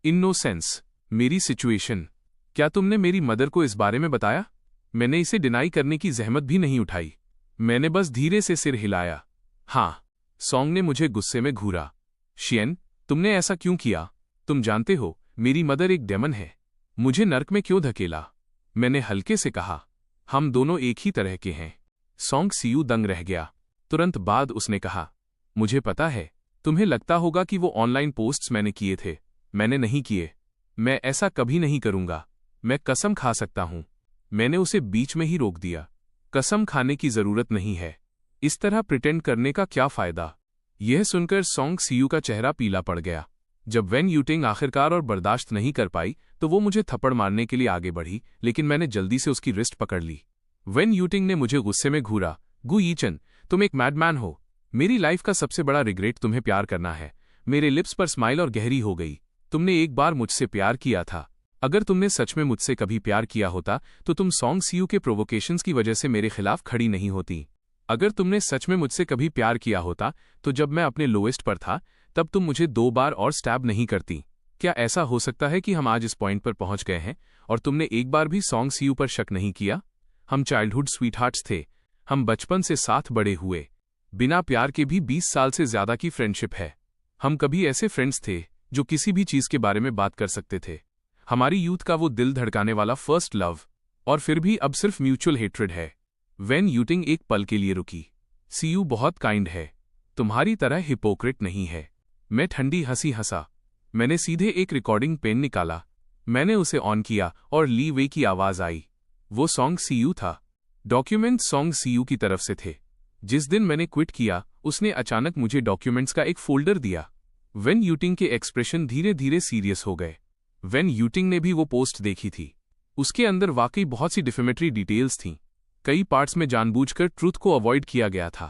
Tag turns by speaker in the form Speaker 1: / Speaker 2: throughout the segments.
Speaker 1: Innocence, मेरी situation. क्या तुमने मेरी मदर को इस बारे में बताया? मैंने इसे डिनाई करने की जहमत भी नहीं उठाई। मैंने बस धीरे से सिर हिलाया। हाँ। सॉन्ग ने मुझे गुस्से में घूरा। शियन, तुमने ऐसा क्यों किया? तुम जानते हो, मेरी मदर एक डेमन है। मुझे नर्क में क्यों धकेला? मैंने हल्के से कहा। हम दोनों एक ही तरह के हैं। सॉन्ग सीयू दंग रह गया। तुरंत बाद उसने कहा, मुझे पता है, तुम्हें लगता होगा कि वो ऑनलाइन पोस्ट्स मैंने किए थे। मैंने नहीं किए। मैं ऐसा कभी नहीं करूंगा। मैं कसम खा सकता हूं। मैंने उसे बीच में ही रोक दिया। कसम खाने की जरूरत नहीं है। इस तरह प्रिटेंड करने का क्या फायदा? यह सुनकर सॉन्ग सीयू का चेहरा पीला पड़ गया। जब वेन यूटिंग आखिरकार और बर्दाश्त नहीं कर पाई तो वो मुझे थप्पड़ मारने के लिए आगे बढ़ी, लेकिन मैंने जल्दी से उसकी रिस्ट पकड़ ली। वेन यूटिंग ने मुझे गुस्से में घूरा। गु यीचन, तुम एक मैडमैन हो। मेरी लाइफ का सबसे बड़ा रिग्रेट तुम्हें प्यार करना है। मेरे लिप्स पर स्माइल और गहरी हो गई। तुमने एक बार मुझसे प्यार किया था। अगर तुमने सच में मुझसे कभी प्यार किया होता तो तुम सॉन्ग सीयू के प्रोवोकेशंस की वजह से मेरे खिलाफ खड़ी नहीं होती। अगर तुमने सच में मुझसे कभी प्यार किया होता तो जब मैं अपने लोएस्ट पर था तब तुम मुझे 2 बार और स्टैब नहीं करती। क्या ऐसा हो सकता है कि हम आज इस पॉइंट पर पहुंच गए हैं और तुमने एक बार भी सॉन्ग सीयू पर शक नहीं किया? हम चाइल्डहुड स्वीटहार्ट्स थे। हम बचपन से साथ बड़े हुए। बिना प्यार के भी 20 साल से ज्यादा की फ्रेंडशिप है। हम कभी ऐसे फ्रेंड्स थे जो किसी भी चीज के बारे में बात कर सकते थे। हमारी यूथ का वो दिल धड़काने वाला फर्स्ट लव, और फिर भी अब सिर्फ म्यूचुअल हेट्रेड है। वेन यूटिंग एक पल के लिए रुकी। सीयू बहुत काइंड है, तुम्हारी तरह हिपोक्रेट नहीं है। मैं ठंडी हंसी हंसा। मैंने सीधे एक रिकॉर्डिंग पेन निकाला। मैंने उसे ऑन किया और ली वे की आवाज आई। वो सॉन्ग सीयू था। डॉक्यूमेंट सॉन्ग सीयू की तरफ से थे। जिस दिन मैंने क्विट किया उसने अचानक मुझे डॉक्यूमेंट्स का एक फोल्डर दिया। वेन यूटिंग के एक्सप्रेशन धीरे धीरे सीरियस हो गए। वेन यूटिंग ने भी वो पोस्ट देखी थी। उसके अंदर वाकई बहुत सी डिफेमेटरी डिटेल्स थीं। कई पार्ट्स में जानबूझकर ट्रूथ को अवॉइड किया गया था।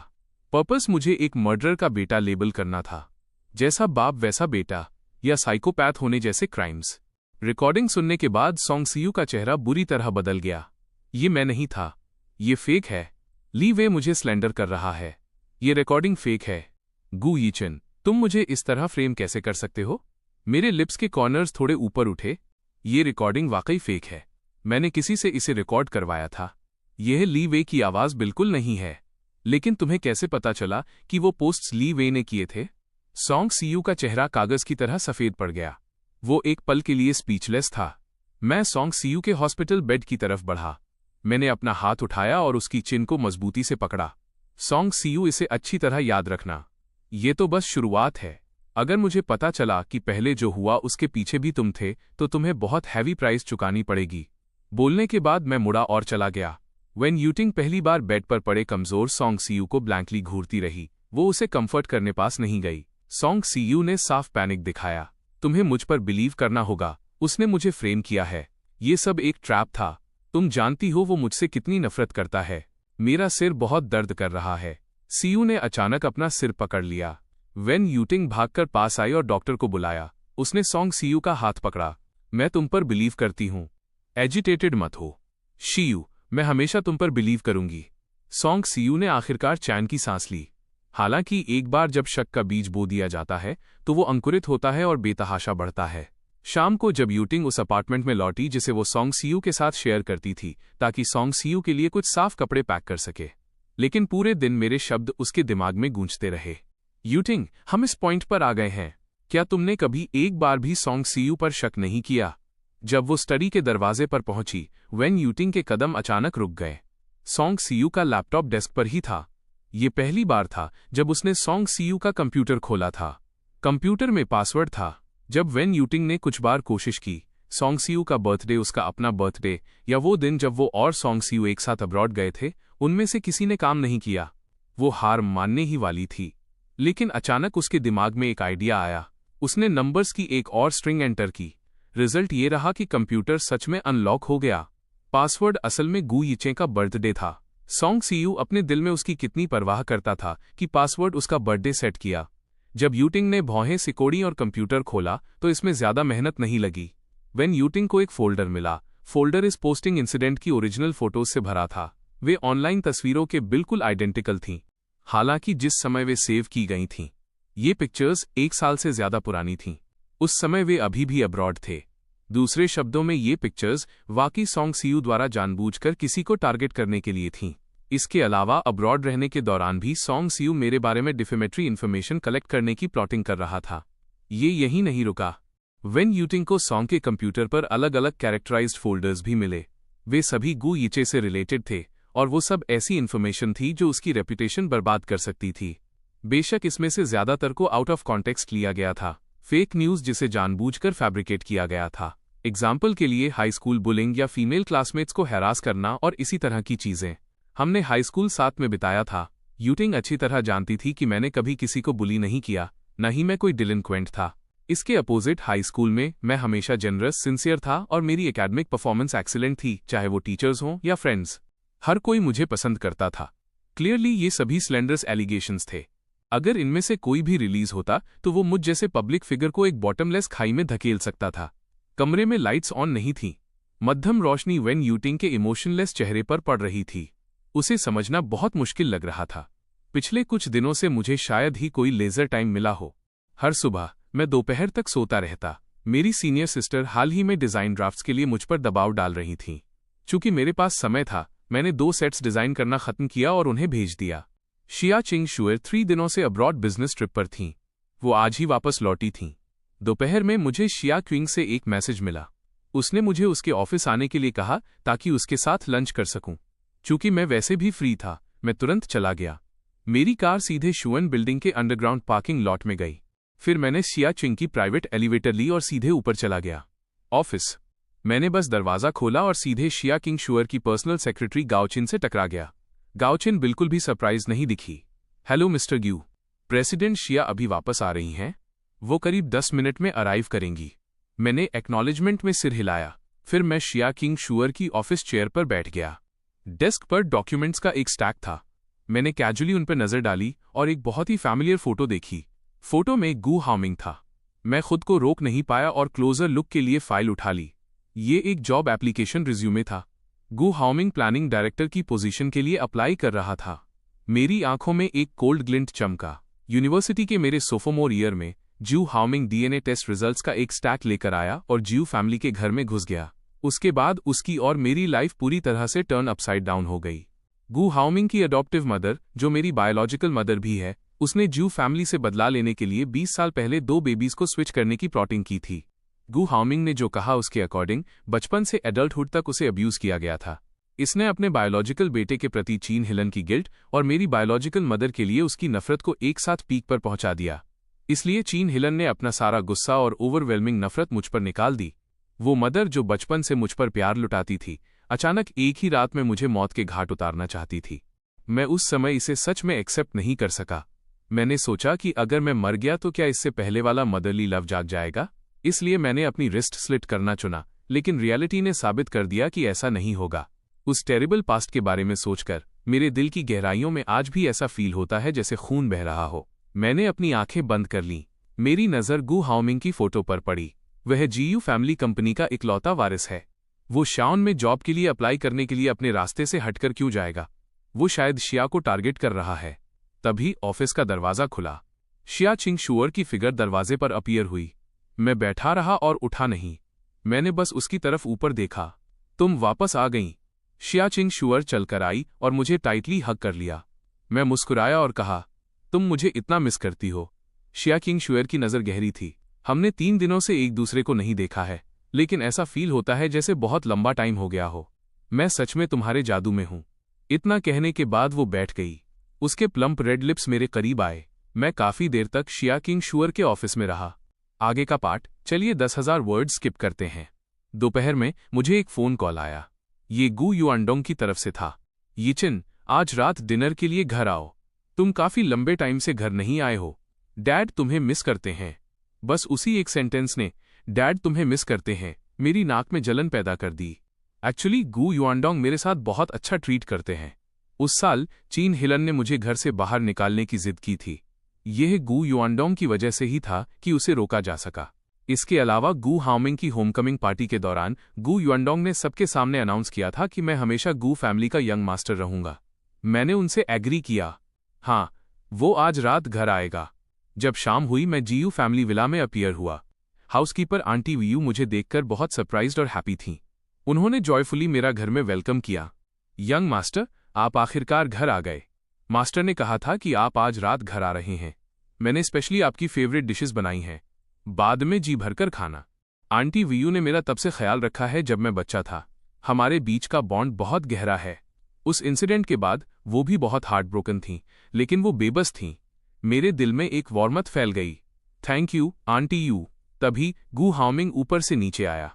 Speaker 1: पर्पस मुझे एक मर्डरर का बेटा लेबल करना था। जैसा बाप वैसा बेटा, या साइकोपैथ होने जैसे क्राइम्स। रिकॉर्डिंग सुनने के बाद सॉन्ग सीयू का चेहरा बुरी तरह बदल गया। ये मैं नहीं था। ये फेक है। ली वे मुझे स्लेंडर कर रहा है। ये रिकॉर्डिंग फेक है। गु यीचन, तुम मुझे इस तरह फ्रेम कैसे कर सकते हो? मेरे लिप्स के कॉर्नर्स थोड़े ऊपर उठे। ये रिकॉर्डिंग वाकई फेक है। मैंने किसी से इसे रिकॉर्ड करवाया था। यह ली वे की आवाज बिल्कुल नहीं है। लेकिन तुम्हें कैसे पता चला कि वो पोस्ट्स ली वे ने किए थे? सॉन्ग सीयू का चेहरा कागज की तरह सफेद पड़ गया। वो एक पल के लिए स्पीचलेस था। मैं सॉन्ग सीयू के हॉस्पिटल बेड की तरफ बढ़ा। मैंने अपना हाथ उठाया और उसकी चिन को मजबूती से पकड़ा। सॉन्ग सीयू, इसे अच्छी तरह याद रखना। ये तो बस शुरुआत है। अगर मुझे पता चला कि पहले जो हुआ उसके पीछे भी तुम थे तो तुम्हें बहुत हैवी प्राइस चुकानी पड़ेगी। बोलने के बाद मैं मुड़ा और चला गया। वेन यूटिंग पहली बार बेड पर पड़े कमजोर सॉन्ग सीयू को ब्लैंकली घूरती रही। वो उसे कंफर्ट करने पास नहीं गई। सॉन्ग सीयू ने साफ पैनिक दिखाया। तुम्हें मुझ पर बिलीव करना होगा। उसने मुझे फ्रेम किया है। ये सब एक ट्रैप था। तुम जानती हो वो मुझसे कितनी नफरत करता है। मेरा सिर बहुत दर्द कर रहा है। सीयू ने अचानक अपना सिर पकड़ लिया। वेन यूटिंग भागकर पास आई और डॉक्टर को बुलाया। उसने सॉन्ग सीयू का हाथ पकड़ा। मैं तुम पर बिलीव करती हूँ। एजिटेटेड मत हो शीयू, मैं हमेशा तुम पर बिलीव करूंगी। सॉन्ग सीयू ने आखिरकार चैन की सांस ली। हालांकि एक बार जब शक का बीज बो दिया जाता है तो वो अंकुरित होता है और बेतहाशा बढ़ता है। शाम को जब यूटिंग उस अपार्टमेंट में लौटी जिसे वो सॉन्ग सीयू के साथ शेयर करती थी ताकि सॉन्ग सीयू के लिए कुछ साफ कपड़े पैक कर सके, लेकिन पूरे दिन मेरे शब्द उसके दिमाग में गूंजते रहे। यूटिंग, हम इस पॉइंट पर आ गए हैं। क्या तुमने कभी एक बार भी सॉन्ग सीयू पर शक नहीं किया? जब वो स्टडी के दरवाजे पर पहुंची, वेन यूटिंग के कदम अचानक रुक गए। सॉन्ग सीयू का लैपटॉप डेस्क पर ही था। ये पहली बार था जब उसने सॉन्ग सीयू का कंप्यूटर खोला था। कंप्यूटर में पासवर्ड था। जब वेन यूटिंग ने कुछ बार कोशिश की, सॉन्ग सीयू का बर्थडे, उसका अपना बर्थडे, या वो दिन जब वो और सॉन्ग सीयू एक साथ अब्रॉड गए थे, उनमें से किसी ने काम नहीं किया। वो हार मानने ही वाली थी। लेकिन अचानक उसके दिमाग में एक आइडिया आया। उसने नंबर्स की एक और स्ट्रिंग एंटर की। रिजल्ट ये रहा कि कंप्यूटर सच में अनलॉक हो गया। पासवर्ड असल में गु यीचे का बर्थडे था। सॉन्ग सीयू अपने दिल में उसकी कितनी परवाह करता था कि पासवर्ड उसका बर्थडे सेट किया। जब यूटिंग ने भौहें सिकोड़ी और कंप्यूटर खोला तो इसमें ज्यादा मेहनत नहीं लगी। वेन यूटिंग को एक फोल्डर मिला। फोल्डर इस पोस्टिंग इंसिडेंट की ओरिजिनल फोटोज से भरा था। वे ऑनलाइन तस्वीरों के बिल्कुल आइडेंटिकल थीं, हालांकि जिस समय वे सेव की गई थीं, ये पिक्चर्स 1 साल से ज्यादा पुरानी थीं। उस समय वे अभी भी अब्रॉड थे। दूसरे शब्दों में ये पिक्चर्स वाकई सॉन्ग सीयू द्वारा जानबूझकर किसी को टारगेट करने के लिए थीं। इसके अलावा अब्रॉड रहने के दौरान भी सॉन्ग सीयू मेरे बारे में डिफेमेटरी इन्फॉर्मेशन कलेक्ट करने की प्लॉटिंग कर रहा था। ये यहीं नहीं रुका। वेन यूटिंग को सॉन्ग के कंप्यूटर पर अलग अलग कैरेक्टराइज्ड फोल्डर्स भी मिले। वे सभी गू यीचे से रिलेटेड थे और वो सब ऐसी इन्फॉर्मेशन थी जो उसकी रेपुटेशन बर्बाद कर सकती थी। बेशक इसमें से ज्यादातर को आउट ऑफ कॉन्टेक्स्ट लिया गया था, फेक न्यूज जिसे जानबूझकर फैब्रिकेट किया गया था। एग्जाम्पल के लिए हाई स्कूल बुलिंग या फीमेल क्लासमेट्स को हैरास करना और इसी तरह की चीजें। हमने हाई स्कूल साथ में बिताया था। यूटिंग अच्छी तरह जानती थी कि मैंने कभी किसी को बुली नहीं किया, न ही मैं कोई डिलिंक्वेंट था। इसके अपोजिट हाई स्कूल में मैं हमेशा जनरस, सिंसियर था और मेरी एकेडमिक परफॉर्मेंस एक्सीलेंट थी, चाहे वो टीचर्स हों या फ्रेंड्स। हर कोई मुझे पसंद करता था। क्लियरली ये सभी स्लेंडरस एलिगेशंस थे। अगर इनमें से कोई भी रिलीज होता तो वो मुझ जैसे पब्लिक फिगर को एक बॉटमलेस खाई में धकेल सकता था। कमरे में लाइट्स ऑन नहीं थीं। मध्यम रोशनी वेन यूटिंग के इमोशनलेस चेहरे पर पड़ रही थी। उसे समझना बहुत मुश्किल लग रहा था। पिछले कुछ दिनों से मुझे शायद ही कोई लेजर टाइम मिला हो। हर सुबह मैं दोपहर तक सोता रहता। मेरी सीनियर सिस्टर हाल ही में डिजाइन ड्राफ्ट्स के लिए मुझ पर दबाव डाल रही थीं। चूंकि मेरे पास समय था, मैंने 2 सेट्स डिजाइन करना खत्म किया और उन्हें भेज दिया। शिया चिंग शुएर 3 दिनों से अब्रॉड बिजनेस ट्रिप पर थीं। वो आज ही वापस लौटी थीं। दोपहर में मुझे शिया क्विंग से एक मैसेज मिला। उसने मुझे उसके ऑफिस आने के लिए कहा ताकि उसके साथ लंच कर सकूं। चूंकि मैं वैसे भी फ्री था, मैं तुरंत चला गया। मेरी कार सीधे शुएन बिल्डिंग के अंडरग्राउंड पार्किंग लॉट में गई। फिर मैंने शिया चिंग की प्राइवेट एलिवेटर ली और सीधे ऊपर चला गया। ऑफिस। मैंने बस दरवाजा खोला और सीधे शिया किंग शुएर की पर्सनल सेक्रेटरी गाओचिन से टकरा गया। गाओचिन बिल्कुल भी सरप्राइज नहीं दिखी। हेलो मिस्टर ग्यू, प्रेसिडेंट शिया अभी वापस आ रही हैं। वो करीब 10 मिनट में अराइव करेंगी। मैंने एक्नॉलेजमेंट में सिर हिलाया। फिर मैं शिया किंग शुएर की ऑफिस चेयर पर बैठ गया। डेस्क पर डॉक्यूमेंट्स का एक स्टैक था। मैंने कैजुअली उन पर नजर डाली और एक बहुत ही फैमिलियर फोटो देखी। फोटो में गू हाओमिंग था। मैं खुद को रोक नहीं पाया और क्लोजर लुक के लिए फाइल उठा ली। ये एक जॉब एप्लीकेशन रिज्यूमे था। गू हाओमिंग प्लानिंग डायरेक्टर की पोजीशन के लिए अप्लाई कर रहा था। मेरी आंखों में एक कोल्ड ग्लिंट चमका। यूनिवर्सिटी के मेरे सोफोमोर ईयर में ज्यू हाओमिंग डीएनए टेस्ट रिजल्ट्स का एक स्टैक लेकर आया और ज्यू फैमिली के घर में घुस गया। उसके बाद उसकी और मेरी लाइफ पूरी तरह से टर्न अपसाइड डाउन हो गई। गू हाओमिंग की अडॉप्टिव मदर, जो मेरी बायोलॉजिकल मदर भी है, उसने ज्यू फैमिली से बदला लेने के लिए 20 साल पहले 2 बेबीज को स्विच करने की प्लॉटिंग की थी। गू हाओमिंग ने जो कहा उसके अकॉर्डिंग बचपन से एडल्टहुड तक उसे अब्यूज किया गया था। इसने अपने बायोलॉजिकल बेटे के प्रति चीन हिलन की गिल्ट और मेरी बायोलॉजिकल मदर के लिए उसकी नफरत को एक साथ पीक पर पहुंचा दिया। इसलिए चीन हिलन ने अपना सारा गुस्सा और ओवरवेलमिंग नफरत मुझ पर निकाल दी। वो मदर जो बचपन से मुझ पर प्यार लुटाती थी, अचानक एक ही रात में मुझे मौत के घाट उतारना चाहती थी। मैं उस समय इसे सच में एक्सेप्ट नहीं कर सका। मैंने सोचा कि अगर मैं मर गया तो क्या इससे पहले वाला मदरली लव जाग जाएगा। इसलिए मैंने अपनी रिस्ट स्लिट करना चुना, लेकिन रियलिटी ने साबित कर दिया कि ऐसा नहीं होगा। उस टेरिबल पास्ट के बारे में सोचकर मेरे दिल की गहराइयों में आज भी ऐसा फील होता है जैसे खून बह रहा हो। मैंने अपनी आंखें बंद कर लीं। मेरी नज़र गू हाओमिंग की फोटो पर पड़ी। वह जीयू फैमिली कंपनी का इकलौता वारिस है। वो शाओन में जॉब के लिए अप्लाई करने के लिए अपने रास्ते से हटकर क्यों जाएगा? वो शायद शिया को टारगेट कर रहा है। तभी ऑफिस का दरवाजा खुला। शिया चिंग शुएर की फिगर दरवाजे पर अपीयर हुई। मैं बैठा रहा और उठा नहीं। मैंने बस उसकी तरफ ऊपर देखा। तुम वापस आ गईं। शिया चिंग शुएर चलकर आई और मुझे टाइटली हग कर लिया। मैं मुस्कुराया और कहा, तुम मुझे इतना मिस करती हो। शिया किंग शुएर की नज़र गहरी थी। हमने 3 दिनों से एक दूसरे को नहीं देखा है, लेकिन ऐसा फील होता है जैसे बहुत लंबा टाइम हो गया हो। मैं सच में तुम्हारे जादू में हूं। इतना कहने के बाद वो बैठ गई। उसके प्लम्प रेड लिप्स मेरे करीब आए। मैं काफी देर तक शिया किंग शुएर के ऑफिस में रहा। आगे का पार्ट चलिए 10,000 वर्ड स्किप करते हैं। दोपहर में मुझे एक फोन कॉल आया। ये गू युआनडोंग की तरफ से था। यीचिन, आज रात डिनर के लिए घर आओ। तुम काफी लंबे टाइम से घर नहीं आए हो। डैड तुम्हें मिस करते हैं। बस उसी एक सेंटेंस ने डैड तुम्हें मिस करते हैं मेरी नाक में जलन पैदा कर दी। एक्चुअली गू युआनडोंग मेरे साथ बहुत अच्छा ट्रीट करते हैं। उस साल चीन हिलन ने मुझे घर से बाहर निकालने की जिद की थी। यह गू युआनडोंग की वजह से ही था कि उसे रोका जा सका। इसके अलावा गू हाओमिंग की होमकमिंग पार्टी के दौरान गू युआनडोंग ने सबके सामने अनाउंस किया था कि मैं हमेशा गू फैमिली का यंग मास्टर रहूंगा। मैंने उनसे एग्री किया। हाँ, वो आज रात घर आएगा। जब शाम हुई मैं जीयू फैमिली विला में अपीयर हुआ। हाउसकीपर आंटी वीयू मुझे देखकर बहुत सरप्राइज्ड और हैप्पी थीं। उन्होंने जॉयफुली मेरा घर में वेलकम किया। यंग मास्टर, आप आखिरकार घर आ गए। मास्टर ने कहा था कि आप आज रात घर आ रहे हैं। मैंने स्पेशली आपकी फेवरेट डिशेस बनाई हैं, बाद में जी भरकर खाना। आंटी वीयू ने मेरा तब से ख्याल रखा है जब मैं बच्चा था। हमारे बीच का बॉन्ड बहुत गहरा है। उस इंसिडेंट के बाद वो भी बहुत हार्ट ब्रोकन थीं, लेकिन वो बेबस थीं। मेरे दिल में एक वार्मथ फैल गई। Thank you aunty you. तभी गू हाओमिंग ऊपर से नीचे आया।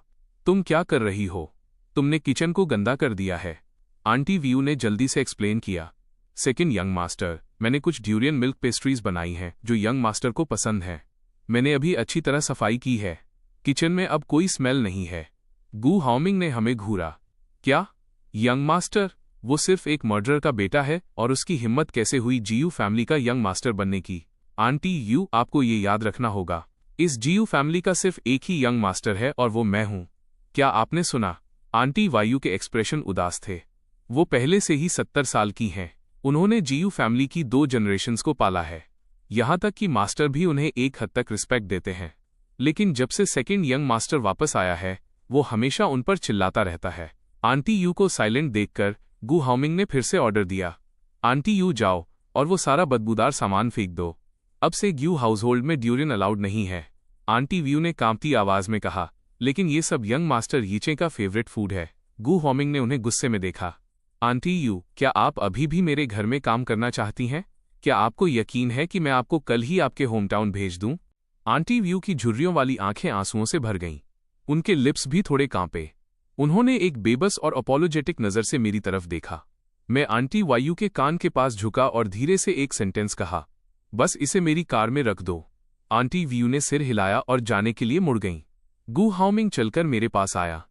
Speaker 1: तुम क्या कर रही हो? तुमने किचन को गंदा कर दिया है। आंटी वीयू ने जल्दी से एक्सप्लेन किया। सेकंड यंग मास्टर, मैंने कुछ ड्यूरियन मिल्क पेस्ट्रीज बनाई हैं जो यंग मास्टर को पसंद है। मैंने अभी अच्छी तरह सफाई की है। किचन में अब कोई स्मेल नहीं है। गू हाओमिंग ने हमें घूरा। क्या? यंग मास्टर, वो सिर्फ एक मर्डरर का बेटा है और उसकी हिम्मत कैसे हुई जीयू फैमिली का यंग मास्टर बनने की? आंटी यू, आपको ये याद रखना होगा, इस जीयू फैमिली का सिर्फ एक ही यंग मास्टर है और वो मैं हूं। क्या आपने सुना? आंटी वायु के एक्सप्रेशन उदास थे। वो पहले से ही 70 साल की हैं। उन्होंने जीयू फैमिली की 2 जनरेशन्स को पाला है। यहां तक कि मास्टर भी उन्हें एक हद तक रिस्पेक्ट देते हैं। लेकिन जब से सेकंड यंग मास्टर वापस आया है, वो हमेशा उन पर चिल्लाता रहता है। आंटी यू को साइलेंट देखकर गू हाओमिंग ने फिर से ऑर्डर दिया। आंटी यू, जाओ और वो सारा बदबूदार सामान फेंक दो। अब से ग्यू हाउसहोल्ड में ड्यूरियन अलाउड नहीं है। आंटी व्यू ने कांपती आवाज में कहा। लेकिन ये सब यंग मास्टर यीचे का फेवरेट फूड है। गू हाओमिंग ने उन्हें गुस्से में देखा। आंटी यू, क्या आप अभी भी मेरे घर में काम करना चाहती हैं? क्या आपको यकीन है कि मैं आपको कल ही आपके होमटाउन भेज दूं? आंटी व्यू की झुर्रियों वाली आंखें आंसुओं से भर गईं। उनके लिप्स भी थोड़े कांपे। उन्होंने एक बेबस और अपोलोजेटिक नजर से मेरी तरफ देखा। मैं आंटी वायु के कान के पास झुका और धीरे से एक सेंटेंस कहा, बस इसे मेरी कार में रख दो। आंटी व्यू ने सिर हिलाया और जाने के लिए मुड़ गईं। गू हाओमिंग चलकर मेरे पास आया।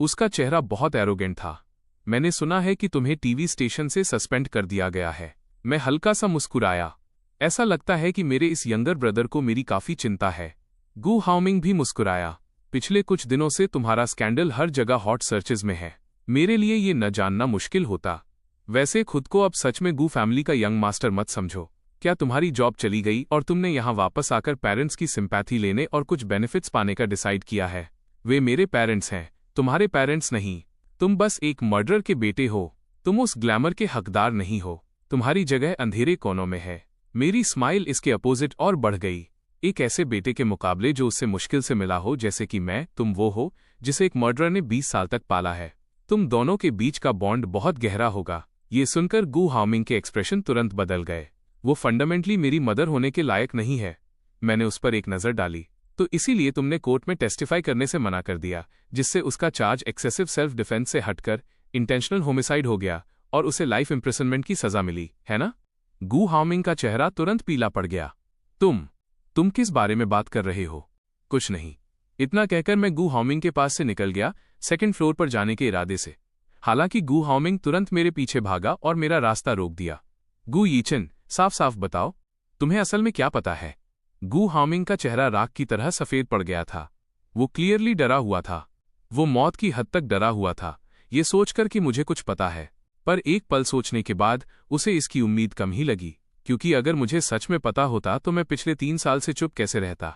Speaker 1: उसका चेहरा बहुत एरोगेंट था। मैंने सुना है कि तुम्हें टीवी स्टेशन से सस्पेंड कर दिया गया है। मैं हल्का सा मुस्कुराया। ऐसा लगता है कि मेरे इस यंगर ब्रदर को मेरी काफी चिंता है। गू हाओमिंग भी मुस्कुराया। पिछले कुछ दिनों से तुम्हारा स्कैंडल हर जगह हॉट सर्चेज में है। मेरे लिए ये न जानना मुश्किल होता। वैसे खुद को अब सच में गू फैमिली का यंग मास्टर मत समझो। क्या तुम्हारी जॉब चली गई और तुमने यहाँ वापस आकर पेरेंट्स की सिंपैथी लेने और कुछ बेनिफिट्स पाने का डिसाइड किया है? वे मेरे पेरेंट्स हैं, तुम्हारे पेरेंट्स नहीं। तुम बस एक मर्डरर के बेटे हो। तुम उस ग्लैमर के हकदार नहीं हो। तुम्हारी जगह अंधेरे कोनों में है। मेरी स्माइल इसके अपोजिट और बढ़ गई। एक ऐसे बेटे के मुकाबले जो उससे मुश्किल से मिला हो जैसे कि मैं, तुम वो हो जिसे एक मर्डरर ने 20 साल तक पाला है। तुम दोनों के बीच का बॉन्ड बहुत गहरा होगा। ये सुनकर गू हाओमिंग के एक्सप्रेशन तुरंत बदल गए। वो फंडामेंटली मेरी मदर होने के लायक नहीं है। मैंने उस पर एक नज़र डाली। तो इसीलिए तुमने कोर्ट में टेस्टिफाई करने से मना कर दिया, जिससे उसका चार्ज एक्सेसिव सेल्फ डिफेंस से हटकर इंटेंशनल होमिसाइड हो गया और उसे लाइफ इम्प्रिजनमेंट की सजा मिली, है ना? गू हाओमिंग का चेहरा तुरंत पीला पड़ गया। तुम किस बारे में बात कर रहे हो? कुछ नहीं। इतना कहकर मैं गू हाओमिंग के पास से निकल गया, सेकंड फ्लोर पर जाने के इरादे से। हालांकि गू हाओमिंग तुरंत मेरे पीछे भागा और मेरा रास्ता रोक दिया। गू यीचन, साफ साफ बताओ, तुम्हें असल में क्या पता है? गू हाओमिंग का चेहरा राख की तरह सफेद पड़ गया था। वो क्लियरली डरा हुआ था। वो मौत की हद तक डरा हुआ था, ये सोचकर कि मुझे कुछ पता है। पर एक पल सोचने के बाद उसे इसकी उम्मीद कम ही लगी, क्योंकि अगर मुझे सच में पता होता तो मैं पिछले 3 साल से चुप कैसे रहता।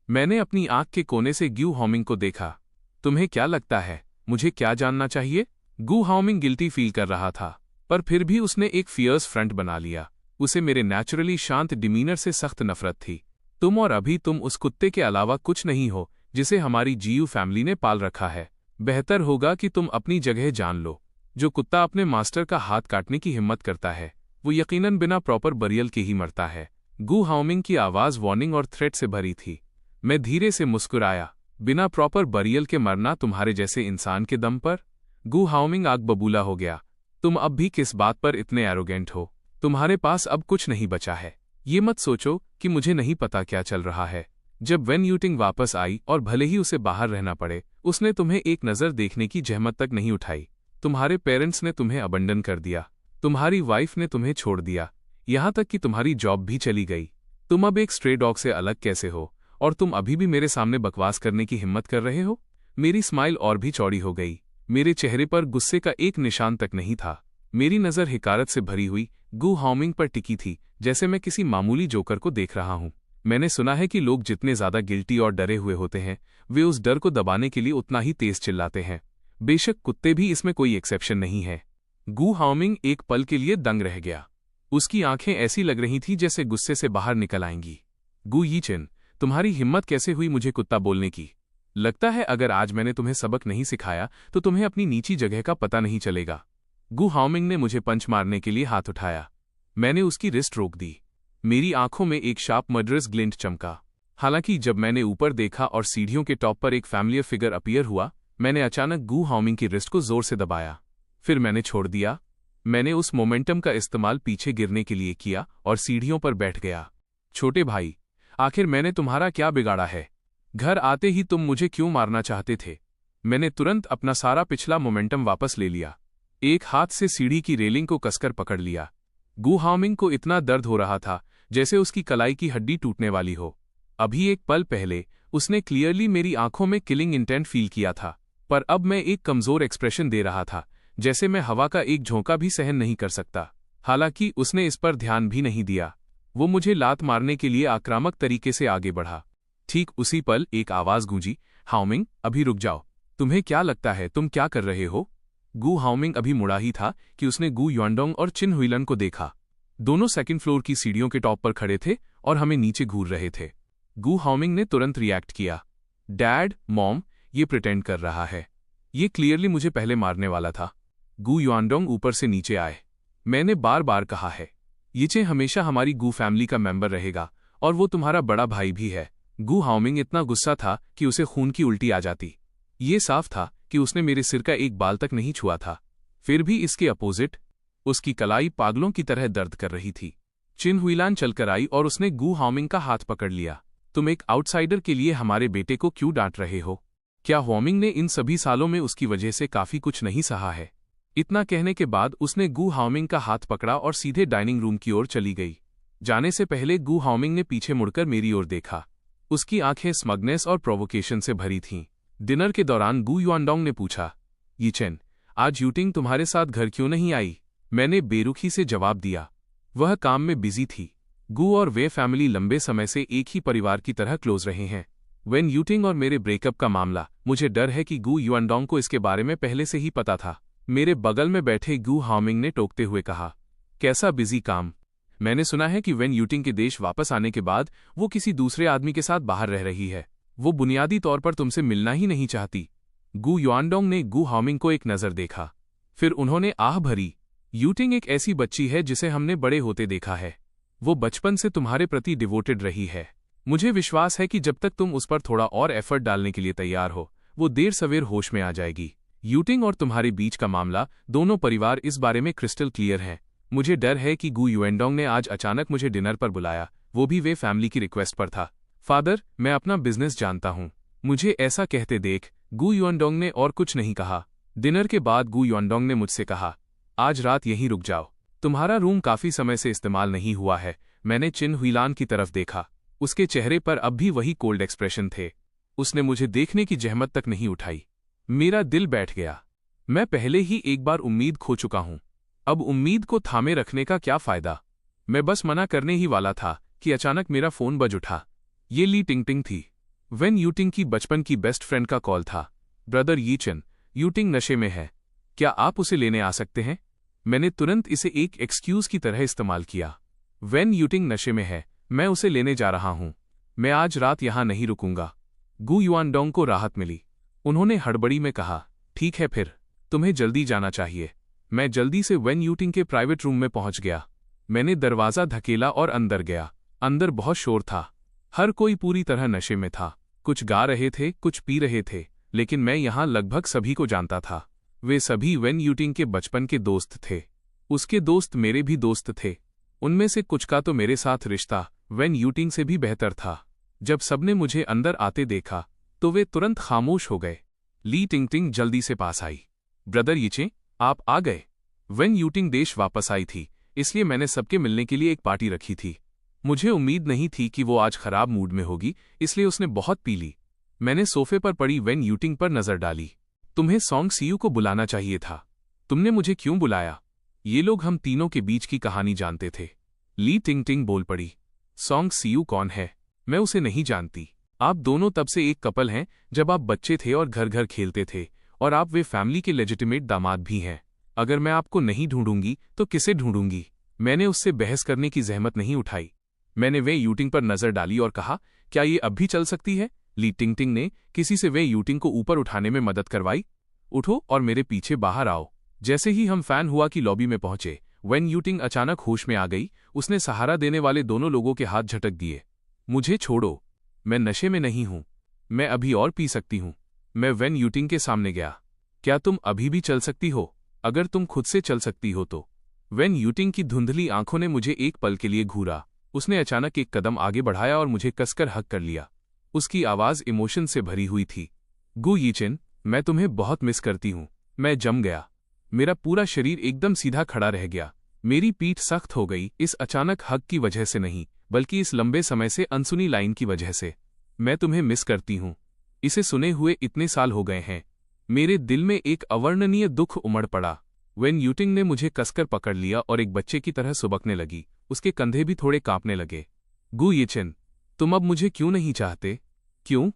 Speaker 1: मैंने अपनी आंख के कोने से गू हाओमिंग को देखा। तुम्हें क्या लगता है मुझे क्या जानना चाहिए? गू हाओमिंग गिल्टी फील कर रहा था, पर फिर भी उसने एक फियर्स फ्रंट बना लिया। उसे मेरे नेचुरली शांत डिमीनर से सख्त नफरत थी। तुम और अभी तुम उस कुत्ते के अलावा कुछ नहीं हो जिसे हमारी जीयू फैमिली ने पाल रखा है। बेहतर होगा कि तुम अपनी जगह जान लो। जो कुत्ता अपने मास्टर का हाथ काटने की हिम्मत करता है, वो यकीनन बिना प्रॉपर बरियल के ही मरता है। गू हाओमिंग की आवाज वार्निंग और थ्रेट से भरी थी। मैं धीरे से मुस्कुराया। बिना प्रॉपर बरियल के मरना तुम्हारे जैसे इंसान के दम पर? गू हाओमिंग आग बबूला हो गया। तुम अब भी किस बात पर इतने एरोगेंट हो? तुम्हारे पास अब कुछ नहीं बचा है। ये मत सोचो कि मुझे नहीं पता क्या चल रहा है। जब वेन यूटिंग वापस आई और भले ही उसे बाहर रहना पड़े, उसने तुम्हें एक नज़र देखने की जहमत तक नहीं उठाई। तुम्हारे पेरेंट्स ने तुम्हें अबंडन कर दिया। तुम्हारी वाइफ ने तुम्हें छोड़ दिया। यहाँ तक कि तुम्हारी जॉब भी चली गई। तुम अब एक स्ट्रे डॉग से अलग कैसे हो? और तुम अभी भी मेरे सामने बकवास करने की हिम्मत कर रहे हो? मेरी स्माइल और भी चौड़ी हो गई। मेरे चेहरे पर गुस्से का एक निशान तक नहीं था। मेरी नज़र हिकारत से भरी हुई गू हाओमिंग पर टिकी थी, जैसे मैं किसी मामूली जोकर को देख रहा हूं। मैंने सुना है कि लोग जितने ज्यादा गिल्टी और डरे हुए होते हैं वे उस डर को दबाने के लिए उतना ही तेज चिल्लाते हैं। बेशक कुत्ते भी इसमें कोई एक्सेप्शन नहीं है। गू हाओमिंग एक पल के लिए दंग रह गया। उसकी आंखें ऐसी लग रही थी जैसे गुस्से से बाहर निकल आएंगी। गू यीचेन, तुम्हारी हिम्मत कैसे हुई मुझे कुत्ता बोलने की? लगता है अगर आज मैंने तुम्हें सबक नहीं सिखाया तो तुम्हें अपनी नीची जगह का पता नहीं चलेगा। गू हाओमिंग ने मुझे पंच मारने के लिए हाथ उठाया। मैंने उसकी रिस्ट रोक दी। मेरी आंखों में एक शार्प मर्डरस ग्लिंट चमका। हालांकि जब मैंने ऊपर देखा और सीढ़ियों के टॉप पर एक फैमिलियर फिगर अपीयर हुआ, मैंने अचानक गू हाओमिंग की रिस्ट को जोर से दबाया। फिर मैंने छोड़ दिया। मैंने उस मोमेंटम का इस्तेमाल पीछे गिरने के लिए किया और सीढ़ियों पर बैठ गया। छोटे भाई, आखिर मैंने तुम्हारा क्या बिगाड़ा है? घर आते ही तुम मुझे क्यों मारना चाहते थे? मैंने तुरंत अपना सारा पिछला मोमेंटम वापस ले लिया। एक हाथ से सीढ़ी की रेलिंग को कसकर पकड़ लिया। गू हाओमिंग को इतना दर्द हो रहा था जैसे उसकी कलाई की हड्डी टूटने वाली हो। अभी एक पल पहले उसने क्लियरली मेरी आंखों में किलिंग इंटेंट फील किया था, पर अब मैं एक कमजोर एक्सप्रेशन दे रहा था, जैसे मैं हवा का एक झोंका भी सहन नहीं कर सकता। हालांकि उसने इस पर ध्यान भी नहीं दिया। वो मुझे लात मारने के लिए आक्रामक तरीके से आगे बढ़ा। ठीक उसी पल एक आवाज गूंजी, हाओमिंग, अभी रुक जाओ। तुम्हें क्या लगता है तुम क्या कर रहे हो? गू हाओमिंग अभी मुड़ा ही था कि उसने गू युआनडोंग और चिन हुईलन को देखा। दोनों सेकंड फ्लोर की सीढ़ियों के टॉप पर खड़े थे और हमें नीचे घूर रहे थे। गू हाओमिंग ने तुरंत रिएक्ट किया। डैड, मॉम, ये प्रिटेंड कर रहा है। ये क्लियरली मुझे पहले मारने वाला था। गू युआनडोंग ऊपर से नीचे आए। मैंने बार बार कहा है, यीचे हमेशा हमारी गू फैमिली का मेंबर रहेगा और वो तुम्हारा बड़ा भाई भी है। गू हाओमिंग इतना गुस्सा था कि उसे खून की उल्टी आ जाती। ये साफ था कि उसने मेरे सिर का एक बाल तक नहीं छुआ था। फिर भी इसके अपोजिट उसकी कलाई पागलों की तरह दर्द कर रही थी। चिन हुईलान चलकर आई और उसने गू हाओमिंग का हाथ पकड़ लिया। तुम एक आउटसाइडर के लिए हमारे बेटे को क्यों डांट रहे हो? क्या हाओमिंग ने इन सभी सालों में उसकी वजह से काफी कुछ नहीं सहा है? इतना कहने के बाद उसने गू हाओमिंग का हाथ पकड़ा और सीधे डाइनिंग रूम की ओर चली गई। जाने से पहले गू हाओमिंग ने पीछे मुड़कर मेरी ओर देखा। उसकी आंखें स्मगनेस और प्रोवोकेशन से भरी थीं। डिनर के दौरान गू युआनडोंग ने पूछा, यीचेन, आज यूटिंग तुम्हारे साथ घर क्यों नहीं आई? मैंने बेरुखी से जवाब दिया, वह काम में बिजी थी। गू और वे फैमिली लंबे समय से एक ही परिवार की तरह क्लोज रहे हैं। वेन यूटिंग और मेरे ब्रेकअप का मामला, मुझे डर है कि गू युआनडोंग को इसके बारे में पहले से ही पता था। मेरे बगल में बैठे गू हाओमिंग ने टोकते हुए कहा, कैसा बिजी काम? मैंने सुना है कि वेन यूटिंग के देश वापस आने के बाद वो किसी दूसरे आदमी के साथ बाहर रह रही है। वो बुनियादी तौर पर तुमसे मिलना ही नहीं चाहती। गू युआनडोंग ने गू हाओमिंग को एक नज़र देखा। फिर उन्होंने आह भरी। यूटिंग एक ऐसी बच्ची है जिसे हमने बड़े होते देखा है। वो बचपन से तुम्हारे प्रति डिवोटेड रही है। मुझे विश्वास है कि जब तक तुम उस पर थोड़ा और एफर्ट डालने के लिए तैयार हो, वो देर सवेर होश में आ जाएगी। यूटिंग और तुम्हारे बीच का मामला, दोनों परिवार इस बारे में क्रिस्टल क्लियर हैं। मुझे डर है कि गू युआनडोंग ने आज अचानक मुझे डिनर पर बुलाया, वो भी वे फैमिली की रिक्वेस्ट पर था। फादर, मैं अपना बिजनेस जानता हूँ। मुझे ऐसा कहते देख गू युआनडोंग ने और कुछ नहीं कहा। डिनर के बाद गू युआनडोंग ने मुझसे कहा, आज रात यहीं रुक जाओ। तुम्हारा रूम काफी समय से इस्तेमाल नहीं हुआ है। मैंने चिन हुईलान की तरफ देखा। उसके चेहरे पर अब भी वही कोल्ड एक्सप्रेशन थे। उसने मुझे देखने की जहमत तक नहीं उठाई। मेरा दिल बैठ गया। मैं पहले ही एक बार उम्मीद खो चुका हूं। अब उम्मीद को थामे रखने का क्या फायदा? मैं बस मना करने ही वाला था कि अचानक मेरा फोन बज उठा। ये ली टिंगटिंग थी। वेन यूटिंग की बचपन की बेस्ट फ्रेंड का कॉल था। ब्रदर यीचेन, यूटिंग नशे में है, क्या आप उसे लेने आ सकते हैं? मैंने तुरंत इसे एक एक्सक्यूज की तरह इस्तेमाल किया। वेन यूटिंग नशे में है, मैं उसे लेने जा रहा हूं। मैं आज रात यहां नहीं रुकूंगा। गू युआनडोंग को राहत मिली। उन्होंने हड़बड़ी में कहा, ठीक है फिर, तुम्हें जल्दी जाना चाहिए। मैं जल्दी से वेन यूटिंग के प्राइवेट रूम में पहुंच गया। मैंने दरवाजा धकेला और अंदर गया। अंदर बहुत शोर था। हर कोई पूरी तरह नशे में था। कुछ गा रहे थे, कुछ पी रहे थे, लेकिन मैं यहां लगभग सभी को जानता था। वे सभी वेन यूटिंग के बचपन के दोस्त थे। उसके दोस्त मेरे भी दोस्त थे। उनमें से कुछ का तो मेरे साथ रिश्ता वेन यूटिंग से भी बेहतर था। जब सबने मुझे अंदर आते देखा तो वे तुरंत खामोश हो गए। ली टिंगटिंग जल्दी से पास आई। ब्रदर यीचे, आप आ गए। वेन यूटिंग देश वापस आई थी, इसलिए मैंने सबके मिलने के लिए एक पार्टी रखी थी। मुझे उम्मीद नहीं थी कि वो आज खराब मूड में होगी, इसलिए उसने बहुत पी ली। मैंने सोफे पर पड़ी वेन यूटिंग पर नजर डाली। तुम्हें सॉन्ग सीयू को बुलाना चाहिए था। तुमने मुझे क्यों बुलाया? ये लोग हम तीनों के बीच की कहानी जानते थे। ली टिंगटिंग बोल पड़ी। सॉन्ग सीयू कौन है? मैं उसे नहीं जानती। आप दोनों तब से एक कपल हैं जब आप बच्चे थे और घर घर खेलते थे, और आप वे फैमिली के लेजिटिमेट दामाद भी हैं। अगर मैं आपको नहीं ढूंढूंगी तो किसे ढूंढूंगी? मैंने उससे बहस करने की जहमत नहीं उठाई। मैंने वे यूटिंग पर नजर डाली और कहा, क्या ये अब भी चल सकती है? ली टिंगटिंग ने किसी से वे यूटिंग को ऊपर उठाने में मदद करवाई। उठो और मेरे पीछे बाहर आओ। जैसे ही हम फैन हुआ की लॉबी में पहुंचे, वेन यूटिंग अचानक होश में आ गई। उसने सहारा देने वाले दोनों लोगों के हाथ झटक दिए। मुझे छोड़ो, मैं नशे में नहीं हूं, मैं अभी और पी सकती हूं। मैं वेन यूटिंग के सामने गया। क्या तुम अभी भी चल सकती हो? अगर तुम खुद से चल सकती हो तो। वेन यूटिंग की धुंधली आंखों ने मुझे एक पल के लिए घूरा। उसने अचानक एक कदम आगे बढ़ाया और मुझे कसकर हक कर लिया। उसकी आवाज इमोशन से भरी हुई थी। गु यीचेन, मैं तुम्हें बहुत मिस करती हूं। मैं जम गया। मेरा पूरा शरीर एकदम सीधा खड़ा रह गया। मेरी पीठ सख्त हो गई, इस अचानक हक की वजह से नहीं, बल्कि इस लंबे समय से अनसुनी लाइन की वजह से। मैं तुम्हें मिस करती हूं। इसे सुने हुए इतने साल हो गए हैं। मेरे दिल में एक अवर्णनीय दुख उमड़ पड़ा। वेन यूटिंग ने मुझे कसकर पकड़ लिया और एक बच्चे की तरह सुबकने लगी। उसके कंधे भी थोड़े कांपने लगे। गु यीचेन, तुम अब मुझे क्यों नहीं चाहते? क्यों?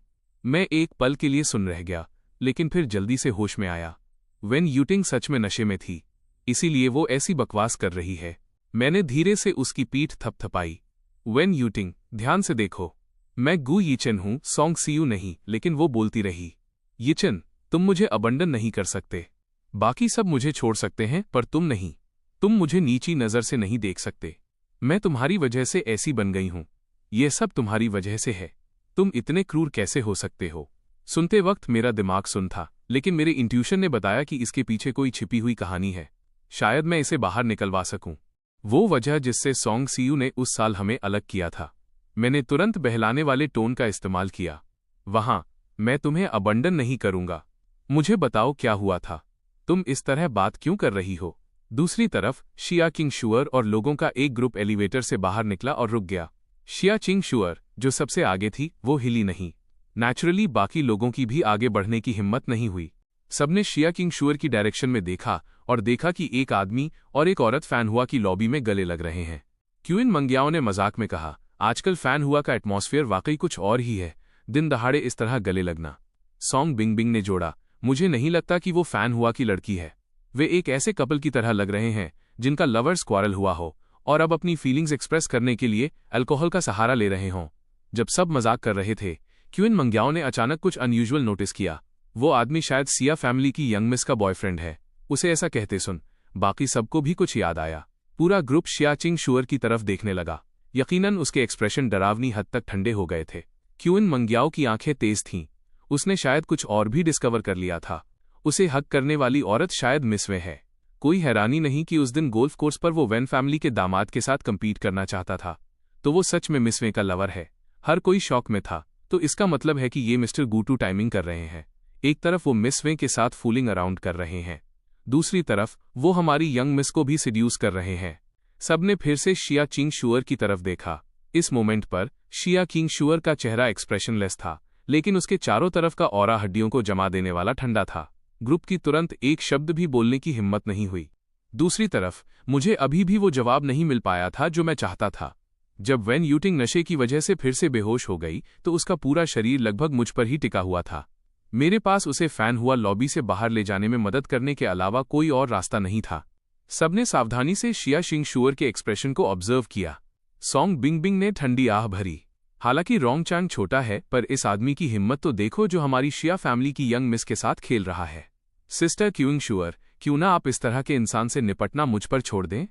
Speaker 1: मैं एक पल के लिए सुन रह गया, लेकिन फिर जल्दी से होश में आया। वेन यूटिंग सच में नशे में थी, इसीलिए वो ऐसी बकवास कर रही है। मैंने धीरे से उसकी पीठ थपथपाई। वेन यूटिंग, ध्यान से देखो, मैं गु यीचेन हूं, सॉन्ग सीयू नहीं। लेकिन वो बोलती रही, यीचेन, तुम मुझे अबंडन नहीं कर सकते। बाकी सब मुझे छोड़ सकते हैं, पर तुम नहीं। तुम मुझे नीची नजर से नहीं देख सकते। मैं तुम्हारी वजह से ऐसी बन गई हूं। यह सब तुम्हारी वजह से है। तुम इतने क्रूर कैसे हो सकते हो? सुनते वक्त मेरा दिमाग सुन था, लेकिन मेरे इंट्यूशन ने बताया कि इसके पीछे कोई छिपी हुई कहानी है। शायद मैं इसे बाहर निकलवा सकूं। वो वजह जिससे सॉन्ग सीयू ने उस साल हमें अलग किया था। मैंने तुरंत बहलाने वाले टोन का इस्तेमाल किया। वहां, मैं तुम्हें अबंडन नहीं करूंगा। मुझे बताओ क्या हुआ था? तुम इस तरह बात क्यों कर रही हो? दूसरी तरफ शिया किंग शुअर और लोगों का एक ग्रुप एलिवेटर से बाहर निकला और रुक गया। शिया चिंग शुअर, जो सबसे आगे थी, वो हिली नहीं। नेचुरली बाकी लोगों की भी आगे बढ़ने की हिम्मत नहीं हुई। सबने शिया किंग शुअर की डायरेक्शन में देखा और देखा कि एक आदमी और एक औरत फैन हुआ की लॉबी में गले लग रहे हैं। क्यूइन मंग्याओ ने मजाक में कहा, आजकल फैन हुआ का एटमॉस्फेयर वाकई कुछ और ही है, दिन दहाड़े इस तरह गले लगना। सॉन्ग बिंगबिंग ने जोड़ा, मुझे नहीं लगता कि वो फैन हुआ की लड़की है। वे एक ऐसे कपल की तरह लग रहे हैं जिनका लवर्स क्वारल हुआ हो और अब अपनी फीलिंग्स एक्सप्रेस करने के लिए अल्कोहल का सहारा ले रहे हों। जब सब मजाक कर रहे थे, क्यूइन मंग्याओ ने अचानक कुछ अनयूजुअल नोटिस किया। वो आदमी शायद सिया फैमिली की यंग मिस का बॉयफ्रेंड है। उसे ऐसा कहते सुन बाकी सबको भी कुछ याद आया। पूरा ग्रुप शिया चिंग शुअर की तरफ देखने लगा। यकीनन उसके एक्सप्रेशन डरावनी हद तक ठंडे हो गए थे। क्यूइन मंग्याओ की आंखें तेज थीं। उसने शायद कुछ और भी डिस्कवर कर लिया था। उसे हक करने वाली औरत शायद मिसवे है। कोई हैरानी नहीं कि उस दिन गोल्फ कोर्स पर वो वेन फैमिली के दामाद के साथ कम्पीट करना चाहता था। तो वो सच में मिसवे का लवर है। हर कोई शौक में था। तो इसका मतलब है कि ये मिस्टर गुटू टाइमिंग कर रहे हैं। एक तरफ वो मिसवे के साथ फूलिंग अराउंड कर रहे हैं, दूसरी तरफ वो हमारी यंग मिस को भी सिड्यूस कर रहे हैं। सबने फिर से शिया चिंग शुअर की तरफ देखा। इस मोमेंट पर शिया किंग शुअर का चेहरा एक्सप्रेशनलेस था, लेकिन उसके चारों तरफ का ऑरा हड्डियों को जमा देने वाला ठंडा था। ग्रुप की तुरंत एक शब्द भी बोलने की हिम्मत नहीं हुई। दूसरी तरफ मुझे अभी भी वो जवाब नहीं मिल पाया था जो मैं चाहता था। जब वेन यूटिंग नशे की वजह से फिर से बेहोश हो गई तो उसका पूरा शरीर लगभग मुझ पर ही टिका हुआ था। मेरे पास उसे फैन हुआ लॉबी से बाहर ले जाने में मदद करने के अलावा कोई और रास्ता नहीं था। सबने सावधानी से शिया चिंग शुअर के एक्सप्रेशन को ऑब्जर्व किया। सॉन्ग बिंगबिंग ने ठंडी आह भरी। हालांकि रोंगचांग छोटा है, पर इस आदमी की हिम्मत तो देखो जो हमारी शिया फैमिली की यंग मिस के साथ खेल रहा है। सिस्टर क्यूइंग शुअर, क्यों ना आप इस तरह के इंसान से निपटना मुझ पर छोड़ दें?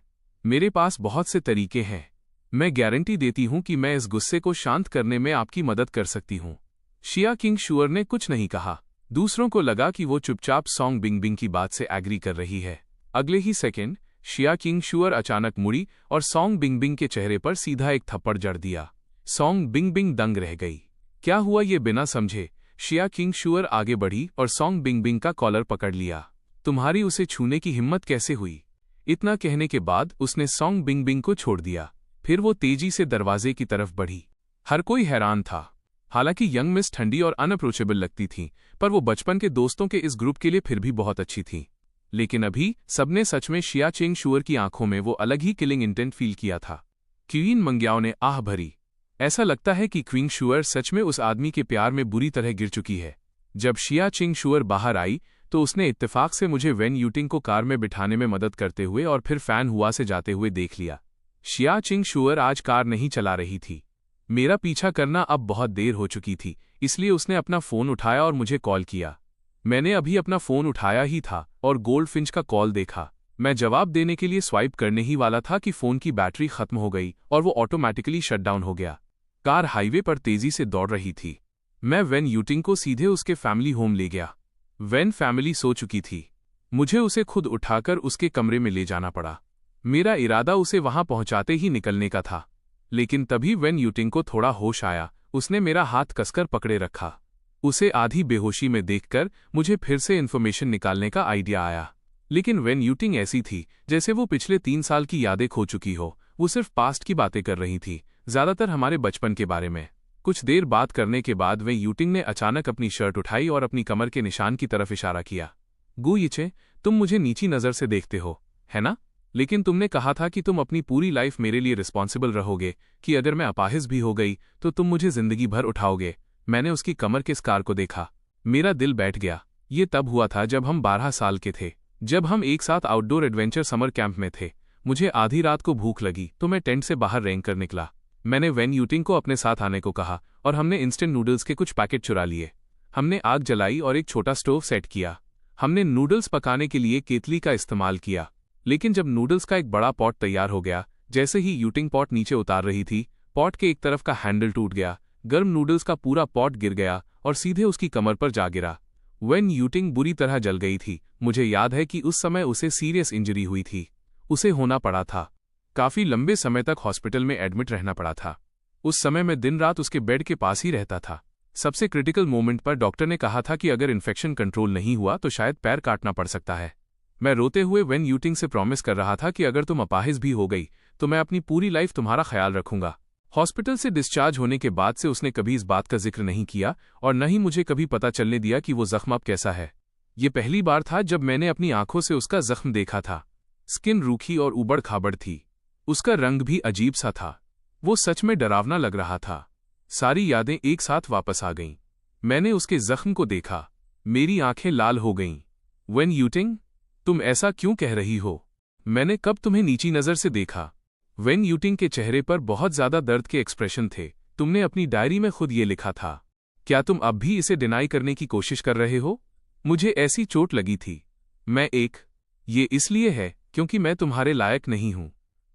Speaker 1: मेरे पास बहुत से तरीके हैं। मैं गारंटी देती हूं कि मैं इस गुस्से को शांत करने में आपकी मदद कर सकती हूं। शिया किंग शुअर ने कुछ नहीं कहा। दूसरों को लगा कि वो चुपचाप सॉन्ग बिंगबिंग की बात से एग्री कर रही है। अगले ही सेकेंड शिया किंग शुअर अचानक मुड़ी और सॉन्ग बिंगबिंग के चेहरे पर सीधा एक थप्पड़ जड़ दिया। सॉन्ग बिंगबिंग दंग रह गई। क्या हुआ ये बिना समझे शिया किंग शुअर आगे बढ़ी और सॉन्ग बिंगबिंग का कॉलर पकड़ लिया। तुम्हारी उसे छूने की हिम्मत कैसे हुई? इतना कहने के बाद उसने सॉन्ग बिंगबिंग को छोड़ दिया। फिर वो तेजी से दरवाजे की तरफ बढ़ी। हर कोई हैरान था। हालांकि यंग मिस ठंडी और अनअप्रोचेबल लगती थी, पर वो बचपन के दोस्तों के इस ग्रुप के लिए फिर भी बहुत अच्छी थी। लेकिन अभी सबने सच में शिया चिंग शुअर की आंखों में वो अलग ही किलिंग इंटेंट फील किया था। क्यूइन मंग्याओ ने आह भरी। ऐसा लगता है कि क्विंग शुअर सच में उस आदमी के प्यार में बुरी तरह गिर चुकी है। जब शिया चिंग शुअर बाहर आई तो उसने इत्तेफाक से मुझे वेन यूटिंग को कार में बिठाने में मदद करते हुए और फिर फैन हुआ से जाते हुए देख लिया। शिया चिंग शुअर आज कार नहीं चला रही थी। मेरा पीछा करना अब बहुत देर हो चुकी थी, इसलिए उसने अपना फ़ोन उठाया और मुझे कॉल किया। मैंने अभी अपना फ़ोन उठाया ही था और गोल्डफिंच का कॉल देखा। मैं जवाब देने के लिए स्वाइप करने ही वाला था कि फ़ोन की बैटरी खत्म हो गई और वो ऑटोमेटिकली शटडाउन हो गया। कार हाईवे पर तेजी से दौड़ रही थी। मैं वेन यूटिंग को सीधे उसके फैमिली होम ले गया। वेन फैमिली सो चुकी थी। मुझे उसे खुद उठाकर उसके कमरे में ले जाना पड़ा। मेरा इरादा उसे वहां पहुंचाते ही निकलने का था, लेकिन तभी वेन यूटिंग को थोड़ा होश आया। उसने मेरा हाथ कसकर पकड़े रखा। उसे आधी बेहोशी में देखकर मुझे फिर से इन्फॉर्मेशन निकालने का आइडिया आया, लेकिन वेन यूटिंग ऐसी थी जैसे वो पिछले 3 साल की यादें खो चुकी हो। वो सिर्फ पास्ट की बातें कर रही थी, ज्यादातर हमारे बचपन के बारे में। कुछ देर बात करने के बाद वेन यूटिंग ने अचानक अपनी शर्ट उठाई और अपनी कमर के निशान की तरफ इशारा किया। गु यीचे, तुम मुझे नीची नज़र से देखते हो, है ना? लेकिन तुमने कहा था कि तुम अपनी पूरी लाइफ मेरे लिए रिस्पॉन्सिबल रहोगे, कि अगर मैं अपाहिज भी हो गई तो तुम मुझे जिंदगी भर उठाओगे। मैंने उसकी कमर के स्कार को देखा। मेरा दिल बैठ गया। ये तब हुआ था जब हम 12 साल के थे, जब हम एक साथ आउटडोर एडवेंचर समर कैंप में थे। मुझे आधी रात को भूख लगी तो मैं टेंट से बाहर रेंग कर निकला। मैंने वेन यूटिंग को अपने साथ आने को कहा और हमने इंस्टेंट नूडल्स के कुछ पैकेट चुरा लिए। हमने आग जलाई और एक छोटा स्टोव सेट किया। हमने नूडल्स पकाने के लिए केतली का इस्तेमाल किया, लेकिन जब नूडल्स का एक बड़ा पॉट तैयार हो गया, जैसे ही यूटिंग पॉट नीचे उतार रही थी, पॉट के एक तरफ का हैंडल टूट गया। गर्म नूडल्स का पूरा पॉट गिर गया और सीधे उसकी कमर पर जा गिरा। वेन यूटिंग बुरी तरह जल गई थी। मुझे याद है कि उस समय उसे सीरियस इंजरी हुई थी। उसे होना पड़ा था। काफी लंबे समय तक हॉस्पिटल में एडमिट रहना पड़ा था। उस समय मैं दिन रात उसके बेड के पास ही रहता था। सबसे क्रिटिकल मोमेंट पर डॉक्टर ने कहा था कि अगर इन्फेक्शन कंट्रोल नहीं हुआ तो शायद पैर काटना पड़ सकता है। मैं रोते हुए वेन यूटिंग से प्रॉमिस कर रहा था कि अगर तुम अपाहिज भी हो गई तो मैं अपनी पूरी लाइफ तुम्हारा ख्याल रखूंगा। हॉस्पिटल से डिस्चार्ज होने के बाद से उसने कभी इस बात का जिक्र नहीं किया और न ही मुझे कभी पता चलने दिया कि वो जख्म अब कैसा है। ये पहली बार था जब मैंने अपनी आंखों से उसका जख्म देखा था। स्किन रूखी और उबड़ खाबड़ थी। उसका रंग भी अजीब सा था। वो सच में डरावना लग रहा था। सारी यादें एक साथ वापस आ गईं। मैंने उसके जख्म को देखा। मेरी आंखें लाल हो गईं। वेन यूटिंग, तुम ऐसा क्यों कह रही हो? मैंने कब तुम्हें नीची नज़र से देखा? वेन यूटिंग के चेहरे पर बहुत ज्यादा दर्द के एक्सप्रेशन थे। तुमने अपनी डायरी में खुद ये लिखा था। क्या तुम अब भी इसे डिनाई करने की कोशिश कर रहे हो? मुझे ऐसी चोट लगी थी। ये इसलिए है क्योंकि मैं तुम्हारे लायक नहीं हूं।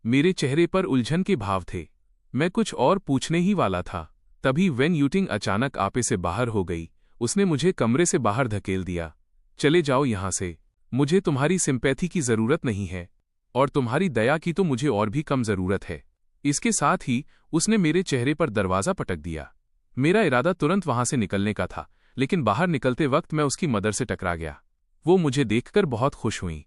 Speaker 1: मेरे चेहरे पर उलझन के भाव थे। मैं कुछ और पूछने ही वाला था, तभी वेन यूटिंग अचानक आपे से बाहर हो गई। उसने मुझे कमरे से बाहर धकेल दिया। चले जाओ यहां से। मुझे तुम्हारी सिंपैथी की जरूरत नहीं है और तुम्हारी दया की तो मुझे और भी कम जरूरत है। इसके साथ ही उसने मेरे चेहरे पर दरवाजा पटक दिया। मेरा इरादा तुरंत वहां से निकलने का था, लेकिन बाहर निकलते वक्त मैं उसकी मदर से टकरा गया। वो मुझे देखकर बहुत खुश हुईं।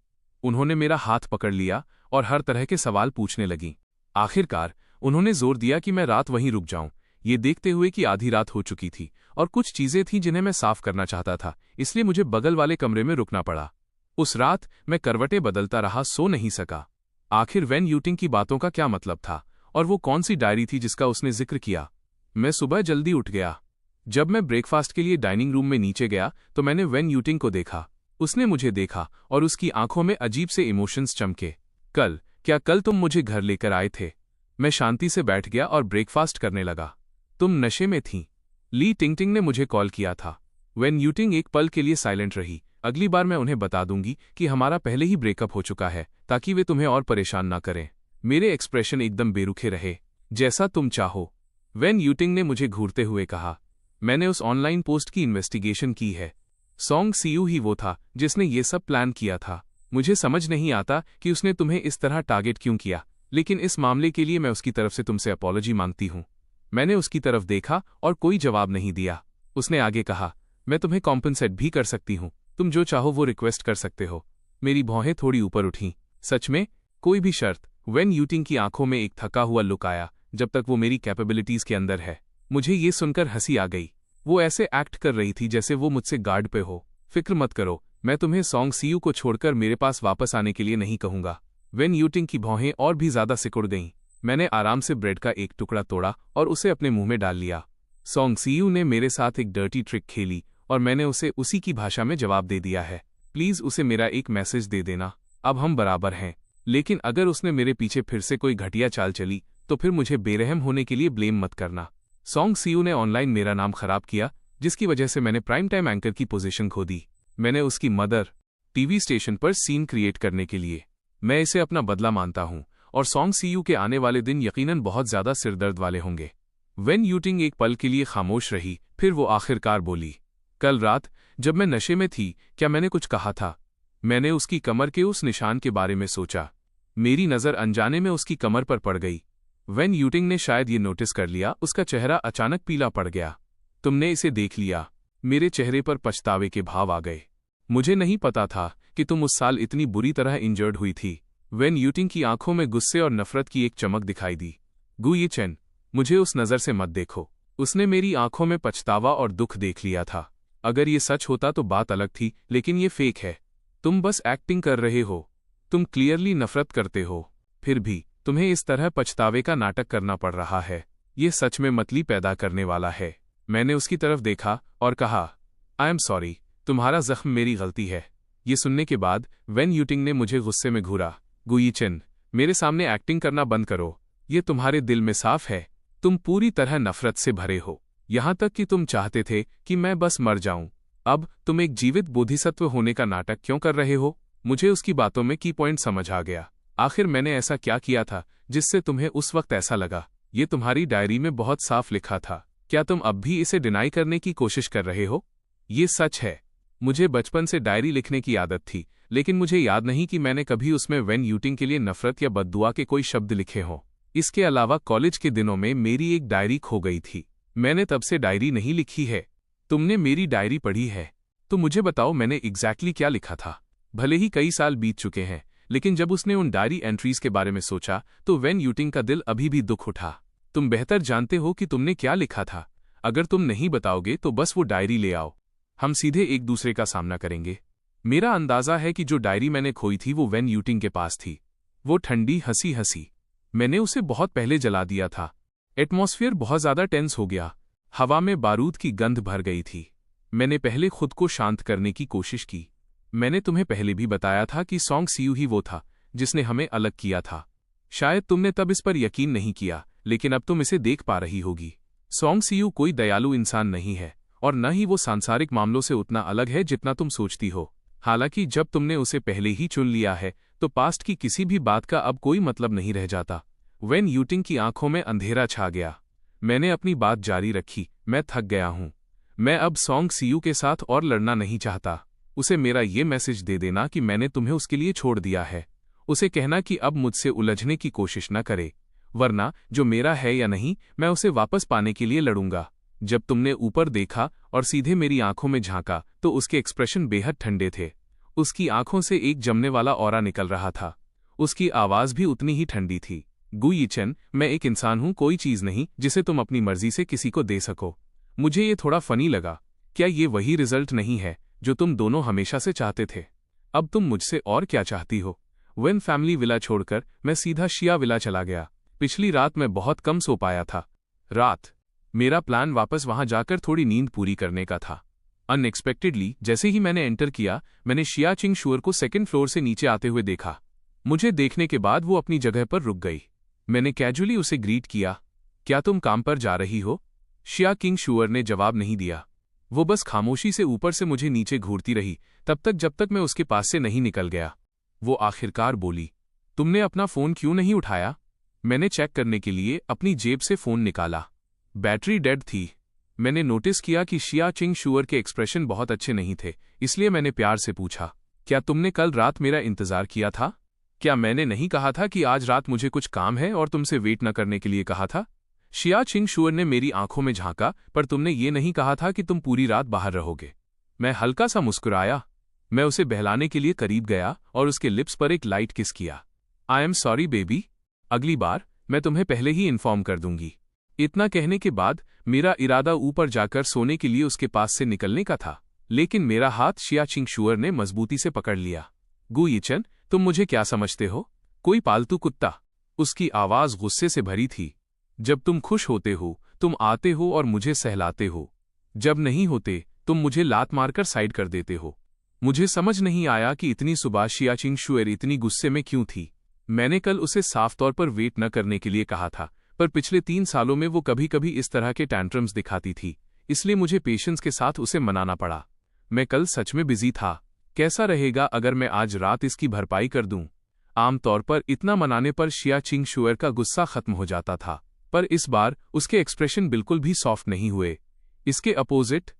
Speaker 1: उन्होंने मेरा हाथ पकड़ लिया और हर तरह के सवाल पूछने लगीं। आखिरकार उन्होंने जोर दिया कि मैं रात वहीं रुक जाऊं, ये देखते हुए कि आधी रात हो चुकी थी और कुछ चीजें थीं जिन्हें मैं साफ करना चाहता था, इसलिए मुझे बगल वाले कमरे में रुकना पड़ा। उस रात मैं करवटें बदलता रहा, सो नहीं सका। आखिर वेन यूटिंग की बातों का क्या मतलब था और वो कौन सी डायरी थी जिसका उसने जिक्र किया? मैं सुबह जल्दी उठ गया। जब मैं ब्रेकफास्ट के लिए डाइनिंग रूम में नीचे गया तो मैंने वेन यूटिंग को देखा। उसने मुझे देखा और उसकी आंखों में अजीब से इमोशंस चमके। कल तुम मुझे घर लेकर आए थे? मैं शांति से बैठ गया और ब्रेकफास्ट करने लगा। तुम नशे में थीं। ली टिंगटिंग ने मुझे कॉल किया था। वेन यूटिंग एक पल के लिए साइलेंट रही। अगली बार मैं उन्हें बता दूंगी कि हमारा पहले ही ब्रेकअप हो चुका है, ताकि वे तुम्हें और परेशान ना करें। मेरे एक्सप्रेशन एकदम बेरुखे रहे। जैसा तुम चाहो, वेन यूटिंग ने मुझे घूरते हुए कहा। मैंने उस ऑनलाइन पोस्ट की इन्वेस्टिगेशन की है। सॉन्ग सीयू ही वो था जिसने ये सब प्लान किया था। मुझे समझ नहीं आता कि उसने तुम्हें इस तरह टारगेट क्यों किया, लेकिन इस मामले के लिए मैं उसकी तरफ से तुमसे अपॉलॉजी मांगती हूं। मैंने उसकी तरफ देखा और कोई जवाब नहीं दिया। उसने आगे कहा, मैं तुम्हें कॉम्पनसेट भी कर सकती हूं। तुम जो चाहो वो रिक्वेस्ट कर सकते हो। मेरी भौहें थोड़ी ऊपर उठीं। सच में? कोई भी शर्त? वेन यूटिंग की आंखों में एक थका हुआ लुक आया। जब तक वो मेरी कैपेबिलिटीज के अंदर है। मुझे ये सुनकर हंसी आ गई। वो ऐसे एक्ट कर रही थी जैसे वो मुझसे गार्ड पे हो। फिक्र मत करो, मैं तुम्हें सॉन्ग सीयू को छोड़कर मेरे पास वापस आने के लिए नहीं कहूंगा। वेन यूटिंग की भौहें और भी ज्यादा सिकुड़ गईं। मैंने आराम से ब्रेड का एक टुकड़ा तोड़ा और उसे अपने मुंह में डाल लिया। सॉन्ग सीयू ने मेरे साथ एक डर्टी ट्रिक खेली और मैंने उसे उसी की भाषा में जवाब दे दिया है। प्लीज उसे मेरा एक मैसेज दे देना, अब हम बराबर हैं। लेकिन अगर उसने मेरे पीछे फिर से कोई घटिया चाल चली तो फिर मुझे बेरहम होने के लिए ब्लेम मत करना। सॉन्ग सीयू ने ऑनलाइन मेरा नाम खराब किया, जिसकी वजह से मैंने प्राइम टाइम एंकर की पोजीशन खो दी। मैंने उसकी मदर टीवी स्टेशन पर सीन क्रिएट करने के लिए। मैं इसे अपना बदला मानता हूं और सॉन्ग सीयू के आने वाले दिन यकीनन बहुत ज्यादा सिरदर्द वाले होंगे। वेन यूटिंग एक पल के लिए खामोश रही, फिर वो आखिरकार बोली, कल रात जब मैं नशे में थी, क्या मैंने कुछ कहा था? मैंने उसकी कमर के उस निशान के बारे में सोचा। मेरी नज़र अनजाने में उसकी कमर पर पड़ गई। वेन यूटिंग ने शायद ये नोटिस कर लिया, उसका चेहरा अचानक पीला पड़ गया। तुमने इसे देख लिया। मेरे चेहरे पर पछतावे के भाव आ गए। मुझे नहीं पता था कि तुम उस साल इतनी बुरी तरह इंजर्ड हुई थी। वेन यूटिंग की आंखों में गुस्से और नफरत की एक चमक दिखाई दी। गु ये चेन, मुझे उस नज़र से मत देखो। उसने मेरी आंखों में पछतावा और दुख देख लिया था। अगर ये सच होता तो बात अलग थी, लेकिन ये फेक है। तुम बस एक्टिंग कर रहे हो। तुम क्लियरली नफरत करते हो, फिर भी तुम्हें इस तरह पछतावे का नाटक करना पड़ रहा है। ये सच में मतली पैदा करने वाला है। मैंने उसकी तरफ देखा और कहा, आई एम सॉरी, तुम्हारा जख्म मेरी गलती है। ये सुनने के बाद वेन यूटिंग ने मुझे गुस्से में घूरा। गुई चिन, मेरे सामने एक्टिंग करना बंद करो। ये तुम्हारे दिल में साफ है। तुम पूरी तरह नफरत से भरे हो, यहां तक कि तुम चाहते थे कि मैं बस मर जाऊं। अब तुम एक जीवित बोधिसत्व होने का नाटक क्यों कर रहे हो? मुझे उसकी बातों में की पॉइंट समझ आ गया। आखिर मैंने ऐसा क्या किया था जिससे तुम्हें उस वक्त ऐसा लगा? ये तुम्हारी डायरी में बहुत साफ लिखा था। क्या तुम अब भी इसे डिनाई करने की कोशिश कर रहे हो? ये सच है। मुझे बचपन से डायरी लिखने की आदत थी, लेकिन मुझे याद नहीं कि मैंने कभी उसमें वेन यूटिंग के लिए नफरत या बद्दुआ के कोई शब्द लिखे हों। इसके अलावा कॉलेज के दिनों में मेरी एक डायरी खो गई थी। मैंने तब से डायरी नहीं लिखी है। तुमने मेरी डायरी पढ़ी है तो मुझे बताओ मैंने एग्जैक्टली क्या लिखा था। भले ही कई साल बीत चुके हैं, लेकिन जब उसने उन डायरी एंट्रीज के बारे में सोचा तो वेन यूटिंग का दिल अभी भी दुख उठा। तुम बेहतर जानते हो कि तुमने क्या लिखा था। अगर तुम नहीं बताओगे तो बस वो डायरी ले आओ, हम सीधे एक दूसरे का सामना करेंगे। मेरा अंदाजा है कि जो डायरी मैंने खोई थी वो वेन यूटिंग के पास थी। वो ठंडी हंसी हंसी। मैंने उसे बहुत पहले जला दिया था। एटमॉस्फेयर बहुत ज्यादा टेंस हो गया। हवा में बारूद की गंध भर गई थी। मैंने पहले खुद को शांत करने की कोशिश की। मैंने तुम्हें पहले भी बताया था कि सॉन्ग सीयू ही वो था जिसने हमें अलग किया था। शायद तुमने तब इस पर यकीन नहीं किया, लेकिन अब तुम इसे देख पा रही होगी। सॉन्ग सीयू कोई दयालु इंसान नहीं है और न ही वो सांसारिक मामलों से उतना अलग है जितना तुम सोचती हो। हालांकि जब तुमने उसे पहले ही चुन लिया है तो पास्ट की किसी भी बात का अब कोई मतलब नहीं रह जाता। वेन यूटिंग की आंखों में अंधेरा छा गया। मैंने अपनी बात जारी रखी, मैं थक गया हूं। मैं अब सॉन्ग सीयू के साथ और लड़ना नहीं चाहता। उसे मेरा ये मैसेज दे देना कि मैंने तुम्हें उसके लिए छोड़ दिया है। उसे कहना कि अब मुझसे उलझने की कोशिश न करे, वरना जो मेरा है या नहीं, मैं उसे वापस पाने के लिए लड़ूंगा। जब तुमने ऊपर देखा और सीधे मेरी आंखों में झांका तो उसके एक्सप्रेशन बेहद ठंडे थे। उसकी आंखों से एक जमने वाला ऑरा निकल रहा था। उसकी आवाज भी उतनी ही ठंडी थी। गु यीचेन, मैं एक इंसान हूं, कोई चीज नहीं जिसे तुम अपनी मर्जी से किसी को दे सको। मुझे ये थोड़ा फनी लगा। क्या ये वही रिजल्ट नहीं है जो तुम दोनों हमेशा से चाहते थे? अब तुम मुझसे और क्या चाहती हो? वेन फैमिली विला छोड़कर मैं सीधा शिया विला चला गया। पिछली रात मैं बहुत कम सो पाया था। मेरा प्लान वापस वहां जाकर थोड़ी नींद पूरी करने का था। अनएक्सपेक्टेडली जैसे ही मैंने एंटर किया, मैंने शिया चिंग शुअर को सेकंड फ्लोर से नीचे आते हुए देखा। मुझे देखने के बाद वो अपनी जगह पर रुक गई। मैंने कैजुअली उसे ग्रीट किया, क्या तुम काम पर जा रही हो? शिया किंग शुअर ने जवाब नहीं दिया। वो बस खामोशी से ऊपर से मुझे नीचे घूरती रही तब तक जब तक मैं उसके पास से नहीं निकल गया। वो आखिरकार बोली, तुमने अपना फोन क्यों नहीं उठाया? मैंने चेक करने के लिए अपनी जेब से फोन निकाला। बैटरी डेड थी। मैंने नोटिस किया कि शिया चिंग शुअर के एक्सप्रेशन बहुत अच्छे नहीं थे, इसलिए मैंने प्यार से पूछा, क्या तुमने कल रात मेरा इंतजार किया था? क्या मैंने नहीं कहा था कि आज रात मुझे कुछ काम है और तुमसे वेट न करने के लिए कहा था? शिया चिंग शुअर ने मेरी आंखों में झांका, पर तुमने ये नहीं कहा था कि तुम पूरी रात बाहर रहोगे। मैं हल्का सा मुस्कुराया। मैं उसे बहलाने के लिए करीब गया और उसके लिप्स पर एक लाइट किस किया। आई एम सॉरी बेबी, अगली बार मैं तुम्हें पहले ही इन्फॉर्म कर दूंगी। इतना कहने के बाद मेरा इरादा ऊपर जाकर सोने के लिए उसके पास से निकलने का था, लेकिन मेरा हाथ शिया चिंग शुअर ने मजबूती से पकड़ लिया। गु यीचेन, तुम मुझे क्या समझते हो? कोई पालतू कुत्ता? उसकी आवाज गुस्से से भरी थी। जब तुम खुश होते हो तुम आते हो और मुझे सहलाते हो, जब नहीं होते तुम मुझे लात मारकर साइड कर देते हो। मुझे समझ नहीं आया कि इतनी सुबह शिया चिंग-शुएर इतनी गुस्से में क्यों थी। मैंने कल उसे साफ तौर पर वेट न करने के लिए कहा था, पर पिछले 3 सालों में वो कभी कभी इस तरह के टैंट्रम्स दिखाती थी, इसलिए मुझे पेशेंस के साथ उसे मनाना पड़ा। मैं कल सच में बिजी था। कैसा रहेगा अगर मैं आज रात इसकी भरपाई कर दूं? आमतौर पर इतना मनाने पर शिया चिंग-शुएर का गुस्सा खत्म हो जाता था, पर इस बार उसके एक्सप्रेशन बिल्कुल भी सॉफ्ट नहीं हुए। इसके अपोजिट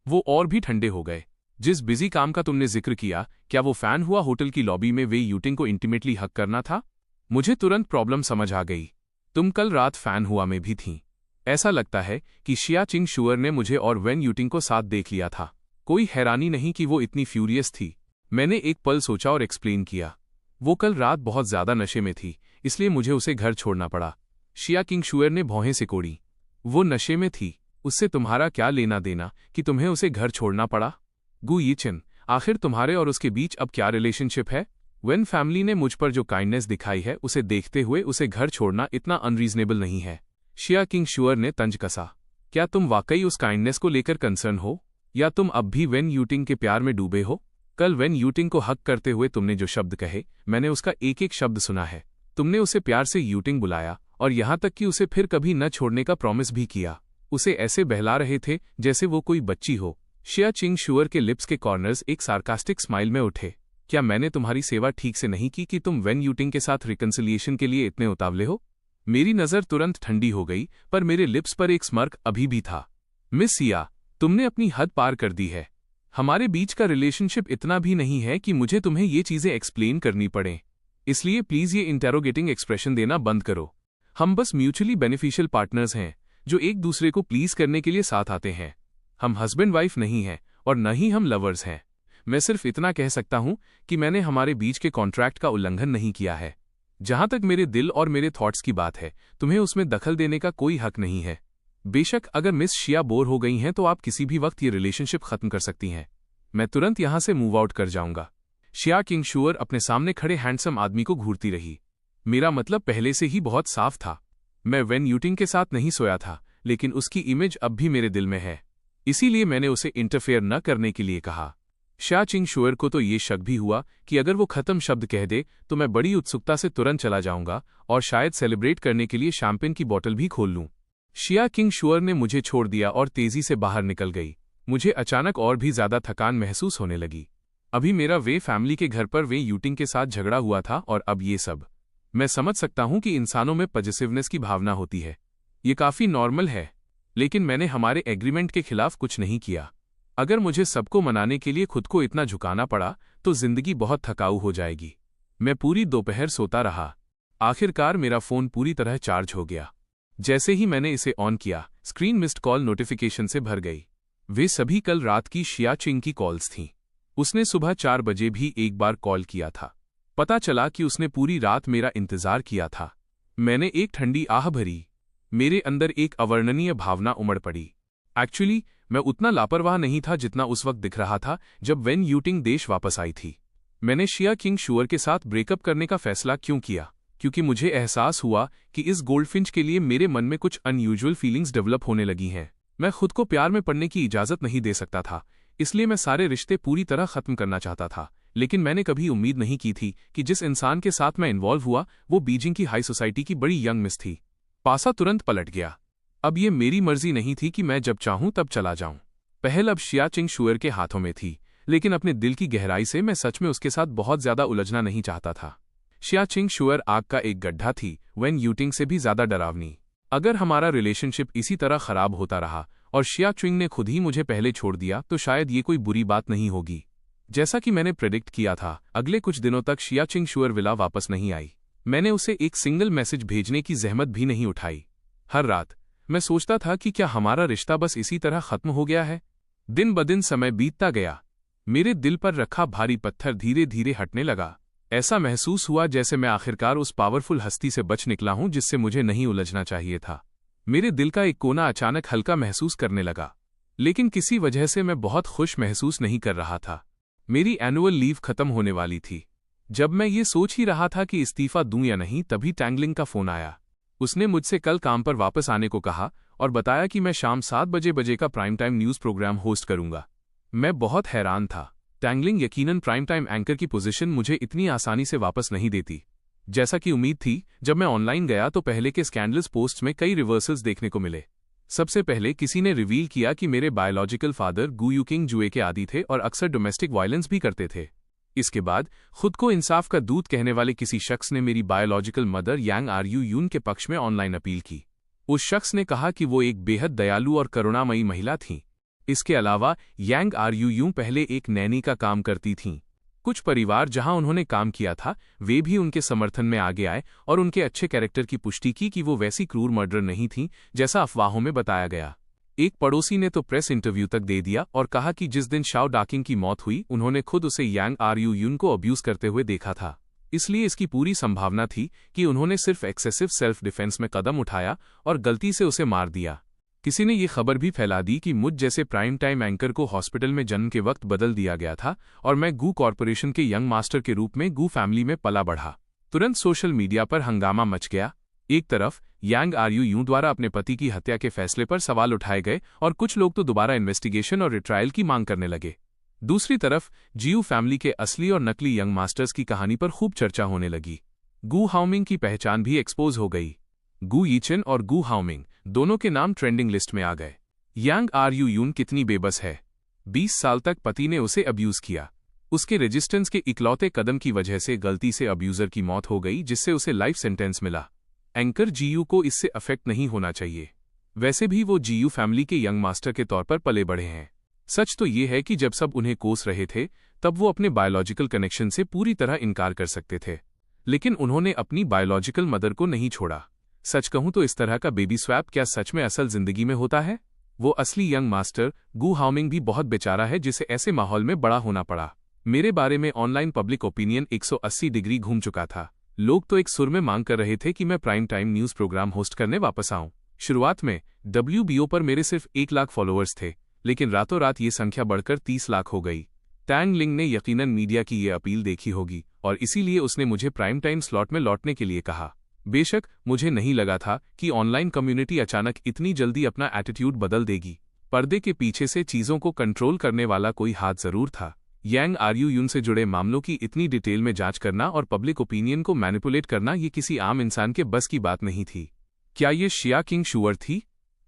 Speaker 1: वो और भी ठंडे हो गए। जिस बिजी काम का तुमने जिक्र किया, क्या वो फैन हुआ होटल की लॉबी में वेन यूटिंग को इंटीमेटली हक करना था? मुझे तुरंत प्रॉब्लम समझ आ गई। तुम कल रात फैन हुआ में भी थीं। ऐसा लगता है कि शिया चिंग-शुएर ने मुझे और वेन यूटिंग को साथ देख लिया था। कोई हैरानी नहीं कि वो इतनी फ्यूरियस थी। मैंने एक पल सोचा और एक्सप्लेन किया। वो कल रात बहुत ज्यादा नशे में थी, इसलिए मुझे उसे घर छोड़ना पड़ा। शिया चिंग-शुएर ने भौहें सिकोड़ी। वो नशे में थी, उससे तुम्हारा क्या लेना देना कि तुम्हें उसे घर छोड़ना पड़ा? गु यीचिन, आखिर तुम्हारे और उसके बीच अब क्या रिलेशनशिप है? वेन फैमिली ने मुझ पर जो काइंडनेस दिखाई है उसे देखते हुए उसे घर छोड़ना इतना अनरीजनेबल नहीं है। शिया चिंग-शुएर ने तंज कसा। क्या तुम वाकई उस काइंडनेस को लेकर कंसर्न हो, या तुम अब भी वेन यूटिंग के प्यार में डूबे हो? कल वेन यूटिंग को हक करते हुए तुमने जो शब्द कहे, मैंने उसका एक एक शब्द सुना है। तुमने उसे प्यार से यूटिंग बुलाया और यहां तक कि उसे फिर कभी न छोड़ने का प्रॉमिस भी किया। उसे ऐसे बहला रहे थे जैसे वो कोई बच्ची हो। शिया चिंग-शुएर के लिप्स के कॉर्नर्स एक सार्कास्टिक स्माइल में उठे। क्या मैंने तुम्हारी सेवा ठीक से नहीं की कि तुम वेन यूटिंग के साथ रिकन्सिलिएशन के लिए इतने उतावले हो? मेरी नजर तुरंत ठंडी हो गई, पर मेरे लिप्स पर एक स्मर्क अभी भी था। मिस सिया, तुमने अपनी हद पार कर दी है। हमारे बीच का रिलेशनशिप इतना भी नहीं है कि मुझे तुम्हें ये चीजें एक्सप्लेन करनी पड़े, इसलिए प्लीज ये इंटेरोगेटिंग एक्सप्रेशन देना बंद करो। हम बस म्यूचुअली बेनिफिशियल पार्टनर्स हैं जो एक दूसरे को प्लीज करने के लिए साथ आते हैं। हम हस्बैंड वाइफ नहीं हैं और न ही हम लवर्स हैं। मैं सिर्फ इतना कह सकता हूं कि मैंने हमारे बीच के कॉन्ट्रैक्ट का उल्लंघन नहीं किया है। जहां तक मेरे दिल और मेरे थॉट्स की बात है, तुम्हें उसमें दखल देने का कोई हक नहीं है। बेशक अगर मिस शिया बोर हो गई हैं तो आप किसी भी वक्त ये रिलेशनशिप खत्म कर सकती हैं। मैं तुरंत यहां से मूव आउट कर जाऊंगा। शिया चिंग-शुएर अपने सामने खड़े हैंडसम आदमी को घूरती रही। मेरा मतलब पहले से ही बहुत साफ था। मैं वेन यूटिंग के साथ नहीं सोया था, लेकिन उसकी इमेज अब भी मेरे दिल में है, इसीलिए मैंने उसे इंटरफेयर न करने के लिए कहा। शिया चिंग-शुएर को तो ये शक भी हुआ कि अगर वो खत्म शब्द कह दे तो मैं बड़ी उत्सुकता से तुरंत चला जाऊंगा और शायद सेलिब्रेट करने के लिए शैंपेन की बोतल भी खोल लूं। शिया चिंग-शुएर ने मुझे छोड़ दिया और तेजी से बाहर निकल गई। मुझे अचानक और भी ज्यादा थकान महसूस होने लगी। अभी मेरा वे फैमिली के घर पर वे यूटिंग के साथ झगड़ा हुआ था और अब ये सब। मैं समझ सकता हूं कि इंसानों में पॉजिटिवनेस की भावना होती है, ये काफी नॉर्मल है, लेकिन मैंने हमारे एग्रीमेंट के खिलाफ कुछ नहीं किया। अगर मुझे सबको मनाने के लिए खुद को इतना झुकाना पड़ा तो जिंदगी बहुत थकाऊ हो जाएगी। मैं पूरी दोपहर सोता रहा। आखिरकार मेरा फोन पूरी तरह चार्ज हो गया। जैसे ही मैंने इसे ऑन किया, स्क्रीन मिस्ड कॉल नोटिफिकेशन से भर गई। वे सभी कल रात की शिया चिंग की कॉल्स थीं। उसने सुबह 4 बजे भी एक बार कॉल किया था। पता चला कि उसने पूरी रात मेरा इंतजार किया था। मैंने एक ठंडी आह भरी। मेरे अंदर एक अवर्णनीय भावना उमड़ पड़ी। एक्चुअली मैं उतना लापरवाह नहीं था जितना उस वक्त दिख रहा था जब वेन यूटिंग देश वापस आई थी। मैंने शिया चिंग-शुएर के साथ ब्रेकअप करने का फैसला क्यों किया? क्योंकि मुझे एहसास हुआ कि इस गोल्डफिंच के लिए मेरे मन में कुछ अनयूजुअल फीलिंग्स डेवलप होने लगी हैं। मैं खुद को प्यार में पड़ने की इजाजत नहीं दे सकता था, इसलिए मैं सारे रिश्ते पूरी तरह खत्म करना चाहता था। लेकिन मैंने कभी उम्मीद नहीं की थी कि जिस इंसान के साथ मैं इन्वॉल्व हुआ वो बीजिंग की हाई सोसाइटी की बड़ी यंग मिस थी। पासा तुरंत पलट गया। अब ये मेरी मर्जी नहीं थी कि मैं जब चाहूं तब चला जाऊं। पहल अब शिया चिंग-शुएर के हाथों में थी, लेकिन अपने दिल की गहराई से मैं सच में उसके साथ बहुत ज्यादा उलझना नहीं चाहता था। शिया चिंग-शुएर आग का एक गड्ढा थी, वेन यूटिंग से भी ज्यादा डरावनी। अगर हमारा रिलेशनशिप इसी तरह खराब होता रहा और शिया चिंग ने खुद ही मुझे पहले छोड़ दिया तो शायद ये कोई बुरी बात नहीं होगी। जैसा कि मैंने प्रेडिक्ट किया था, अगले कुछ दिनों तक शिया चिंग-शुएर विला वापस नहीं आई। मैंने उसे एक सिंगल मैसेज भेजने की जहमत भी नहीं उठाई। हर रात मैं सोचता था कि क्या हमारा रिश्ता बस इसी तरह खत्म हो गया है। दिन ब दिन समय बीतता गया। मेरे दिल पर रखा भारी पत्थर धीरे धीरे हटने लगा। ऐसा महसूस हुआ जैसे मैं आखिरकार उस पावरफुल हस्ती से बच निकला हूं जिससे मुझे नहीं उलझना चाहिए था। मेरे दिल का एक कोना अचानक हल्का महसूस करने लगा, लेकिन किसी वजह से मैं बहुत खुश महसूस नहीं कर रहा था। मेरी एनुअल लीव खत्म होने वाली थी। जब मैं ये सोच ही रहा था कि इस्तीफा दूं या नहीं, तभी टैंगलिंग का फोन आया। उसने मुझसे कल काम पर वापस आने को कहा और बताया कि मैं शाम 7 बजे का prime time news program host करूंगा। मैं बहुत हैरान था। टैंगलिंग यकीनन प्राइम टाइम एंकर की पोजीशन मुझे इतनी आसानी से वापस नहीं देती। जैसा कि उम्मीद थी, जब मैं ऑनलाइन गया तो पहले के स्कैंडल्स पोस्ट्स में कई रिवर्सल्स देखने को मिले। सबसे पहले किसी ने रिवील किया कि मेरे बायोलॉजिकल फादर गू यूकिंग जुए के आदी थे और अक्सर डोमेस्टिक वायलेंस भी करते थे। इसके बाद खुद को इंसाफ का दूत कहने वाले किसी शख्स ने मेरी बायोलॉजिकल मदर यांग आरयू यून के पक्ष में ऑनलाइन अपील की। उस शख्स ने कहा कि वो एक बेहद दयालु और करुणामयी महिला थीं। इसके अलावा यांग आरयू यून पहले एक नैनी का काम करती थीं। कुछ परिवार जहां उन्होंने काम किया था, वे भी उनके समर्थन में आगे आए और उनके अच्छे कैरेक्टर की पुष्टि की कि वो वैसी क्रूर मर्डर नहीं थीं जैसा अफवाहों में बताया गया। एक पड़ोसी ने तो प्रेस इंटरव्यू तक दे दिया और कहा कि जिस दिन शाओ डाकिंग की मौत हुई, उन्होंने खुद उसे यांग आरयू यून को अब्यूज करते हुए देखा था। इसलिए इसकी पूरी संभावना थी कि उन्होंने सिर्फ एक्सेसिव सेल्फ डिफेंस में कदम उठाया और गलती से उसे मार दिया। किसी ने ये खबर भी फैला दी कि मुझ जैसे प्राइम टाइम एंकर को हॉस्पिटल में जन्म के वक्त बदल दिया गया था और मैं गू कॉरपोरेशन के यंग मास्टर के रूप में गू फैमिली में पला बढ़ा। तुरंत सोशल मीडिया पर हंगामा मच गया। एक तरफ यांग आरयू यूं द्वारा अपने पति की हत्या के फैसले पर सवाल उठाए गए और कुछ लोग तो दोबारा इन्वेस्टिगेशन और रिट्रायल की मांग करने लगे। दूसरी तरफ जीयू फैमिली के असली और नकली यंग मास्टर्स की कहानी पर खूब चर्चा होने लगी। गू हाओमिंग की पहचान भी एक्सपोज हो गई। गू यीचेन और गू हाओमिंग दोनों के नाम ट्रेंडिंग लिस्ट में आ गए। यांग आरयू यून कितनी बेबस है। 20 साल तक पति ने उसे अब्यूज किया। उसके रेजिस्टेंस के इकलौते कदम की वजह से गलती से अब्यूजर की मौत हो गई, जिससे उसे लाइफ सेंटेंस मिला। एंकर जीयू को इससे अफेक्ट नहीं होना चाहिए। वैसे भी वो जीयू फैमिली के यंग मास्टर के तौर पर पले बढ़े हैं। सच तो ये है कि जब सब उन्हें कोस रहे थे, तब वो अपने बायोलॉजिकल कनेक्शन से पूरी तरह इनकार कर सकते थे, लेकिन उन्होंने अपनी बायोलॉजिकल मदर को नहीं छोड़ा। सच कहूं तो इस तरह का बेबी स्वैप क्या सच में असल जिंदगी में होता है? वो असली यंग मास्टर गू हाओमिंग भी बहुत बेचारा है, जिसे ऐसे माहौल में बड़ा होना पड़ा। मेरे बारे में ऑनलाइन पब्लिक ओपिनियन 180 डिग्री घूम चुका था। लोग तो एक सुर में मांग कर रहे थे कि मैं prime time news program host करने वापस आऊं। शुरुआत में WBO पर मेरे सिर्फ 1 लाख फॉलोअर्स थे, लेकिन रातों रात ये संख्या बढ़कर 30 लाख हो गई। टैंग लिंग ने यकीनन मीडिया की ये अपील देखी होगी और इसीलिए उसने मुझे प्राइम टाइम स्लॉट में लौटने के लिए कहा। बेशक मुझे नहीं लगा था कि ऑनलाइन कम्युनिटी अचानक इतनी जल्दी अपना एटीट्यूड बदल देगी। पर्दे के पीछे से चीजों को कंट्रोल करने वाला कोई हाथ जरूर था। यांग आरयू यून से जुड़े मामलों की इतनी डिटेल में जांच करना और पब्लिक ओपिनियन को मैनिपुलेट करना ये किसी आम इंसान के बस की बात नहीं थी। क्या ये शिया किंग शुअर थी?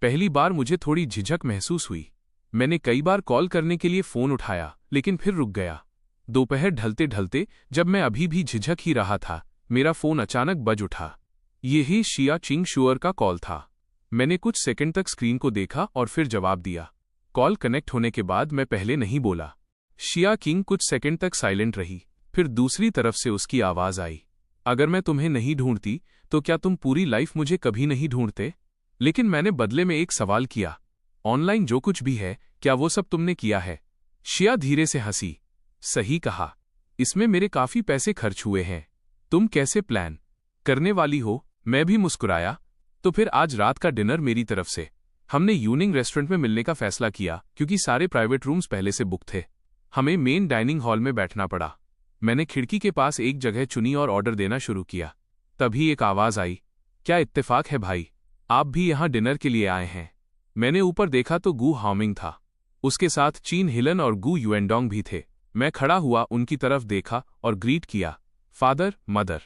Speaker 1: पहली बार मुझे थोड़ी झिझक महसूस हुई। मैंने कई बार कॉल करने के लिए फोन उठाया, लेकिन फिर रुक गया। दोपहर ढलते ढलते जब मैं अभी भी झिझक ही रहा था, मेरा फोन अचानक बज उठा। यही शिया चिंग शुअर का कॉल था। मैंने कुछ सेकंड तक स्क्रीन को देखा और फिर जवाब दिया। कॉल कनेक्ट होने के बाद मैं पहले नहीं बोला। शिया किंग कुछ सेकंड तक साइलेंट रही, फिर दूसरी तरफ से उसकी आवाज आई, अगर मैं तुम्हें नहीं ढूंढती तो क्या तुम पूरी लाइफ मुझे कभी नहीं ढूंढते? लेकिन मैंने बदले में एक सवाल किया, ऑनलाइन जो कुछ भी है, क्या वो सब तुमने किया है? शिया धीरे से हंसी, सही कहा, इसमें मेरे काफी पैसे खर्च हुए हैं। तुम कैसे प्लान करने वाली हो? मैं भी मुस्कुराया। तो फिर आज रात का डिनर मेरी तरफ से। हमने यूनिंग रेस्टोरेंट में मिलने का फैसला किया क्योंकि सारे प्राइवेट रूम्स पहले से बुक थे। हमें मेन डाइनिंग हॉल में बैठना पड़ा। मैंने खिड़की के पास एक जगह चुनी और ऑर्डर देना शुरू किया। तभी एक आवाज आई, क्या इत्तेफाक है भाई, आप भी यहां डिनर के लिए आए हैं? मैंने ऊपर देखा तो गू हाओमिंग था। उसके साथ चीन हिलन और गू युएनडोंग भी थे। मैं खड़ा हुआ, उनकी तरफ देखा और ग्रीट किया, फादर, मदर।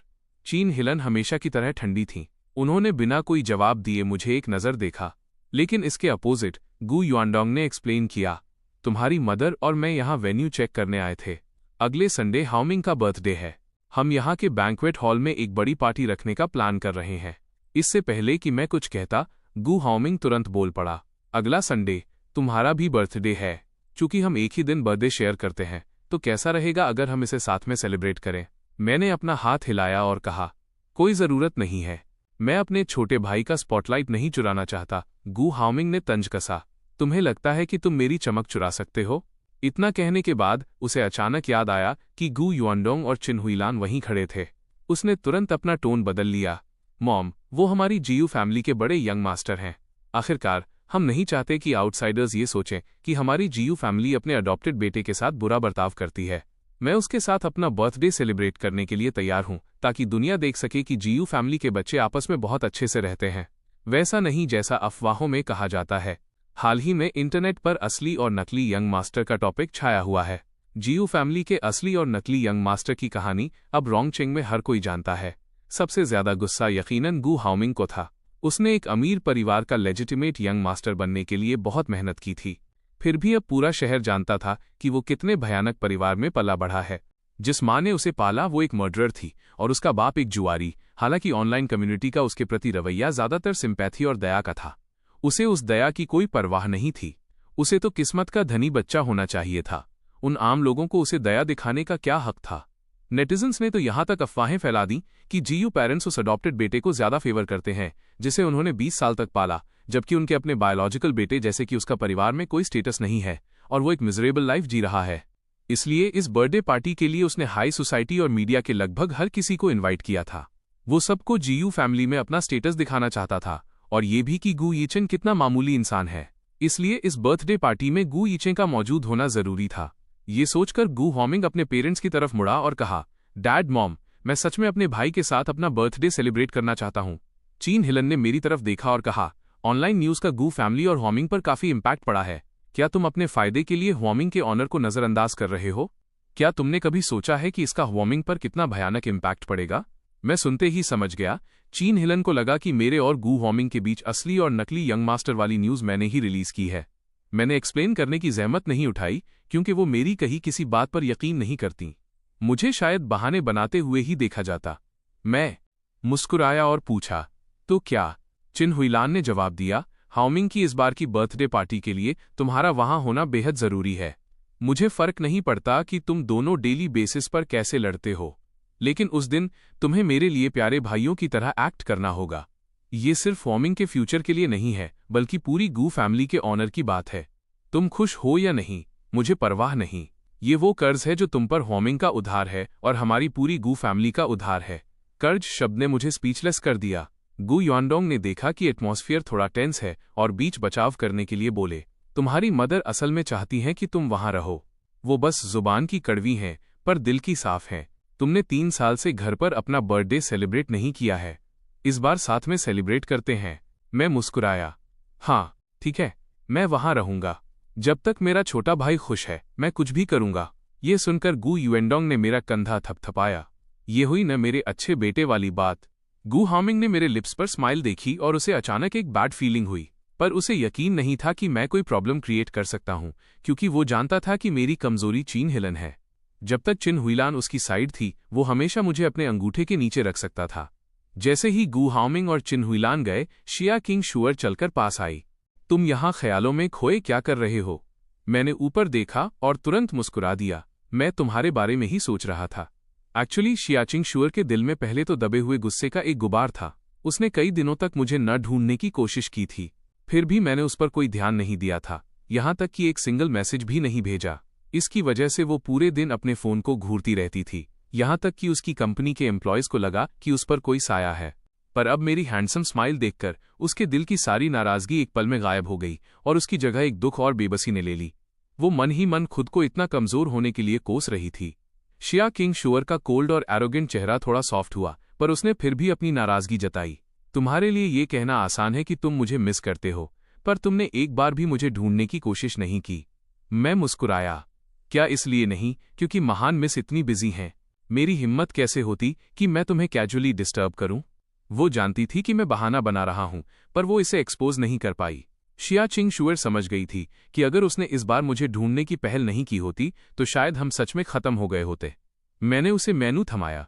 Speaker 1: चीन हिलन हमेशा की तरह ठंडी थीं। उन्होंने बिना कोई जवाब दिए मुझे एक नज़र देखा, लेकिन इसके अपोजिट गू युआनडोंग ने एक्सप्लेन किया, तुम्हारी मदर और मैं यहाँ वेन्यू चेक करने आए थे। अगले संडे हाओमिंग का बर्थडे है। हम यहाँ के बैंक्वेट हॉल में एक बड़ी पार्टी रखने का प्लान कर रहे हैं। इससे पहले कि मैं कुछ कहता, गू हाओमिंग तुरंत बोल पड़ा, अगला संडे तुम्हारा भी बर्थडे है। चूंकि हम एक ही दिन बर्थडे शेयर करते हैं, तो कैसा रहेगा अगर हम इसे साथ में सेलिब्रेट करें? मैंने अपना हाथ हिलाया और कहा, कोई जरूरत नहीं है, मैं अपने छोटे भाई का स्पॉटलाइट नहीं चुराना चाहता। गू हाओमिंग ने तंज कसा, तुम्हें लगता है कि तुम मेरी चमक चुरा सकते हो? इतना कहने के बाद उसे अचानक याद आया कि गू युआनडोंग और चिन हुईलान वहीं खड़े थे। उसने तुरंत अपना टोन बदल लिया, मॉम, वो हमारी जीयू फैमिली के बड़े यंग मास्टर हैं। आखिरकार हम नहीं चाहते कि आउटसाइडर्स ये सोचें कि हमारी जीयू फैमिली अपने अडॉप्टेड बेटे के साथ बुरा बर्ताव करती है। मैं उसके साथ अपना बर्थडे सेलिब्रेट करने के लिए तैयार हूं, ताकि दुनिया देख सके कि जीयू फैमिली के बच्चे आपस में बहुत अच्छे से रहते हैं, वैसा नहीं जैसा अफवाहों में कहा जाता है। हाल ही में इंटरनेट पर असली और नकली यंग मास्टर का टॉपिक छाया हुआ है। जीयू फैमिली के असली और नकली यंग मास्टर की कहानी अब रोंगचेंग में हर कोई जानता है। सबसे ज्यादा गुस्सा यकीनन गु हाओमिंग को था। उसने एक अमीर परिवार का लेजिटिमेट यंग मास्टर बनने के लिए बहुत मेहनत की थी। फिर भी अब पूरा शहर जानता था कि वो कितने भयानक परिवार में पला बढ़ा है। जिस माँ ने उसे पाला वो एक मर्डरर थी और उसका बाप एक जुआरी। हालांकि ऑनलाइन कम्युनिटी का उसके प्रति रवैया ज्यादातर सिंपैथी और दया का था। उसे उस दया की कोई परवाह नहीं थी। उसे तो किस्मत का धनी बच्चा होना चाहिए था। उन आम लोगों को उसे दया दिखाने का क्या हक था। नेटिजन्स ने तो यहां तक अफवाहें फैला दी कि जीयू पेरेंट्स उस अडॉप्टेड बेटे को ज्यादा फेवर करते हैं जिसे उन्होंने 20 साल तक पाला, जबकि उनके अपने बायोलॉजिकल बेटे जैसे कि उसका परिवार में कोई स्टेटस नहीं है और वो एक मिजरेबल लाइफ जी रहा है। इसलिए इस बर्थडे पार्टी के लिए उसने हाई सोसाइटी और मीडिया के लगभग हर किसी को इन्वाइट किया था। वो सबको जीयू फैमिली में अपना स्टेटस दिखाना चाहता था और ये भी कि गु यीचेन कितना मामूली इंसान है। इसलिए इस बर्थडे पार्टी में गु यीचेन का मौजूद होना जरूरी था। ये सोचकर गु हाओमिंग अपने पेरेंट्स की तरफ मुड़ा और कहा, डैड मॉम, मैं सच में अपने भाई के साथ अपना बर्थडे सेलिब्रेट करना चाहता हूँ। चीन हिलन ने मेरी तरफ देखा और कहा, ऑनलाइन न्यूज का गु फैमिली और हाओमिंग पर काफी इम्पैक्ट पड़ा है। क्या तुम अपने फायदे के लिए हाओमिंग के ऑनर को नजरअंदाज कर रहे हो? क्या तुमने कभी सोचा है कि इसका हाओमिंग पर कितना भयानक इम्पैक्ट पड़ेगा? मैं सुनते ही समझ गया। चीन हिलन को लगा कि मेरे और गु हाओमिंग के बीच असली और नकली यंग मास्टर वाली न्यूज मैंने ही रिलीज की है। मैंने एक्सप्लेन करने की जहमत नहीं उठाई क्योंकि वो मेरी कही किसी बात पर यकीन नहीं करती। मुझे शायद बहाने बनाते हुए ही देखा जाता। मैं मुस्कुराया और पूछा, तो क्या? चिन हुईलान ने जवाब दिया, हाओमिंग की इस बार की बर्थडे पार्टी के लिए तुम्हारा वहां होना बेहद जरूरी है। मुझे फर्क नहीं पड़ता कि तुम दोनों डेली बेसिस पर कैसे लड़ते हो, लेकिन उस दिन तुम्हें मेरे लिए प्यारे भाइयों की तरह एक्ट करना होगा। ये सिर्फ हाओमिंग के फ्यूचर के लिए नहीं है, बल्कि पूरी गु फैमिली के ऑनर की बात है। तुम खुश हो या नहीं, मुझे परवाह नहीं। ये वो कर्ज है जो तुम पर हाओमिंग का उधार है और हमारी पूरी गु फैमिली का उधार है। कर्ज शब्द ने मुझे स्पीचलेस कर दिया। गु यानडोंग ने देखा कि एटमॉस्फेयर थोड़ा टेंस है और बीच बचाव करने के लिए बोले, तुम्हारी मदर असल में चाहती हैं कि तुम वहां रहो। वो बस जुबान की कड़वी हैं पर दिल की साफ हैं। तुमने 3 साल से घर पर अपना बर्थडे सेलिब्रेट नहीं किया है। इस बार साथ में सेलिब्रेट करते हैं। मैं मुस्कुराया। हाँ ठीक है, मैं वहां रहूंगा। जब तक मेरा छोटा भाई खुश है मैं कुछ भी करूंगा। ये सुनकर गु युएनडोंग ने मेरा कंधा थपथपाया। ये हुई न मेरे अच्छे बेटे वाली बात। गु हाओमिंग ने मेरे लिप्स पर स्माइल देखी और उसे अचानक एक बैड फीलिंग हुई, पर उसे यकीन नहीं था कि मैं कोई प्रॉब्लम क्रिएट कर सकता हूं, क्योंकि वो जानता था कि मेरी कमजोरी चीन हिलन है। जब तक चिन हुईलान उसकी साइड थी वो हमेशा मुझे अपने अंगूठे के नीचे रख सकता था। जैसे ही गु हाओमिंग और चिन हुईलान गए, शिया किंग शुअर चलकर पास आई। तुम यहां ख्यालों में खोए क्या कर रहे हो? मैंने ऊपर देखा और तुरंत मुस्कुरा दिया। मैं तुम्हारे बारे में ही सोच रहा था। एक्चुअली शियाचिंग शुअर के दिल में पहले तो दबे हुए गुस्से का एक गुबार था। उसने कई दिनों तक मुझे न ढूंढने की कोशिश की थी, फिर भी मैंने उस पर कोई ध्यान नहीं दिया था, यहां तक कि एक सिंगल मैसेज भी नहीं भेजा। इसकी वजह से वो पूरे दिन अपने फोन को घूरती रहती थी, यहां तक कि उसकी कंपनी के एम्प्लॉयज को लगा कि उस पर कोई साया है। पर अब मेरी हैंडसम स्माइल देखकर उसके दिल की सारी नाराजगी एक पल में गायब हो गई और उसकी जगह एक दुख और बेबसी ने ले ली। वो मन ही मन खुद को इतना कमजोर होने के लिए कोस रही थी। शिया किंग शुअर का कोल्ड और एरोगेंट चेहरा थोड़ा सॉफ्ट हुआ, पर उसने फिर भी अपनी नाराजगी जताई। तुम्हारे लिए ये कहना आसान है कि तुम मुझे मिस करते हो, पर तुमने एक बार भी मुझे ढूंढने की कोशिश नहीं की। मैं मुस्कुराया। क्या इसलिए नहीं क्योंकि महान मिस इतनी बिजी हैं? मेरी हिम्मत कैसे होती कि मैं तुम्हें कैजुअली डिस्टर्ब करूं? वो जानती थी कि मैं बहाना बना रहा हूं, पर वो इसे एक्सपोज नहीं कर पाई। शियाचिंग शुअर समझ गई थी कि अगर उसने इस बार मुझे ढूंढने की पहल नहीं की होती तो शायद हम सच में खत्म हो गए होते। मैंने उसे मेनू थमाया।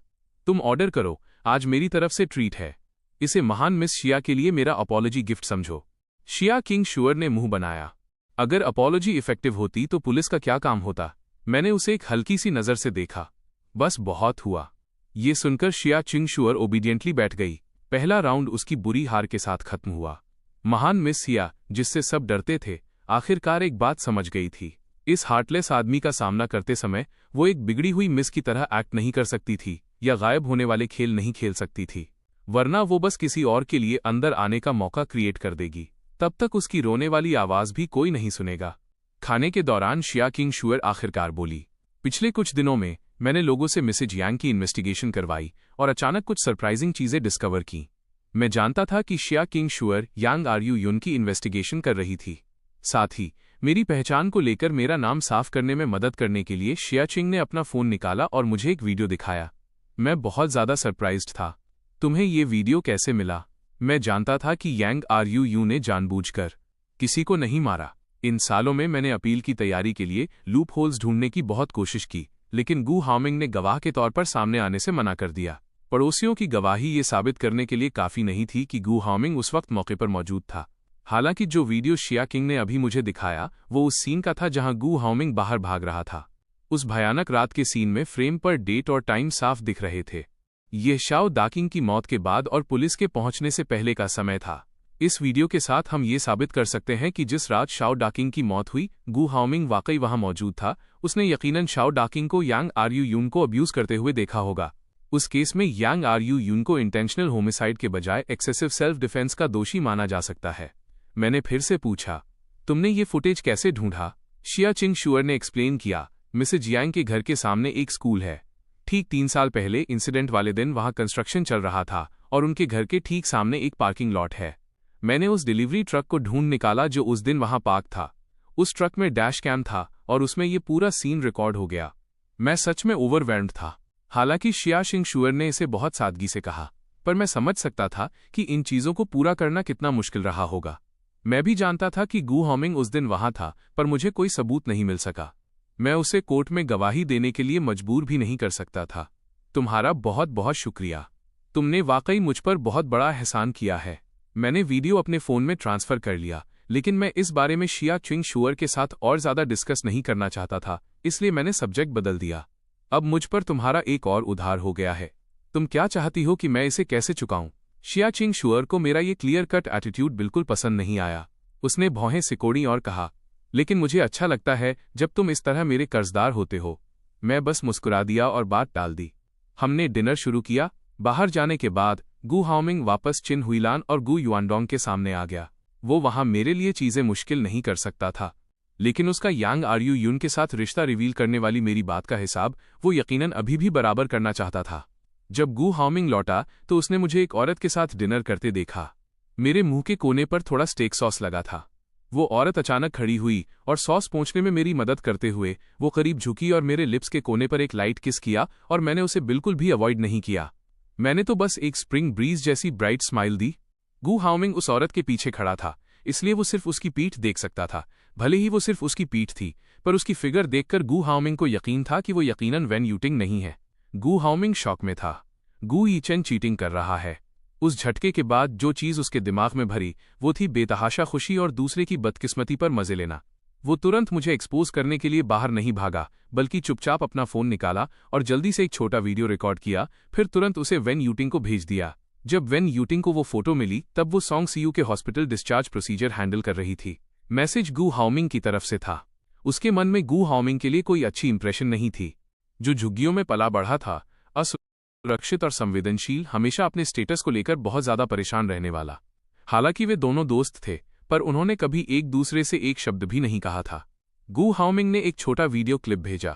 Speaker 1: तुम ऑर्डर करो, आज मेरी तरफ से ट्रीट है। इसे महान मिस शिया के लिए मेरा अपॉलॉजी गिफ्ट समझो। शिया किंग शुअर ने मुंह बनाया। अगर अपॉलॉजी इफेक्टिव होती तो पुलिस का क्या काम होता? मैंने उसे एक हल्की सी नजर से देखा। बस बहुत हुआ। ये सुनकर शिया चिंग शुअर ओबीडियंटली बैठ गई। पहला राउंड उसकी बुरी हार के साथ खत्म हुआ। महान मिस शिया, जिससे सब डरते थे, आखिरकार एक बात समझ गई थी। इस हार्टलेस आदमी का सामना करते समय वो एक बिगड़ी हुई मिस की तरह एक्ट नहीं कर सकती थी या गायब होने वाले खेल नहीं खेल सकती थी, वरना वो बस किसी और के लिए अंदर आने का मौका क्रिएट कर देगी। तब तक उसकी रोने वाली आवाज भी कोई नहीं सुनेगा। खाने के दौरान शिया किंग शुअर आखिरकार बोली, पिछले कुछ दिनों में मैंने लोगों से मिसेज यांग की इन्वेस्टिगेशन करवाई और अचानक कुछ सरप्राइजिंग चीजें डिस्कवर की। मैं जानता था कि शिया किंग शुअर यांग आरयू यून की इन्वेस्टिगेशन कर रही थी। साथ ही मेरी पहचान को लेकर मेरा नाम साफ करने में मदद करने के लिए शिया चिंग ने अपना फोन निकाला और मुझे एक वीडियो दिखाया। मैं बहुत ज्यादा सरप्राइज्ड था। तुम्हें ये वीडियो कैसे मिला? मैं जानता था कि यांग आरयू यू ने जानबूझकर किसी को नहीं मारा। इन सालों में मैंने अपील की तैयारी के लिए लूप होल्स ढूंढने की बहुत कोशिश की, लेकिन गू हाओमिंग ने गवाह के तौर पर सामने आने से मना कर दिया। पड़ोसियों की गवाही ये साबित करने के लिए काफी नहीं थी कि गू हाओमिंग उस वक्त मौके पर मौजूद था। हालांकि जो वीडियो शिया किंग ने अभी मुझे दिखाया वो उस सीन का था जहां गू हाओमिंग बाहर भाग रहा था। उस भयानक रात के सीन में फ्रेम पर डेट और टाइम साफ दिख रहे थे। यह शाओ दाकिंग की मौत के बाद और पुलिस के पहुंचने से पहले का समय था। इस वीडियो के साथ हम ये साबित कर सकते हैं कि जिस रात शाओ डाकिंग की मौत हुई, गू हाओमिंग वाकई वहां मौजूद था। उसने यकीनन शाओ डाकिंग को यांग आरयू यून को अब्यूज करते हुए देखा होगा। उस केस में यांग आरयू यून को इंटेंशनल होमिसाइड के बजाय एक्सेसिव सेल्फ डिफेंस का दोषी माना जा सकता है। मैंने फिर से पूछा, तुमने ये फुटेज कैसे ढूंढा? शिया चिंग शुअर ने एक्सप्लेन किया, मिसेज यांग के घर के सामने एक स्कूल है। ठीक 3 साल पहले इंसिडेंट वाले दिन वहां कंस्ट्रक्शन चल रहा था और उनके घर के ठीक सामने एक पार्किंग लॉट है। मैंने उस डिलीवरी ट्रक को ढूंढ निकाला जो उस दिन वहां पार्क था। उस ट्रक में डैश कैम था और उसमें ये पूरा सीन रिकॉर्ड हो गया। मैं सच में ओवरवेल्म्ड था। हालांकि शिया चिंग शुअर ने इसे बहुत सादगी से कहा, पर मैं समझ सकता था कि इन चीजों को पूरा करना कितना मुश्किल रहा होगा। मैं भी जानता था कि गू हाओमिंग उस दिन वहां था, पर मुझे कोई सबूत नहीं मिल सका। मैं उसे कोर्ट में गवाही देने के लिए मजबूर भी नहीं कर सकता था। तुम्हारा बहुत बहुत शुक्रिया। तुमने वाकई मुझ पर बहुत बड़ा एहसान किया है। मैंने वीडियो अपने फोन में ट्रांसफर कर लिया, लेकिन मैं इस बारे में शिया चिंग शुअर के साथ और ज्यादा डिस्कस नहीं करना चाहता था, इसलिए मैंने सब्जेक्ट बदल दिया। अब मुझ पर तुम्हारा एक और उधार हो गया है। तुम क्या चाहती हो कि मैं इसे कैसे चुकाऊं? शिया चिंग शुअर को मेरा ये क्लियर कट एटीट्यूड बिल्कुल पसंद नहीं आया। उसने भौहें सिकोड़ी और कहा, लेकिन मुझे अच्छा लगता है जब तुम इस तरह मेरे कर्जदार होते हो। मैं बस मुस्कुरा दिया और बात टाल दी। हमने डिनर शुरू किया। बाहर जाने के बाद गू हाओमिंग वापस चिन हुईलान और गू युआनडोंग के सामने आ गया। वो वहां मेरे लिए चीजें मुश्किल नहीं कर सकता था, लेकिन उसका यांग आरयू यून के साथ रिश्ता रिवील करने वाली मेरी बात का हिसाब वो यकीनन अभी भी बराबर करना चाहता था। जब गू हाओमिंग लौटा तो उसने मुझे एक औरत के साथ डिनर करते देखा। मेरे मुंह के कोने पर थोड़ा स्टेक सॉस लगा था। वो औरत अचानक खड़ी हुई और सॉस पोंछने में मेरी मदद करते हुए वो करीब झुकी और मेरे लिप्स के कोने पर एक लाइट किस किया, और मैंने उसे बिल्कुल भी अवॉइड नहीं किया। मैंने तो बस एक स्प्रिंग ब्रीज जैसी ब्राइट स्माइल दी। गू हाओमिंग उस औरत के पीछे खड़ा था, इसलिए वो सिर्फ उसकी पीठ देख सकता था। भले ही वो सिर्फ उसकी पीठ थी, पर उसकी फिगर देखकर गू हाओमिंग को यकीन था कि वो यकीनन वेन यूटिंग नहीं है। गू हाओमिंग शॉक में था। गू यीचेन चीटिंग कर रहा है। उस झटके के बाद जो चीज उसके दिमाग में भरी वो थी बेतहाशा खुशी और दूसरे की बदकिस्मती पर मजे लेना। वो तुरंत मुझे एक्सपोज करने के लिए बाहर नहीं भागा, बल्कि चुपचाप अपना फोन निकाला और जल्दी से एक छोटा वीडियो रिकॉर्ड किया, फिर तुरंत उसे वेन यूटिंग को भेज दिया। जब वेन यूटिंग को वो फोटो मिली तब वो सॉन्ग सीयू के हॉस्पिटल डिस्चार्ज प्रोसीजर हैंडल कर रही थी। मैसेज गू हाओमिंग की तरफ से था। उसके मन में गू हाओमिंग के लिए कोई अच्छी इंप्रेशन नहीं थी। जो झुग्गियों में पला बढ़ा था, असुरक्षित और संवेदनशील, हमेशा अपने स्टेटस को लेकर बहुत ज्यादा परेशान रहने वाला। हालांकि वे दोनों दोस्त थे, पर उन्होंने कभी एक दूसरे से एक शब्द भी नहीं कहा था। गू हाओमिंग ने एक छोटा वीडियो क्लिप भेजा।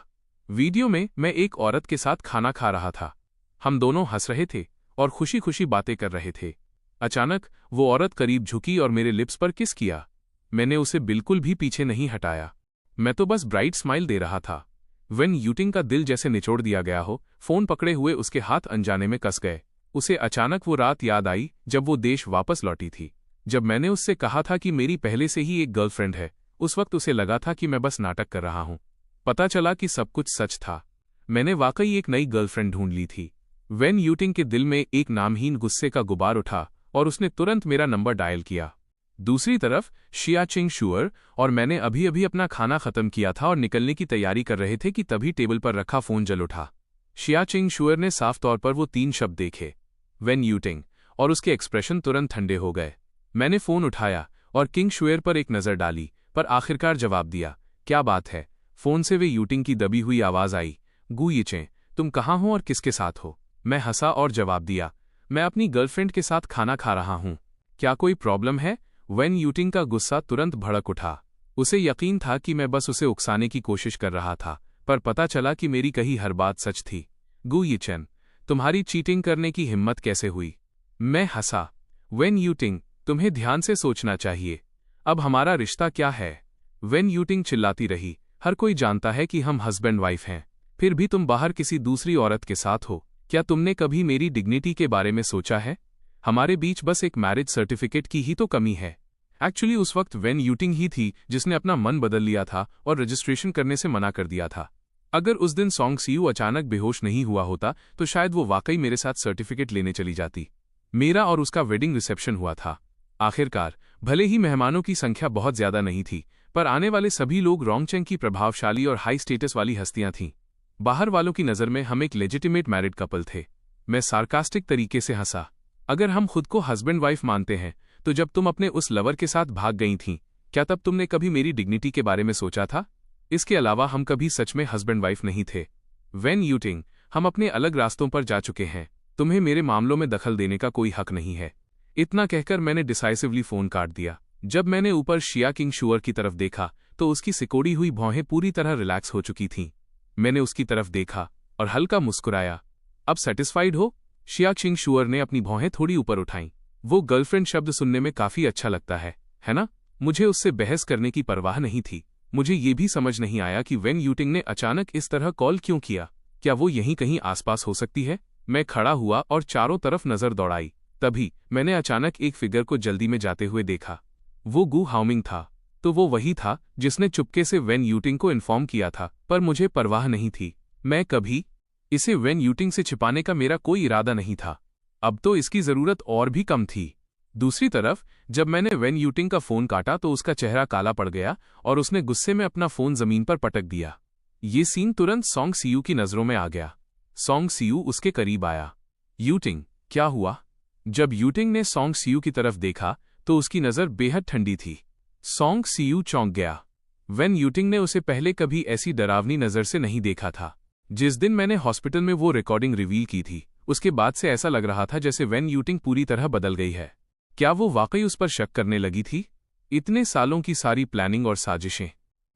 Speaker 1: वीडियो में मैं एक औरत के साथ खाना खा रहा था। हम दोनों हंस रहे थे और खुशी खुशी बातें कर रहे थे। अचानक वो औरत करीब झुकी और मेरे लिप्स पर किस किया। मैंने उसे बिल्कुल भी पीछे नहीं हटाया। मैं तो बस ब्राइट स्माइल दे रहा था। वेन यूटिंग का दिल जैसे निचोड़ दिया गया हो। फोन पकड़े हुए उसके हाथ अनजाने में कस गए। उसे अचानक वो रात याद आई जब वो देश वापस लौटी थी। जब मैंने उससे कहा था कि मेरी पहले से ही एक गर्लफ्रेंड है, उस वक्त उसे लगा था कि मैं बस नाटक कर रहा हूं। पता चला कि सब कुछ सच था। मैंने वाकई एक नई गर्लफ्रेंड ढूंढ ली थी। वेन यूटिंग के दिल में एक नामहीन गुस्से का गुबार उठा और उसने तुरंत मेरा नंबर डायल किया। दूसरी तरफ शिया चिंग शुअर और मैंने अभी अभी अपना खाना खत्म किया था और निकलने की तैयारी कर रहे थे कि तभी टेबल पर रखा फोन जल उठा। शिया चिंग शुअर ने साफ तौर पर वो 3 शब्द देखे, वेन यूटिंग, और उसके एक्सप्रेशन तुरंत ठंडे हो गए। मैंने फोन उठाया और किंग शुअर पर एक नजर डाली, पर आखिरकार जवाब दिया, क्या बात है? फोन से वे यूटिंग की दबी हुई आवाज आई, गू यीचें, तुम कहाँ हो और किसके साथ हो? मैं हंसा और जवाब दिया, मैं अपनी गर्लफ्रेंड के साथ खाना खा रहा हूं। क्या कोई प्रॉब्लम है? वेन यूटिंग का गुस्सा तुरंत भड़क उठा। उसे यकीन था कि मैं बस उसे उकसाने की कोशिश कर रहा था, पर पता चला कि मेरी कही हर बात सच थी। गु यीचेन, तुम्हारी चीटिंग करने की हिम्मत कैसे हुई? मैं हंसा। वेन यूटिंग, तुम्हें ध्यान से सोचना चाहिए। अब हमारा रिश्ता क्या है? वेन यूटिंग चिल्लाती रही। हर कोई जानता है कि हम हस्बैंड वाइफ हैं, फिर भी तुम बाहर किसी दूसरी औरत के साथ हो। क्या तुमने कभी मेरी डिग्निटी के बारे में सोचा है? हमारे बीच बस एक मैरिज सर्टिफिकेट की ही तो कमी है। एक्चुअली उस वक्त वेन यूटिंग ही थी जिसने अपना मन बदल लिया था और रजिस्ट्रेशन करने से मना कर दिया था। अगर उस दिन सॉन्ग सीयू अचानक बेहोश नहीं हुआ होता तो शायद वो वाकई मेरे साथ सर्टिफिकेट लेने चली जाती। मेरा और उसका वेडिंग रिसेप्शन हुआ था। आखिरकार, भले ही मेहमानों की संख्या बहुत ज्यादा नहीं थी, पर आने वाले सभी लोग रोंगचेंग की प्रभावशाली और हाई स्टेटस वाली हस्तियां थीं। बाहर वालों की नज़र में हम एक लेजिटिमेट मैरिड कपल थे। मैं सार्कास्टिक तरीके से हंसा। अगर हम खुद को हस्बैंड वाइफ मानते हैं, तो जब तुम अपने उस लवर के साथ भाग गई थीं, क्या तब तुमने कभी मेरी डिग्निटी के बारे में सोचा था? इसके अलावा हम कभी सच में हस्बैंड वाइफ नहीं थे। वेन यूटिंग, हम अपने अलग रास्तों पर जा चुके हैं। तुम्हें मेरे मामलों में दखल देने का कोई हक नहीं है। इतना कहकर मैंने डिसाइसिवली फोन काट दिया। जब मैंने ऊपर शिया किंग शुअर की तरफ देखा तो उसकी सिकोड़ी हुई भौहें पूरी तरह रिलैक्स हो चुकी थीं। मैंने उसकी तरफ देखा और हल्का मुस्कुराया। अब सेटिस्फाइड हो? शिया किंग शुअर ने अपनी भौहें थोड़ी ऊपर उठाईं। वो गर्लफ्रेंड शब्द सुनने में काफी अच्छा लगता है ना? मुझे उससे बहस करने की परवाह नहीं थी। मुझे ये भी समझ नहीं आया कि वेन यूटिंग ने अचानक इस तरह कॉल क्यों किया। क्या वो यहीं कहीं आसपास हो सकती है? मैं खड़ा हुआ और चारों तरफ नजर दौड़ाई। तभी मैंने अचानक एक फिगर को जल्दी में जाते हुए देखा। वो गु हाउमिंग था। तो वो वही था जिसने चुपके से वेन यूटिंग को इन्फॉर्म किया था, पर मुझे परवाह नहीं थी। मैं कभी इसे वेन यूटिंग से छिपाने का मेरा कोई इरादा नहीं था। अब तो इसकी जरूरत और भी कम थी। दूसरी तरफ, जब मैंने वेन यूटिंग का फोन काटा तो उसका चेहरा काला पड़ गया और उसने गुस्से में अपना फोन जमीन पर पटक दिया। ये सीन तुरंत सॉन्ग सीयू की नजरों में आ गया। सॉन्ग सीयू उसके करीब आया। यूटिंग, क्या हुआ? जब यूटिंग ने सॉन्ग सीयू की तरफ देखा तो उसकी नजर बेहद ठंडी थी। सॉन्ग सीयू चौंक गया। वेन यूटिंग ने उसे पहले कभी ऐसी डरावनी नजर से नहीं देखा था। जिस दिन मैंने हॉस्पिटल में वो रिकॉर्डिंग रिवील की थी, उसके बाद से ऐसा लग रहा था जैसे वेन यूटिंग पूरी तरह बदल गई है। क्या वो वाकई उस पर शक करने लगी थी? इतने सालों की सारी प्लानिंग और साजिशें,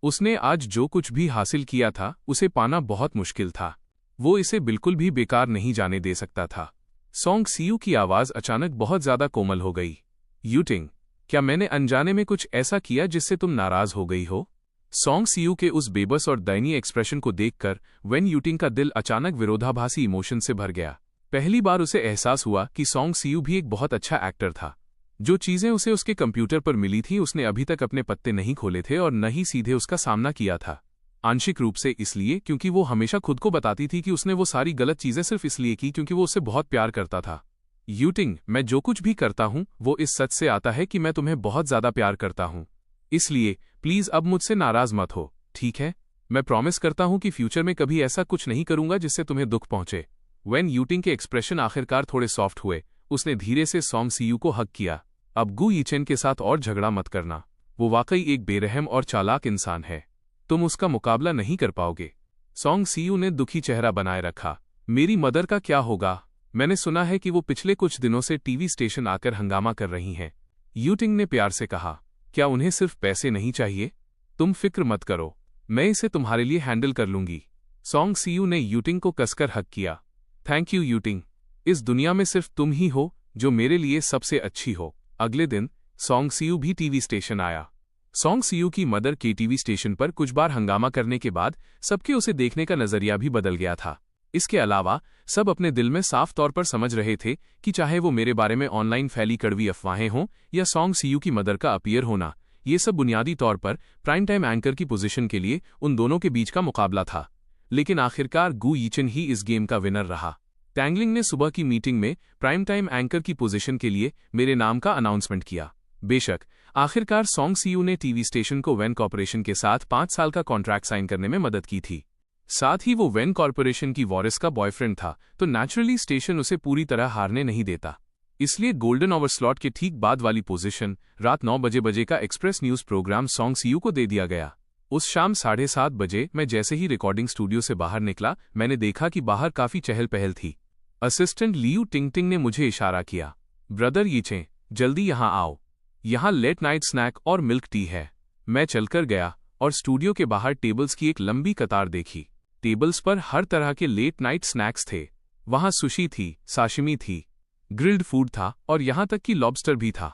Speaker 1: उसने आज जो कुछ भी हासिल किया था उसे पाना बहुत मुश्किल था। वो इसे बिल्कुल भी बेकार नहीं जाने दे सकता था। सॉन्ग सीयू की आवाज अचानक बहुत ज्यादा कोमल हो गई। यूटिंग, क्या मैंने अनजाने में कुछ ऐसा किया जिससे तुम नाराज हो गई हो? सॉन्ग सीयू के उस बेबस और दयनीय एक्सप्रेशन को देखकर वेन यूटिंग का दिल अचानक विरोधाभासी इमोशन से भर गया। पहली बार उसे एहसास हुआ कि सॉन्ग सीयू भी एक बहुत अच्छा एक्टर था। जो चीजें उसे उसके कंप्यूटर पर मिली थी उसने अभी तक अपने पत्ते नहीं खोले थे और न ही सीधे उसका सामना किया था। आंशिक रूप से इसलिए क्योंकि वो हमेशा खुद को बताती थी कि उसने वो सारी गलत चीजें सिर्फ इसलिए की क्योंकि वो उससे बहुत प्यार करता था। यूटिंग, मैं जो कुछ भी करता हूं वो इस सच से आता है कि मैं तुम्हें बहुत ज्यादा प्यार करता हूं। इसलिए प्लीज अब मुझसे नाराज मत हो, ठीक है? मैं प्रॉमिस करता हूं कि फ्यूचर में कभी ऐसा कुछ नहीं करूंगा जिससे तुम्हें दुख पहुंचे। वेन यूटिंग के एक्सप्रेशन आखिरकार थोड़े सॉफ्ट हुए। उसने धीरे से सॉन्ग सीयू को हग किया। अब गु यीचेन के साथ और झगड़ा मत करना। वो वाकई एक बेरहम और चालाक इंसान है। तुम उसका मुकाबला नहीं कर पाओगे। सॉन्ग सीयू ने दुखी चेहरा बनाए रखा। मेरी मदर का क्या होगा? मैंने सुना है कि वो पिछले कुछ दिनों से टीवी स्टेशन आकर हंगामा कर रही हैं। यूटिंग ने प्यार से कहा। क्या उन्हें सिर्फ पैसे नहीं चाहिए? तुम फिक्र मत करो, मैं इसे तुम्हारे लिए हैंडल कर लूंगी। सॉन्ग सीयू ने यूटिंग को कसकर हग किया। Thank you Yuting. इस दुनिया में सिर्फ तुम ही हो जो मेरे लिए सबसे अच्छी हो। अगले दिन सॉन्ग सीयू भी टीवी स्टेशन आया। सॉन्ग सीयू की मदर के टीवी स्टेशन पर कुछ बार हंगामा करने के बाद सबके उसे देखने का नजरिया भी बदल गया था। इसके अलावा सब अपने दिल में साफ तौर पर समझ रहे थे कि चाहे वो मेरे बारे में ऑनलाइन फैली कड़वी अफवाहें हों या सॉन्ग सीयू की मदर का अपीयर होना, ये सब बुनियादी तौर पर प्राइम टाइम एंकर की पोजीशन के लिए उन दोनों के बीच का मुकाबला था। लेकिन आखिरकार गु यीचेन ही इस गेम का विनर रहा। टैंगलिंग ने सुबह की मीटिंग में प्राइम टाइम एंकर की पोजीशन के लिए मेरे नाम का अनाउंसमेंट किया। बेशक आखिरकार सॉन्ग सीयू ने टीवी स्टेशन को वेन कॉर्पोरेशन के साथ 5 साल का कॉन्ट्रैक्ट साइन करने में मदद की थी। साथ ही वो वेन कॉर्पोरेशन की वॉरिस का बॉयफ्रेंड था, तो नेचुरली स्टेशन उसे पूरी तरह हारने नहीं देता। इसलिए गोल्डन आवर स्लॉट के ठीक बाद वाली पोजीशन रात 9 बजे का एक्सप्रेस न्यूज प्रोग्राम सॉन्ग सीयू को दे दिया गया। उस शाम 7:30 बजे मैं जैसे ही रिकॉर्डिंग स्टूडियो से बाहर निकला, मैंने देखा कि बाहर काफी चहल पहल थी। असिस्टेंट लियू टिंगटिंग ने मुझे इशारा किया। ब्रदर यीचेन, जल्दी यहाँ आओ, यहाँ लेट नाइट स्नैक और मिल्क टी है। मैं चलकर गया और स्टूडियो के बाहर टेबल्स की एक लंबी कतार देखी। टेबल्स पर हर तरह के लेट नाइट स्नैक्स थे। वहां सुशी थी, साशिमी थी, ग्रिल्ड फूड था और यहां तक कि लॉबस्टर भी था।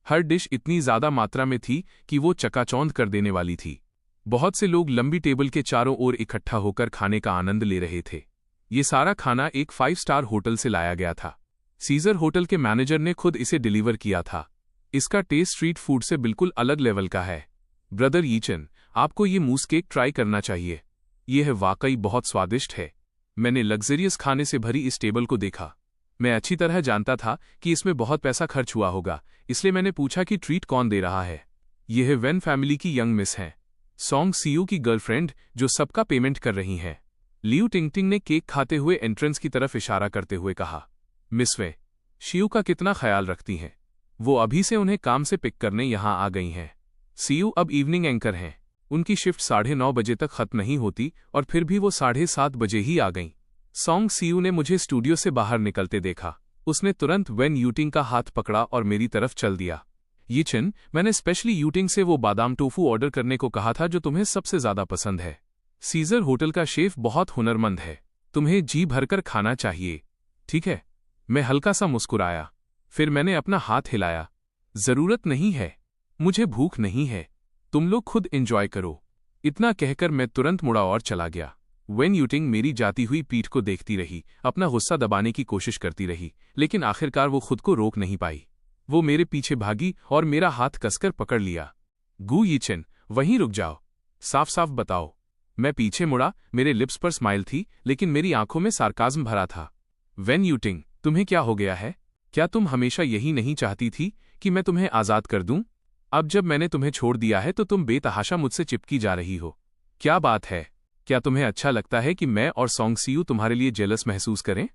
Speaker 1: हर डिश इतनी ज्यादा मात्रा में थी कि वो चकाचौंध कर देने वाली थी। बहुत से लोग लंबी टेबल के चारों ओर इकट्ठा होकर खाने का आनंद ले रहे थे। ये सारा खाना एक 5 स्टार होटल से लाया गया था। सीजर होटल के मैनेजर ने खुद इसे डिलीवर किया था। इसका टेस्ट स्ट्रीट फूड से बिल्कुल अलग लेवल का है। ब्रदर यीचन, आपको ये मूस केक ट्राई करना चाहिए। यह वाकई बहुत स्वादिष्ट है। मैंने लग्जरियस खाने से भरी इस टेबल को देखा। मैं अच्छी तरह जानता था कि इसमें बहुत पैसा खर्च हुआ होगा, इसलिए मैंने पूछा कि ट्रीट कौन दे रहा है। यह वेन फैमिली की यंग मिस हैं, सॉन्ग सीयू की गर्लफ्रेंड, जो सबका पेमेंट कर रही हैं। लियू टिंगटिंग ने केक खाते हुए एंट्रेंस की तरफ इशारा करते हुए कहा, मिस वे, शियू का कितना ख्याल रखती हैं। वो अभी से उन्हें काम से पिक करने यहाँ आ गई हैं। सीयू अब इवनिंग एंकर हैं। उनकी शिफ्ट 9:30 बजे तक खत्म नहीं होती और फिर भी वो 7:30 बजे ही आ गईं। सॉन्ग सीयू ने मुझे स्टूडियो से बाहर निकलते देखा। उसने तुरंत वेन यूटिंग का हाथ पकड़ा और मेरी तरफ चल दिया। यीचन, मैंने स्पेशली यूटिंग से वो बादाम टोफू ऑर्डर करने को कहा था जो तुम्हें सबसे ज्यादा पसंद है। सीजर होटल का शेफ बहुत हुनरमंद है। तुम्हें जी भरकर खाना चाहिए, ठीक है? मैं हल्का सा मुस्कुराया। फिर मैंने अपना हाथ हिलाया। जरूरत नहीं है, मुझे भूख नहीं है, तुम लोग खुद एंजॉय करो। इतना कहकर मैं तुरंत मुड़ा और चला गया। वेन यूटिंग मेरी जाती हुई पीठ को देखती रही, अपना गुस्सा दबाने की कोशिश करती रही, लेकिन आखिरकार वो खुद को रोक नहीं पाई। वो मेरे पीछे भागी और मेरा हाथ कसकर पकड़ लिया। गू यीचन, वहीं रुक जाओ, साफ साफ बताओ। मैं पीछे मुड़ा। मेरे लिप्स पर स्माइल थी, लेकिन मेरी आंखों में सार्काज्म भरा था। वेन यूटिंग, तुम्हें क्या हो गया है? क्या तुम हमेशा यही नहीं चाहती थी कि मैं तुम्हें आजाद कर दूं? अब जब मैंने तुम्हें छोड़ दिया है तो तुम बेतहाशा मुझसे चिपकी जा रही हो। क्या बात है? क्या तुम्हें अच्छा लगता है कि मैं और सॉन्ग सीयू तुम्हारे लिए जेलस महसूस करें?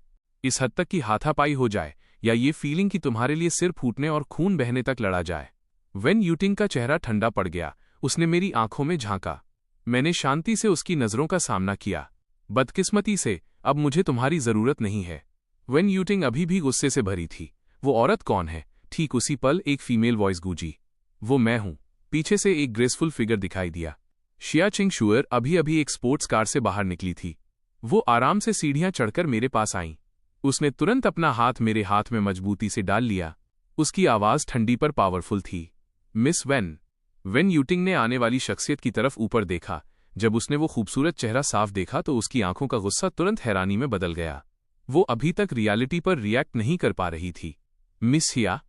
Speaker 1: इस हद तक कि हाथापाई हो जाए, या ये फीलिंग कि तुम्हारे लिए सिर फूटने और खून बहने तक लड़ा जाए? वेन यूटिंग का चेहरा ठंडा पड़ गया। उसने मेरी आंखों में झांका। मैंने शांति से उसकी नजरों का सामना किया। बदकिस्मती से अब मुझे तुम्हारी जरूरत नहीं है। वेन यूटिंग अभी भी गुस्से से भरी थी। वो औरत कौन है? ठीक उसी पल एक फीमेल वॉइस गूंजी। वो मैं हूं। पीछे से एक ग्रेसफुल फिगर दिखाई दिया। शिया चिंग शुअर अभी अभी एक स्पोर्ट्स कार से बाहर निकली थी। वो आराम से सीढ़ियां चढ़कर मेरे पास आईं। उसने तुरंत अपना हाथ मेरे हाथ में मजबूती से डाल लिया। उसकी आवाज ठंडी पर पावरफुल थी। Miss when. वेन यूटिंग ने आने वाली शख्सियत की तरफ ऊपर देखा। जब उसने वो खूबसूरत चेहरा साफ देखा तो उसकी आंखों का गुस्सा तुरंत हैरानी में बदल गया। वो अभी तक रियलिटी पर रिएक्ट नहीं कर पा रही थी। Miss Shia.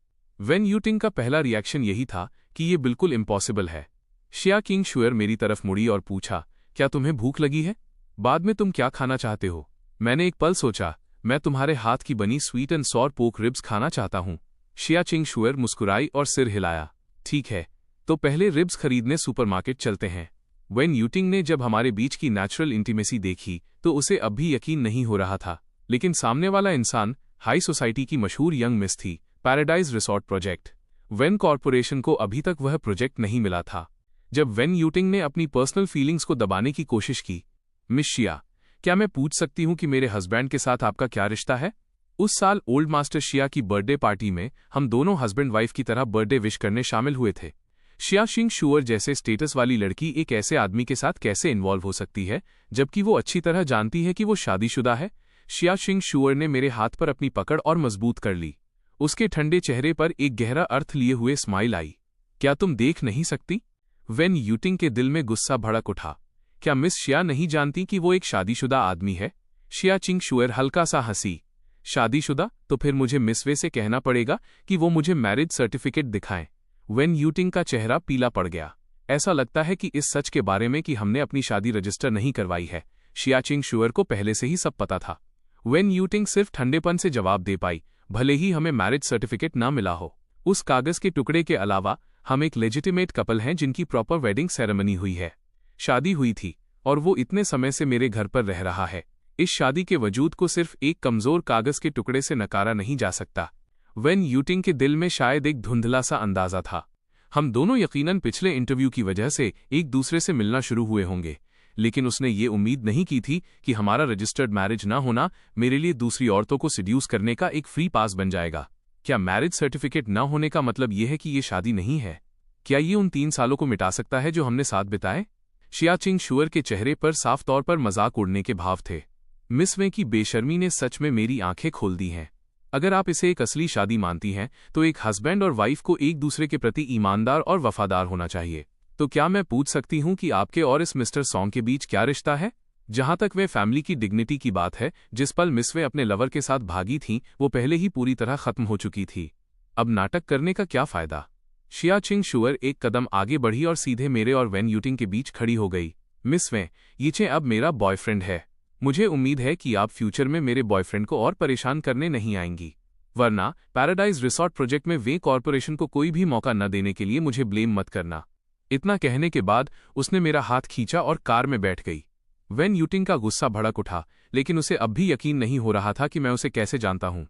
Speaker 1: वेन यूटिंग का पहला रिएक्शन यही था कि ये बिल्कुल इम्पॉसिबल है। शिया किंग शुअर मेरी तरफ मुड़ी और पूछा, क्या तुम्हें भूख लगी है? बाद में तुम क्या खाना चाहते हो? मैंने एक पल सोचा। मैं तुम्हारे हाथ की बनी स्वीट एंड सॉर पोक रिब्स खाना चाहता हूं। शिया चिंग शुअर मुस्कुराई और सिर हिलाया। ठीक है, तो पहले रिब्स खरीदने सुपरमार्केट चलते हैं। वेन यूटिंग ने जब हमारे बीच की नेचुरल इंटीमेसी देखी तो उसे अब भी यकीन नहीं हो रहा था, लेकिन सामने वाला इंसान हाई सोसाइटी की मशहूर यंग मिस थी। Paradise resort project. When corporation को अभी तक वह प्रोजेक्ट नहीं मिला था। जब वेन यूटिंग ने अपनी पर्सनल फीलिंग्स को दबाने की कोशिश की, मिस शिया, क्या मैं पूछ सकती हूं कि मेरे हस्बैंड के साथ आपका क्या रिश्ता है? उस साल ओल्ड मास्टर शिया की बर्थडे पार्टी में हम दोनों हस्बैंड वाइफ की तरह बर्थडे विश करने शामिल हुए थे। शिया चिंग शुअर जैसे स्टेटस वाली लड़की एक ऐसे आदमी के साथ कैसे इन्वॉल्व हो सकती है जबकि वो अच्छी तरह जानती है कि वो शादीशुदा है? शिया चिंग शुअर ने मेरे हाथ पर अपनी पकड़ और मजबूत कर ली। उसके ठंडे चेहरे पर एक गहरा अर्थ लिए हुए स्माइल आई। क्या तुम देख नहीं सकती? वेन यूटिंग के दिल में गुस्सा भड़क उठा। क्या मिस शिया नहीं जानती कि वो एक शादीशुदा आदमी है? शिया चिंग शुअर हल्का सा हंसी। शादीशुदा? तो फिर मुझे मिस वे से कहना पड़ेगा कि वो मुझे मैरिज सर्टिफिकेट दिखाएं। वेन यूटिंग का चेहरा पीला पड़ गया। ऐसा लगता है कि इस सच के बारे में कि हमने अपनी शादी रजिस्टर नहीं करवाई है, शिया चिंग शुअर को पहले से ही सब पता था। वेन यूटिंग सिर्फ ठंडेपन से जवाब दे पाई, भले ही हमें मैरिज सर्टिफिकेट ना मिला हो। उस कागज के टुकड़े के अलावा हम एक लेजिटिमेट कपल हैं जिनकी प्रॉपर वेडिंग सेरेमनी हुई है। शादी हुई थी और वो इतने समय से मेरे घर पर रह रहा है। इस शादी के वजूद को सिर्फ एक कमजोर कागज के टुकड़े से नकारा नहीं जा सकता। वेन यूटिंग के दिल में शायद एक धुंधला सा अंदाजा था। हम दोनों यकीनन पिछले इंटरव्यू की वजह से एक दूसरे से मिलना शुरू हुए होंगे, लेकिन उसने ये उम्मीद नहीं की थी कि हमारा रजिस्टर्ड मैरिज ना होना मेरे लिए दूसरी औरतों को सिड्यूस करने का एक फ्री पास बन जाएगा। क्या मैरिज सर्टिफिकेट ना होने का मतलब यह है कि ये शादी नहीं है? क्या ये उन 3 सालों को मिटा सकता है जो हमने साथ बिताए? शिया चिंग शुअर के चेहरे पर साफ तौर पर मजाक उड़ने के भाव थे। मिस वे की बेशर्मी ने सच में मेरी आंखें खोल दी हैं। अगर आप इसे एक असली शादी मानती हैं तो एक हस्बैंड और वाइफ को एक दूसरे के प्रति ईमानदार और वफादार होना चाहिए। तो क्या मैं पूछ सकती हूं कि आपके और इस मिस्टर सॉन्ग के बीच क्या रिश्ता है? जहां तक वे फैमिली की डिग्निटी की बात है, जिस पल मिस वे अपने लवर के साथ भागी थीं वो पहले ही पूरी तरह खत्म हो चुकी थी। अब नाटक करने का क्या फायदा? शिया चिंग शुअर एक कदम आगे बढ़ी और सीधे मेरे और वेन यूटिंग के बीच खड़ी हो गई। मिस वे, ये अब मेरा बॉयफ्रेंड है। मुझे उम्मीद है कि आप फ्यूचर में मेरे बॉयफ्रेंड को और परेशान करने नहीं आएंगी, वरना पैराडाइज रिसॉर्ट प्रोजेक्ट में वे कॉरपोरेशन को कोई भी मौका न देने के लिए मुझे ब्लेम मत करना। इतना कहने के बाद उसने मेरा हाथ खींचा और कार में बैठ गई। वेन यूटिंग का गुस्सा भड़क उठा, लेकिन उसे अब भी यकीन नहीं हो रहा था कि मैं उसे कैसे जानता हूं।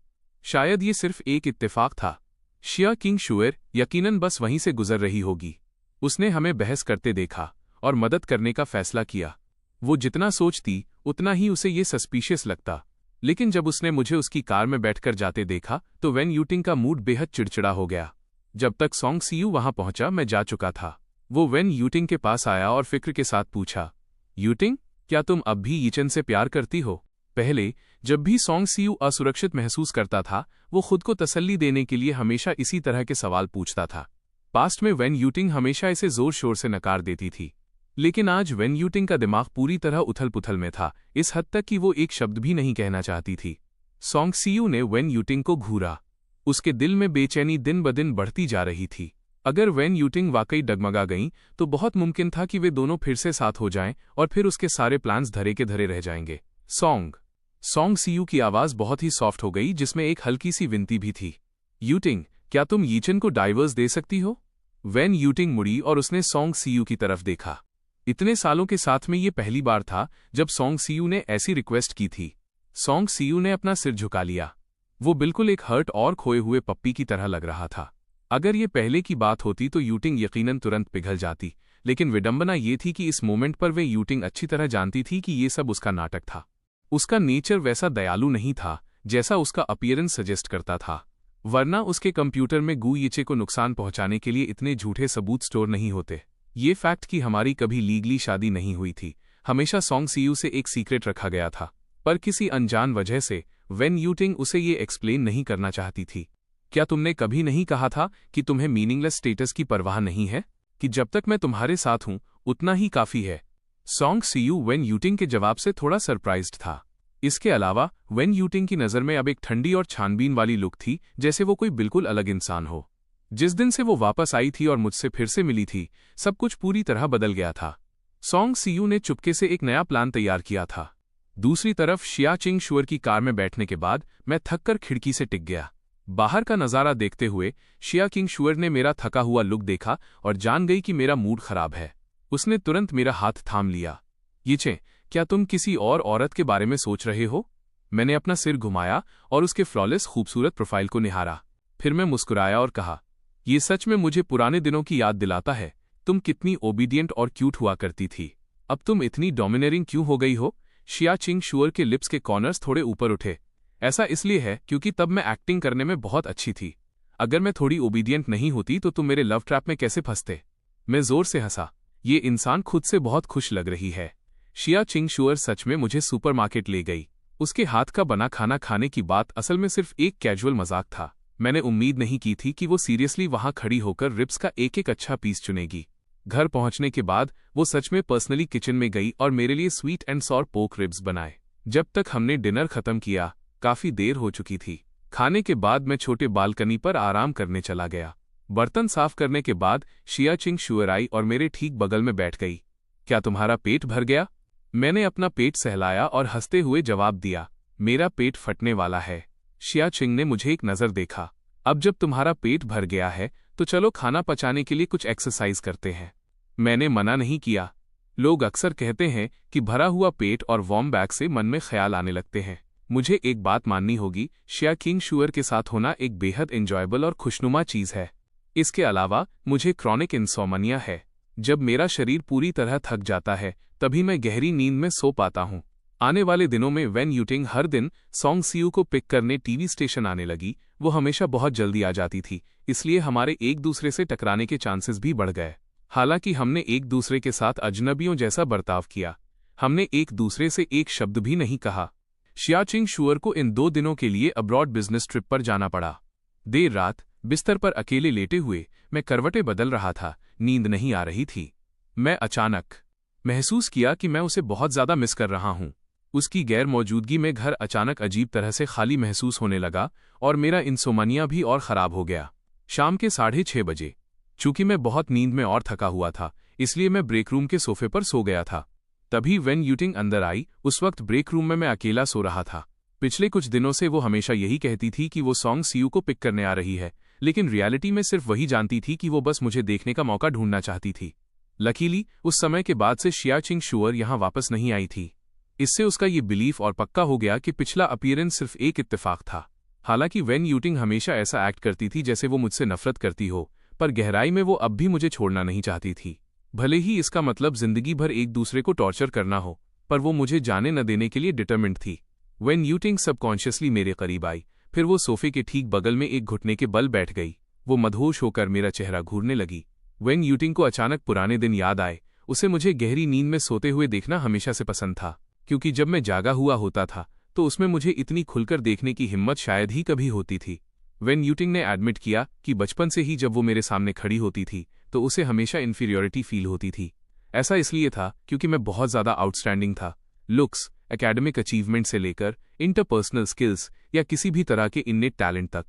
Speaker 1: शायद ये सिर्फ एक इत्तेफाक था। शिया किंग शुअर यकीनन बस वहीं से गुजर रही होगी। उसने हमें बहस करते देखा और मदद करने का फैसला किया। वो जितना सोचती उतना ही उसे ये सस्पिशियस लगता। लेकिन जब उसने मुझे उसकी कार में बैठकर जाते देखा तो वेन यूटिंग का मूड बेहद चिड़चिड़ा हो गया। जब तक सॉन्ग सीयू वहां पहुंचा मैं जा चुका था। वो वेन यूटिंग के पास आया और फिक्र के साथ पूछा, यूटिंग, क्या तुम अब भी यीचन से प्यार करती हो? पहले जब भी सॉन्ग सीयू असुरक्षित महसूस करता था वो खुद को तसल्ली देने के लिए हमेशा इसी तरह के सवाल पूछता था। पास्ट में वेन यूटिंग हमेशा इसे जोर शोर से नकार देती थी, लेकिन आज वेन यूटिंग का दिमाग पूरी तरह उथल पुथल में था, इस हद तक कि वो एक शब्द भी नहीं कहना चाहती थी। सॉन्ग सीयू ने वेन यूटिंग को घूरा। उसके दिल में बेचैनी दिन ब दिन बढ़ती जा रही थी। अगर वेन यूटिंग वाकई डगमगा गईं तो बहुत मुमकिन था कि वे दोनों फिर से साथ हो जाएं और फिर उसके सारे प्लान्स धरे के धरे रह जाएंगे। सॉन्ग सीयू की आवाज बहुत ही सॉफ्ट हो गई, जिसमें एक हल्की सी विनती भी थी। यूटिंग, क्या तुम यीचन को डाइवर्स दे सकती हो? वेन यूटिंग मुड़ी और उसने सॉन्ग सीयू की तरफ देखा। इतने सालों के साथ में ये पहली बार था जब सॉन्ग सीयू ने ऐसी रिक्वेस्ट की थी। सॉन्ग सीयू ने अपना सिर झुका लिया। वो बिल्कुल एक हर्ट और खोए हुए पप्पी की तरह लग रहा था। अगर ये पहले की बात होती तो यूटिंग यकीनन तुरंत पिघल जाती, लेकिन विडंबना ये थी कि इस मोमेंट पर वे यूटिंग अच्छी तरह जानती थी कि ये सब उसका नाटक था। उसका नेचर वैसा दयालु नहीं था जैसा उसका अपीयरेंस सजेस्ट करता था, वरना उसके कंप्यूटर में गू यीचे को नुकसान पहुंचाने के लिए इतने झूठे सबूत स्टोर नहीं होते। ये फैक्ट कि हमारी कभी लीगली शादी नहीं हुई थी हमेशा सॉन्ग सीयू से एक सीक्रेट रखा गया था, पर किसी अनजान वजह से वेन यूटिंग उसे ये एक्सप्लेन नहीं करना चाहती थी। क्या तुमने कभी नहीं कहा था कि तुम्हें मीनिंगलेस स्टेटस की परवाह नहीं है, कि जब तक मैं तुम्हारे साथ हूं उतना ही काफी है? सॉन्ग सीयू वेन यूटिंग के जवाब से थोड़ा सरप्राइज्ड था। इसके अलावा वेन यूटिंग की नज़र में अब एक ठंडी और छानबीन वाली लुक थी, जैसे वो कोई बिल्कुल अलग इंसान हो। जिस दिन से वो वापस आई थी और मुझसे फिर से मिली थी, सब कुछ पूरी तरह बदल गया था। सॉन्ग सीयू ने चुपके से एक नया प्लान तैयार किया था। दूसरी तरफ शिया चिंग शुअर की कार में बैठने के बाद मैं थककर खिड़की से टिक गया। बाहर का नज़ारा देखते हुए शिया किंग शुअर ने मेरा थका हुआ लुक देखा और जान गई कि मेरा मूड खराब है। उसने तुरंत मेरा हाथ थाम लिया। यीचे, क्या तुम किसी और औरत के बारे में सोच रहे हो? मैंने अपना सिर घुमाया और उसके फ्लॉलेस खूबसूरत प्रोफाइल को निहारा। फिर मैं मुस्कुराया और कहा, ये सच में मुझे पुराने दिनों की याद दिलाता है। तुम कितनी ओबीडियंट और क्यूट हुआ करती थी, अब तुम इतनी डोमिनेटिंग क्यों हो गई हो? शिया चिंग शुअर के लिप्स के कॉर्नर्स थोड़े ऊपर उठे। ऐसा इसलिए है क्योंकि तब मैं एक्टिंग करने में बहुत अच्छी थी। अगर मैं थोड़ी ओबीडियंट नहीं होती तो तुम मेरे लव ट्रैप में कैसे फंसते? मैं जोर से हंसा। ये इंसान खुद से बहुत खुश लग रही है। शिया चिंग शुअर सच में मुझे सुपरमार्केट ले गई। उसके हाथ का बना खाना खाने की बात असल में सिर्फ एक कैजुअल मजाक था। मैंने उम्मीद नहीं की थी कि वो सीरियसली वहां खड़ी होकर रिब्स का एक एक अच्छा पीस चुनेगी। घर पहुंचने के बाद वो सच में पर्सनली किचन में गई और मेरे लिए sweet and sour pork ribs बनाए। जब तक हमने डिनर खत्म किया काफी देर हो चुकी थी। खाने के बाद मैं छोटे बालकनी पर आराम करने चला गया। बर्तन साफ करने के बाद शिया चिंग शुअर आई और मेरे ठीक बगल में बैठ गई। क्या तुम्हारा पेट भर गया? मैंने अपना पेट सहलाया और हंसते हुए जवाब दिया, मेरा पेट फटने वाला है। शिया चिंग ने मुझे एक नज़र देखा। अब जब तुम्हारा पेट भर गया है तो चलो खाना पचाने के लिए कुछ एक्सरसाइज करते हैं। मैंने मना नहीं किया। लोग अक्सर कहते हैं कि भरा हुआ पेट और वार्म बैग से मन में ख्याल आने लगते हैं। मुझे एक बात माननी होगी, शिया किंग शुअर के साथ होना एक बेहद एंजॉयबल और खुशनुमा चीज़ है। इसके अलावा मुझे क्रॉनिक इंसोमनिया है। जब मेरा शरीर पूरी तरह थक जाता है तभी मैं गहरी नींद में सो पाता हूँ। आने वाले दिनों में वेन यूटिंग हर दिन सॉन्ग सीयू को पिक करने टीवी स्टेशन आने लगी। वो हमेशा बहुत जल्दी आ जाती थी, इसलिए हमारे एक दूसरे से टकराने के चांसेस भी बढ़ गए। हालांकि हमने एक दूसरे के साथ अजनबियों जैसा बर्ताव किया। हमने एक दूसरे से एक शब्द भी नहीं कहा। शियाचिंग शुअर को इन 2 दिनों के लिए अब्रॉड बिजनेस ट्रिप पर जाना पड़ा। देर रात बिस्तर पर अकेले लेटे हुए मैं करवटें बदल रहा था, नींद नहीं आ रही थी। मैं अचानक महसूस किया कि मैं उसे बहुत ज्यादा मिस कर रहा हूं। उसकी गैर मौजूदगी में घर अचानक अजीब तरह से खाली महसूस होने लगा और मेरा इंसोमनिया भी और खराब हो गया। शाम के 6:30 बजे। चूंकि मैं बहुत नींद में और थका हुआ था, इसलिए मैं ब्रेक रूम के सोफे पर सो गया था। तभी वेन यूटिंग अंदर आई। उस वक्त ब्रेक रूम में मैं अकेला सो रहा था। पिछले कुछ दिनों से वो हमेशा यही कहती थी कि वो सॉन्ग सीयू को पिक करने आ रही है, लेकिन रियलिटी में सिर्फ वही जानती थी कि वो बस मुझे देखने का मौका ढूंढना चाहती थी। लकीली उस समय के बाद से शियाचिंग शुअर यहां वापस नहीं आई थी। इससे उसका ये बिलीफ और पक्का हो गया कि पिछला अपीयरेंस सिर्फ एक इत्तेफाक था। हालांकि वेन यूटिंग हमेशा ऐसा एक्ट करती थी जैसे वो मुझसे नफरत करती हो, पर गहराई में वो अब भी मुझे छोड़ना नहीं चाहती थी। भले ही इसका मतलब जिंदगी भर एक दूसरे को टॉर्चर करना हो, पर वो मुझे जाने न देने के लिए डिटरमिन्ड थी। वेन यूटिंग सबकॉन्शियसली मेरे करीब आई, फिर वो सोफे के ठीक बगल में एक घुटने के बल बैठ गई। वो मदहोश होकर मेरा चेहरा घूरने लगी। वेन यूटिंग को अचानक पुराने दिन याद आए। उसे मुझे गहरी नींद में सोते हुए देखना हमेशा से पसंद था, क्योंकि जब मैं जागा हुआ होता था तो उसमें मुझे इतनी खुलकर देखने की हिम्मत शायद ही कभी होती थी। वेन यूटिंग ने एडमिट किया कि बचपन से ही जब वो मेरे सामने खड़ी होती थी तो उसे हमेशा इन्फीरियोरिटी फील होती थी। ऐसा इसलिए था क्योंकि मैं बहुत ज्यादा आउटस्टैंडिंग था। लुक्स, एकेडमिक अचीवमेंट से लेकर इंटरपर्सनल स्किल्स या किसी भी तरह के इन्नेट टैलेंट तक,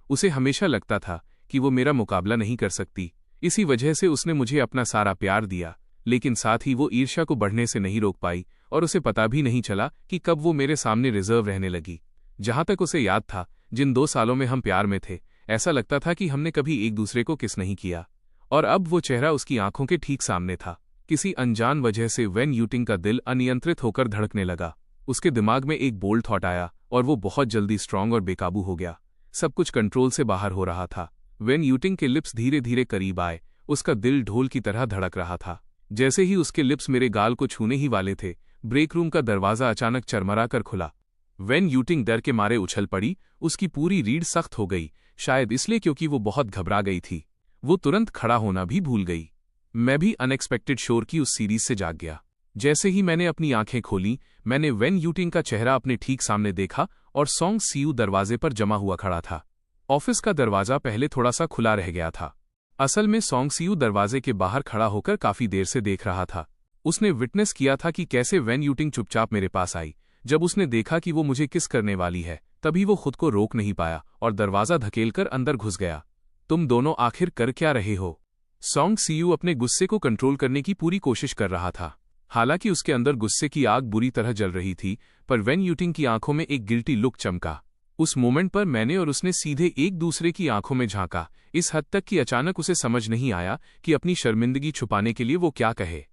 Speaker 1: उसे हमेशा लगता था कि वो मेरा मुकाबला नहीं कर सकती। इसी वजह से उसने मुझे अपना सारा प्यार दिया, लेकिन साथ ही वो ईर्ष्या को बढ़ने से नहीं रोक पाई और उसे पता भी नहीं चला कि कब वो मेरे सामने रिजर्व रहने लगी। जहां तक उसे याद था, जिन 2 सालों में हम प्यार में थे, ऐसा लगता था कि हमने कभी एक दूसरे को किस नहीं किया। और अब वो चेहरा उसकी आंखों के ठीक सामने था। किसी अनजान वजह से वेन यूटिंग का दिल अनियंत्रित होकर धड़कने लगा। उसके दिमाग में एक बोल्ड थॉट आया और वो बहुत जल्दी स्ट्रांग और बेकाबू हो गया। सब कुछ कंट्रोल से बाहर हो रहा था। वेन यूटिंग के लिप्स धीरे धीरे करीब आए। उसका दिल ढोल की तरह धड़क रहा था। जैसे ही उसके लिप्स मेरे गाल को छूने ही वाले थे, ब्रेक रूम का दरवाजा अचानक चरमरा कर खुला। वेन यूटिंग डर के मारे उछल पड़ी। उसकी पूरी रीढ़ सख्त हो गई, शायद इसलिए क्योंकि वो बहुत घबरा गई थी। वो तुरंत खड़ा होना भी भूल गई। मैं भी अनएक्सपेक्टेड शोर की उस सीरीज से जाग गया। जैसे ही मैंने अपनी आंखें खोली, मैंने वेन यूटिंग का चेहरा अपने ठीक सामने देखा और सॉन्ग सीयू दरवाजे पर जमा हुआ खड़ा था। ऑफिस का दरवाजा पहले थोड़ा सा खुला रह गया था। असल में सॉन्ग सीयू दरवाजे के बाहर खड़ा होकर काफी देर से देख रहा था। उसने विटनेस किया था कि कैसे वेन यूटिंग चुपचाप मेरे पास आई। जब उसने देखा कि वो मुझे किस करने वाली है, तभी वो खुद को रोक नहीं पाया और दरवाजा धकेलकर अंदर घुस गया। तुम दोनों आखिर कर क्या रहे हो? सॉन्ग सीयू अपने गुस्से को कंट्रोल करने की पूरी कोशिश कर रहा था। हालांकि उसके अंदर गुस्से की आग बुरी तरह जल रही थी, पर वेन यूटिंग की आंखों में एक गिल्टी लुक चमका। उस मोमेंट पर मैंने और उसने सीधे एक दूसरे की आंखों में झांका, इस हद तक कि अचानक उसे समझ नहीं आया कि अपनी शर्मिंदगी छुपाने के लिए वो क्या कहे।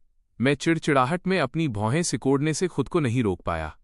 Speaker 1: मैं चिड़चिड़ाहट में अपनी भौहें सिकोड़ने से खुद को नहीं रोक पाया।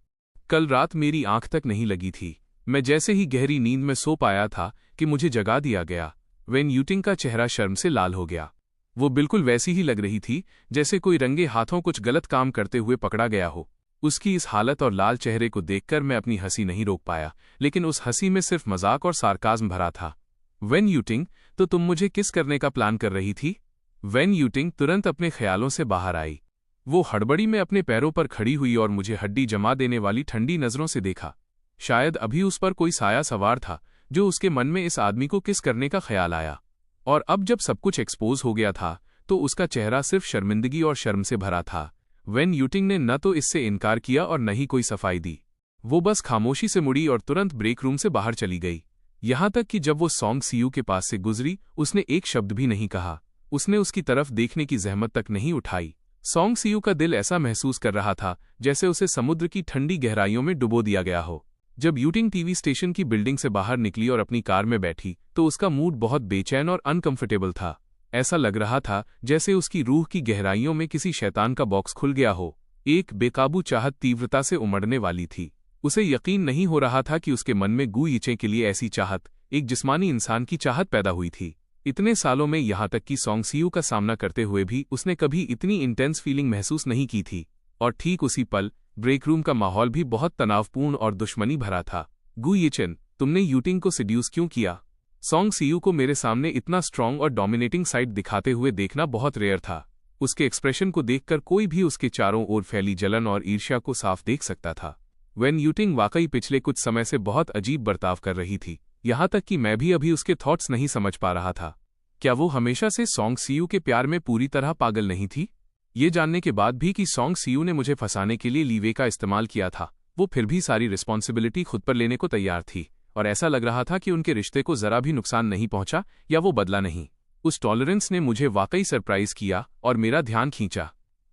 Speaker 1: कल रात मेरी आंख तक नहीं लगी थी। मैं जैसे ही गहरी नींद में सो पाया था कि मुझे जगा दिया गया। वेन यूटिंग का चेहरा शर्म से लाल हो गया। वो बिल्कुल वैसी ही लग रही थी जैसे कोई रंगे हाथों कुछ गलत काम करते हुए पकड़ा गया हो। उसकी इस हालत और लाल चेहरे को देखकर मैं अपनी हंसी नहीं रोक पाया, लेकिन उस हंसी में सिर्फ मजाक और सार्काज्म भरा था। वेन यूटिंग, तो तुम मुझे किस करने का प्लान कर रही थी? वेन यूटिंग तुरंत अपने ख्यालों से बाहर आई। वो हड़बड़ी में अपने पैरों पर खड़ी हुई और मुझे हड्डी जमा देने वाली ठंडी नजरों से देखा। शायद अभी उस पर कोई साया सवार था जो उसके मन में इस आदमी को किस करने का ख्याल आया। और अब जब सब कुछ एक्सपोज हो गया था तो उसका चेहरा सिर्फ शर्मिंदगी और शर्म से भरा था। वेन यूटिंग ने न तो इससे इनकार किया और न ही कोई सफाई दी। वो बस खामोशी से मुड़ी और तुरंत ब्रेक रूम से बाहर चली गई। यहां तक कि जब वो सॉन्ग सीयू के पास से गुजरी, उसने एक शब्द भी नहीं कहा। उसने उसकी तरफ देखने की जहमत तक नहीं उठाई। सॉन्ग सीयू का दिल ऐसा महसूस कर रहा था जैसे उसे समुद्र की ठंडी गहराइयों में डुबो दिया गया हो। जब यूटिंग टीवी स्टेशन की बिल्डिंग से बाहर निकली और अपनी कार में बैठी तो उसका मूड बहुत बेचैन और अनकंफर्टेबल था। ऐसा लग रहा था जैसे उसकी रूह की गहराइयों में किसी शैतान का बॉक्स खुल गया हो। एक बेकाबू चाहत तीव्रता से उमड़ने वाली थी। उसे यकीन नहीं हो रहा था कि उसके मन में गू ईचे के लिए ऐसी चाहत, एक जिस्मानी इंसान की चाहत पैदा हुई थी। इतने सालों में यहाँ तक कि सॉन्ग सीयू का सामना करते हुए भी उसने कभी इतनी इंटेंस फीलिंग महसूस नहीं की थी। और ठीक उसी पल ब्रेक रूम का माहौल भी बहुत तनावपूर्ण और दुश्मनी भरा था। गू यीचेन, तुमने यूटिंग को सेड्यूस क्यों किया? सॉन्ग सीयू को मेरे सामने इतना स्ट्रांग और डोमिनेटिंग साइड दिखाते हुए देखना बहुत रेयर था। उसके एक्सप्रेशन को देखकर कोई भी उसके चारों ओर फैली जलन और ईर्ष्या को साफ देख सकता था। वेन यूटिंग वाकई पिछले कुछ समय से बहुत अजीब बर्ताव कर रही थी, यहाँ तक कि मैं भी अभी उसके थॉट्स नहीं समझ पा रहा था। क्या वो हमेशा से सॉन्ग सीयू के प्यार में पूरी तरह पागल नहीं थी? ये जानने के बाद भी कि सॉन्ग सीयू ने मुझे फंसाने के लिए लीवे का इस्तेमाल किया था, वो फिर भी सारी रिस्पॉन्सिबिलिटी खुद पर लेने को तैयार थी और ऐसा लग रहा था कि उनके रिश्ते को जरा भी नुकसान नहीं पहुंचा या वो बदला नहीं। उस टॉलरेंस ने मुझे वाकई सरप्राइज किया और मेरा ध्यान खींचा।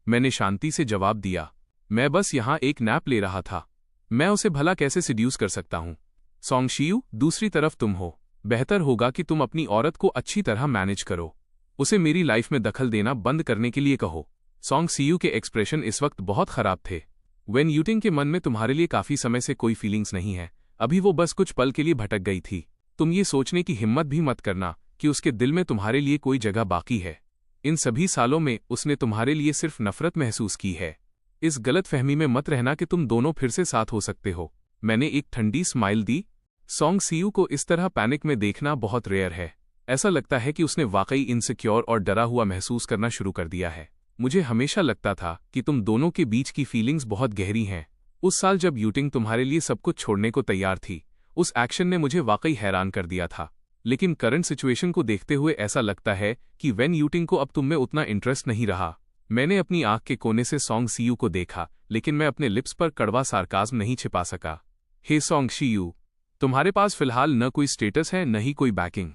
Speaker 1: मैंने शांति से जवाब दिया, मैं बस यहाँ एक नैप ले रहा था। मैं उसे भला कैसे सिड्यूस कर सकता हूँ? सॉन्ग सीयू, दूसरी तरफ तुम हो। बेहतर होगा कि तुम अपनी औरत को अच्छी तरह मैनेज करो। उसे मेरी लाइफ में दखल देना बंद करने के लिए कहो। सॉन्ग सीयू के एक्सप्रेशन इस वक्त बहुत खराब थे। वेन यूटिंग के मन में तुम्हारे लिए काफी समय से कोई फीलिंग्स नहीं है, अभी वो बस कुछ पल के लिए भटक गई थी। तुम ये सोचने की हिम्मत भी मत करना कि उसके दिल में तुम्हारे लिए कोई जगह बाकी है। इन सभी सालों में उसने तुम्हारे लिए सिर्फ नफरत महसूस की है। इस गलत फहमी में मत रहना कि तुम दोनों फिर से साथ हो सकते हो। मैंने एक ठंडी स्माइल दी। सॉन्ग सीयू को इस तरह पैनिक में देखना बहुत रेयर है। ऐसा लगता है कि उसने वाकई इनसिक्योर और डरा हुआ महसूस करना शुरू कर दिया है। मुझे हमेशा लगता था कि तुम दोनों के बीच की फीलिंग्स बहुत गहरी हैं। उस साल जब यूटिंग तुम्हारे लिए सब कुछ छोड़ने को तैयार थी, उस एक्शन ने मुझे वाकई हैरान कर दिया था। लेकिन करंट सिचुएशन को देखते हुए ऐसा लगता है कि वेन यूटिंग को अब तुम में उतना इंटरेस्ट नहीं रहा। मैंने अपनी आंख के कोने से सॉन्ग सीयू को देखा, लेकिन मैं अपने लिप्स पर कड़वा सार्काज्म नहीं छिपा सका। हे सॉन्ग सीयू, तुम्हारे पास फिलहाल न कोई स्टेटस है न ही कोई बैकिंग।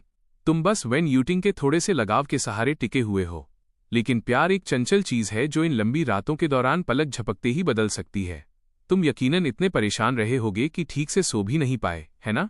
Speaker 1: तुम बस वेन यूटिंग के थोड़े से लगाव के सहारे टिके हुए हो। लेकिन प्यार एक चंचल चीज है जो इन लंबी रातों के दौरान पलक झपकते ही बदल सकती है। तुम यकीनन इतने परेशान रहे होगे कि ठीक से सो भी नहीं पाए, है ना?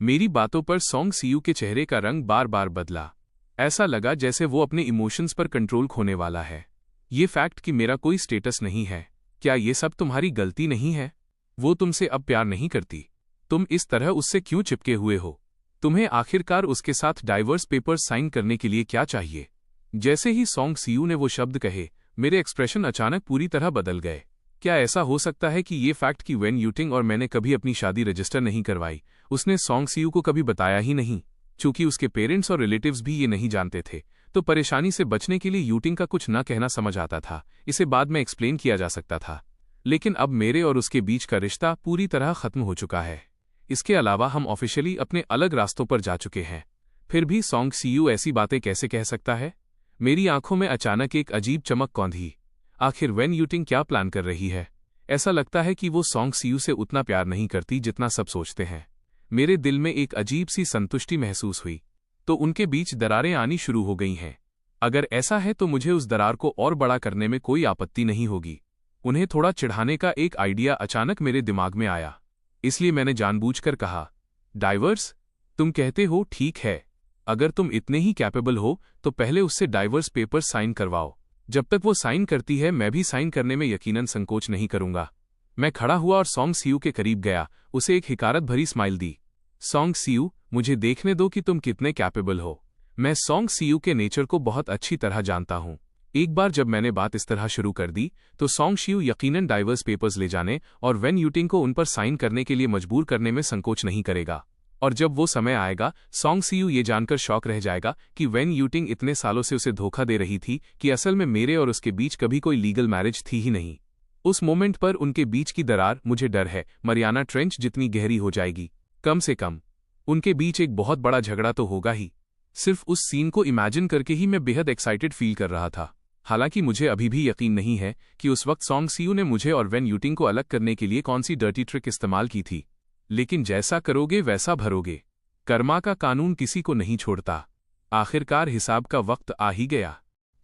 Speaker 1: मेरी बातों पर सॉन्ग सीयू के चेहरे का रंग बार बार बदला। ऐसा लगा जैसे वो अपने इमोशंस पर कंट्रोल खोने वाला है। ये फैक्ट कि मेरा कोई स्टेटस नहीं है, क्या ये सब तुम्हारी गलती नहीं है? वो तुमसे अब प्यार नहीं करती। तुम इस तरह उससे क्यों चिपके हुए हो? तुम्हें आखिरकार उसके साथ डाइवर्स पेपर्स साइन करने के लिए क्या चाहिए? जैसे ही सॉन्ग सीयू ने वो शब्द कहे, मेरे एक्सप्रेशन अचानक पूरी तरह बदल गए। क्या ऐसा हो सकता है कि ये फैक्ट कि वेन यूटिंग और मैंने कभी अपनी शादी रजिस्टर नहीं करवाई, उसने सॉन्ग सीयू को कभी बताया ही नहीं? चूंकि उसके पेरेंट्स और रिलेटिव्स भी ये नहीं जानते थे, तो परेशानी से बचने के लिए यूटिंग का कुछ न कहना समझ आता था। इसे बाद में एक्सप्लेन किया जा सकता था। लेकिन अब मेरे और उसके बीच का रिश्ता पूरी तरह खत्म हो चुका है। इसके अलावा हम ऑफिशियली अपने अलग रास्तों पर जा चुके हैं। फिर भी सॉन्ग सीयू ऐसी बातें कैसे कह सकता है? मेरी आंखों में अचानक एक अजीब चमक कौंधी। आखिर वेन यूटिंग क्या प्लान कर रही है? ऐसा लगता है कि वो सॉन्ग सीयू से उतना प्यार नहीं करती जितना सब सोचते हैं। मेरे दिल में एक अजीब सी संतुष्टि महसूस हुई। तो उनके बीच दरारें आनी शुरू हो गई हैं। अगर ऐसा है तो मुझे उस दरार को और बड़ा करने में कोई आपत्ति नहीं होगी। उन्हें थोड़ा चिढ़ाने का एक आइडिया अचानक मेरे दिमाग में आया। इसलिए मैंने जानबूझकर कहा, डाइवर्स? तुम कहते हो ठीक है। अगर तुम इतने ही कैपेबल हो तो पहले उससे डाइवर्स पेपर साइन करवाओ। जब तक वो साइन करती है मैं भी साइन करने में यकीनन संकोच नहीं करूंगा। मैं खड़ा हुआ और सॉन्ग सीयू के करीब गया, उसे एक हिकारत भरी स्माइल दी। सॉन्ग सीयू, मुझे देखने दो कि तुम कितने कैपेबल हो। मैं सॉन्ग सीयू के नेचर को बहुत अच्छी तरह जानता हूं। एक बार जब मैंने बात इस तरह शुरू कर दी तो सॉन्ग सीयू यकीनन डाइवर्स पेपर्स ले जाने और वेन यूटिंग को उन पर साइन करने के लिए मजबूर करने में संकोच नहीं करेगा। और जब वो समय आएगा, सॉन्ग सीयू ये जानकर शॉक रह जाएगा कि वेन यूटिंग इतने सालों से उसे धोखा दे रही थी कि असल में मेरे और उसके बीच कभी कोई लीगल मैरिज थी ही नहीं। उस मोमेंट पर उनके बीच की दरार, मुझे डर है, मरियाना ट्रेंच जितनी गहरी हो जाएगी। कम से कम उनके बीच एक बहुत बड़ा झगड़ा तो होगा ही। सिर्फ उस सीन को इमेजिन करके ही मैं बेहद एक्साइटेड फील कर रहा था। हालांकि मुझे अभी भी यकीन नहीं है कि उस वक्त सॉन्ग सीयू ने मुझे और वेन यूटिंग को अलग करने के लिए कौन सी डर्टी ट्रिक इस्तेमाल की थी। लेकिन जैसा करोगे वैसा भरोगे। कर्मा का कानून किसी को नहीं छोड़ता। आखिरकार हिसाब का वक्त आ ही गया।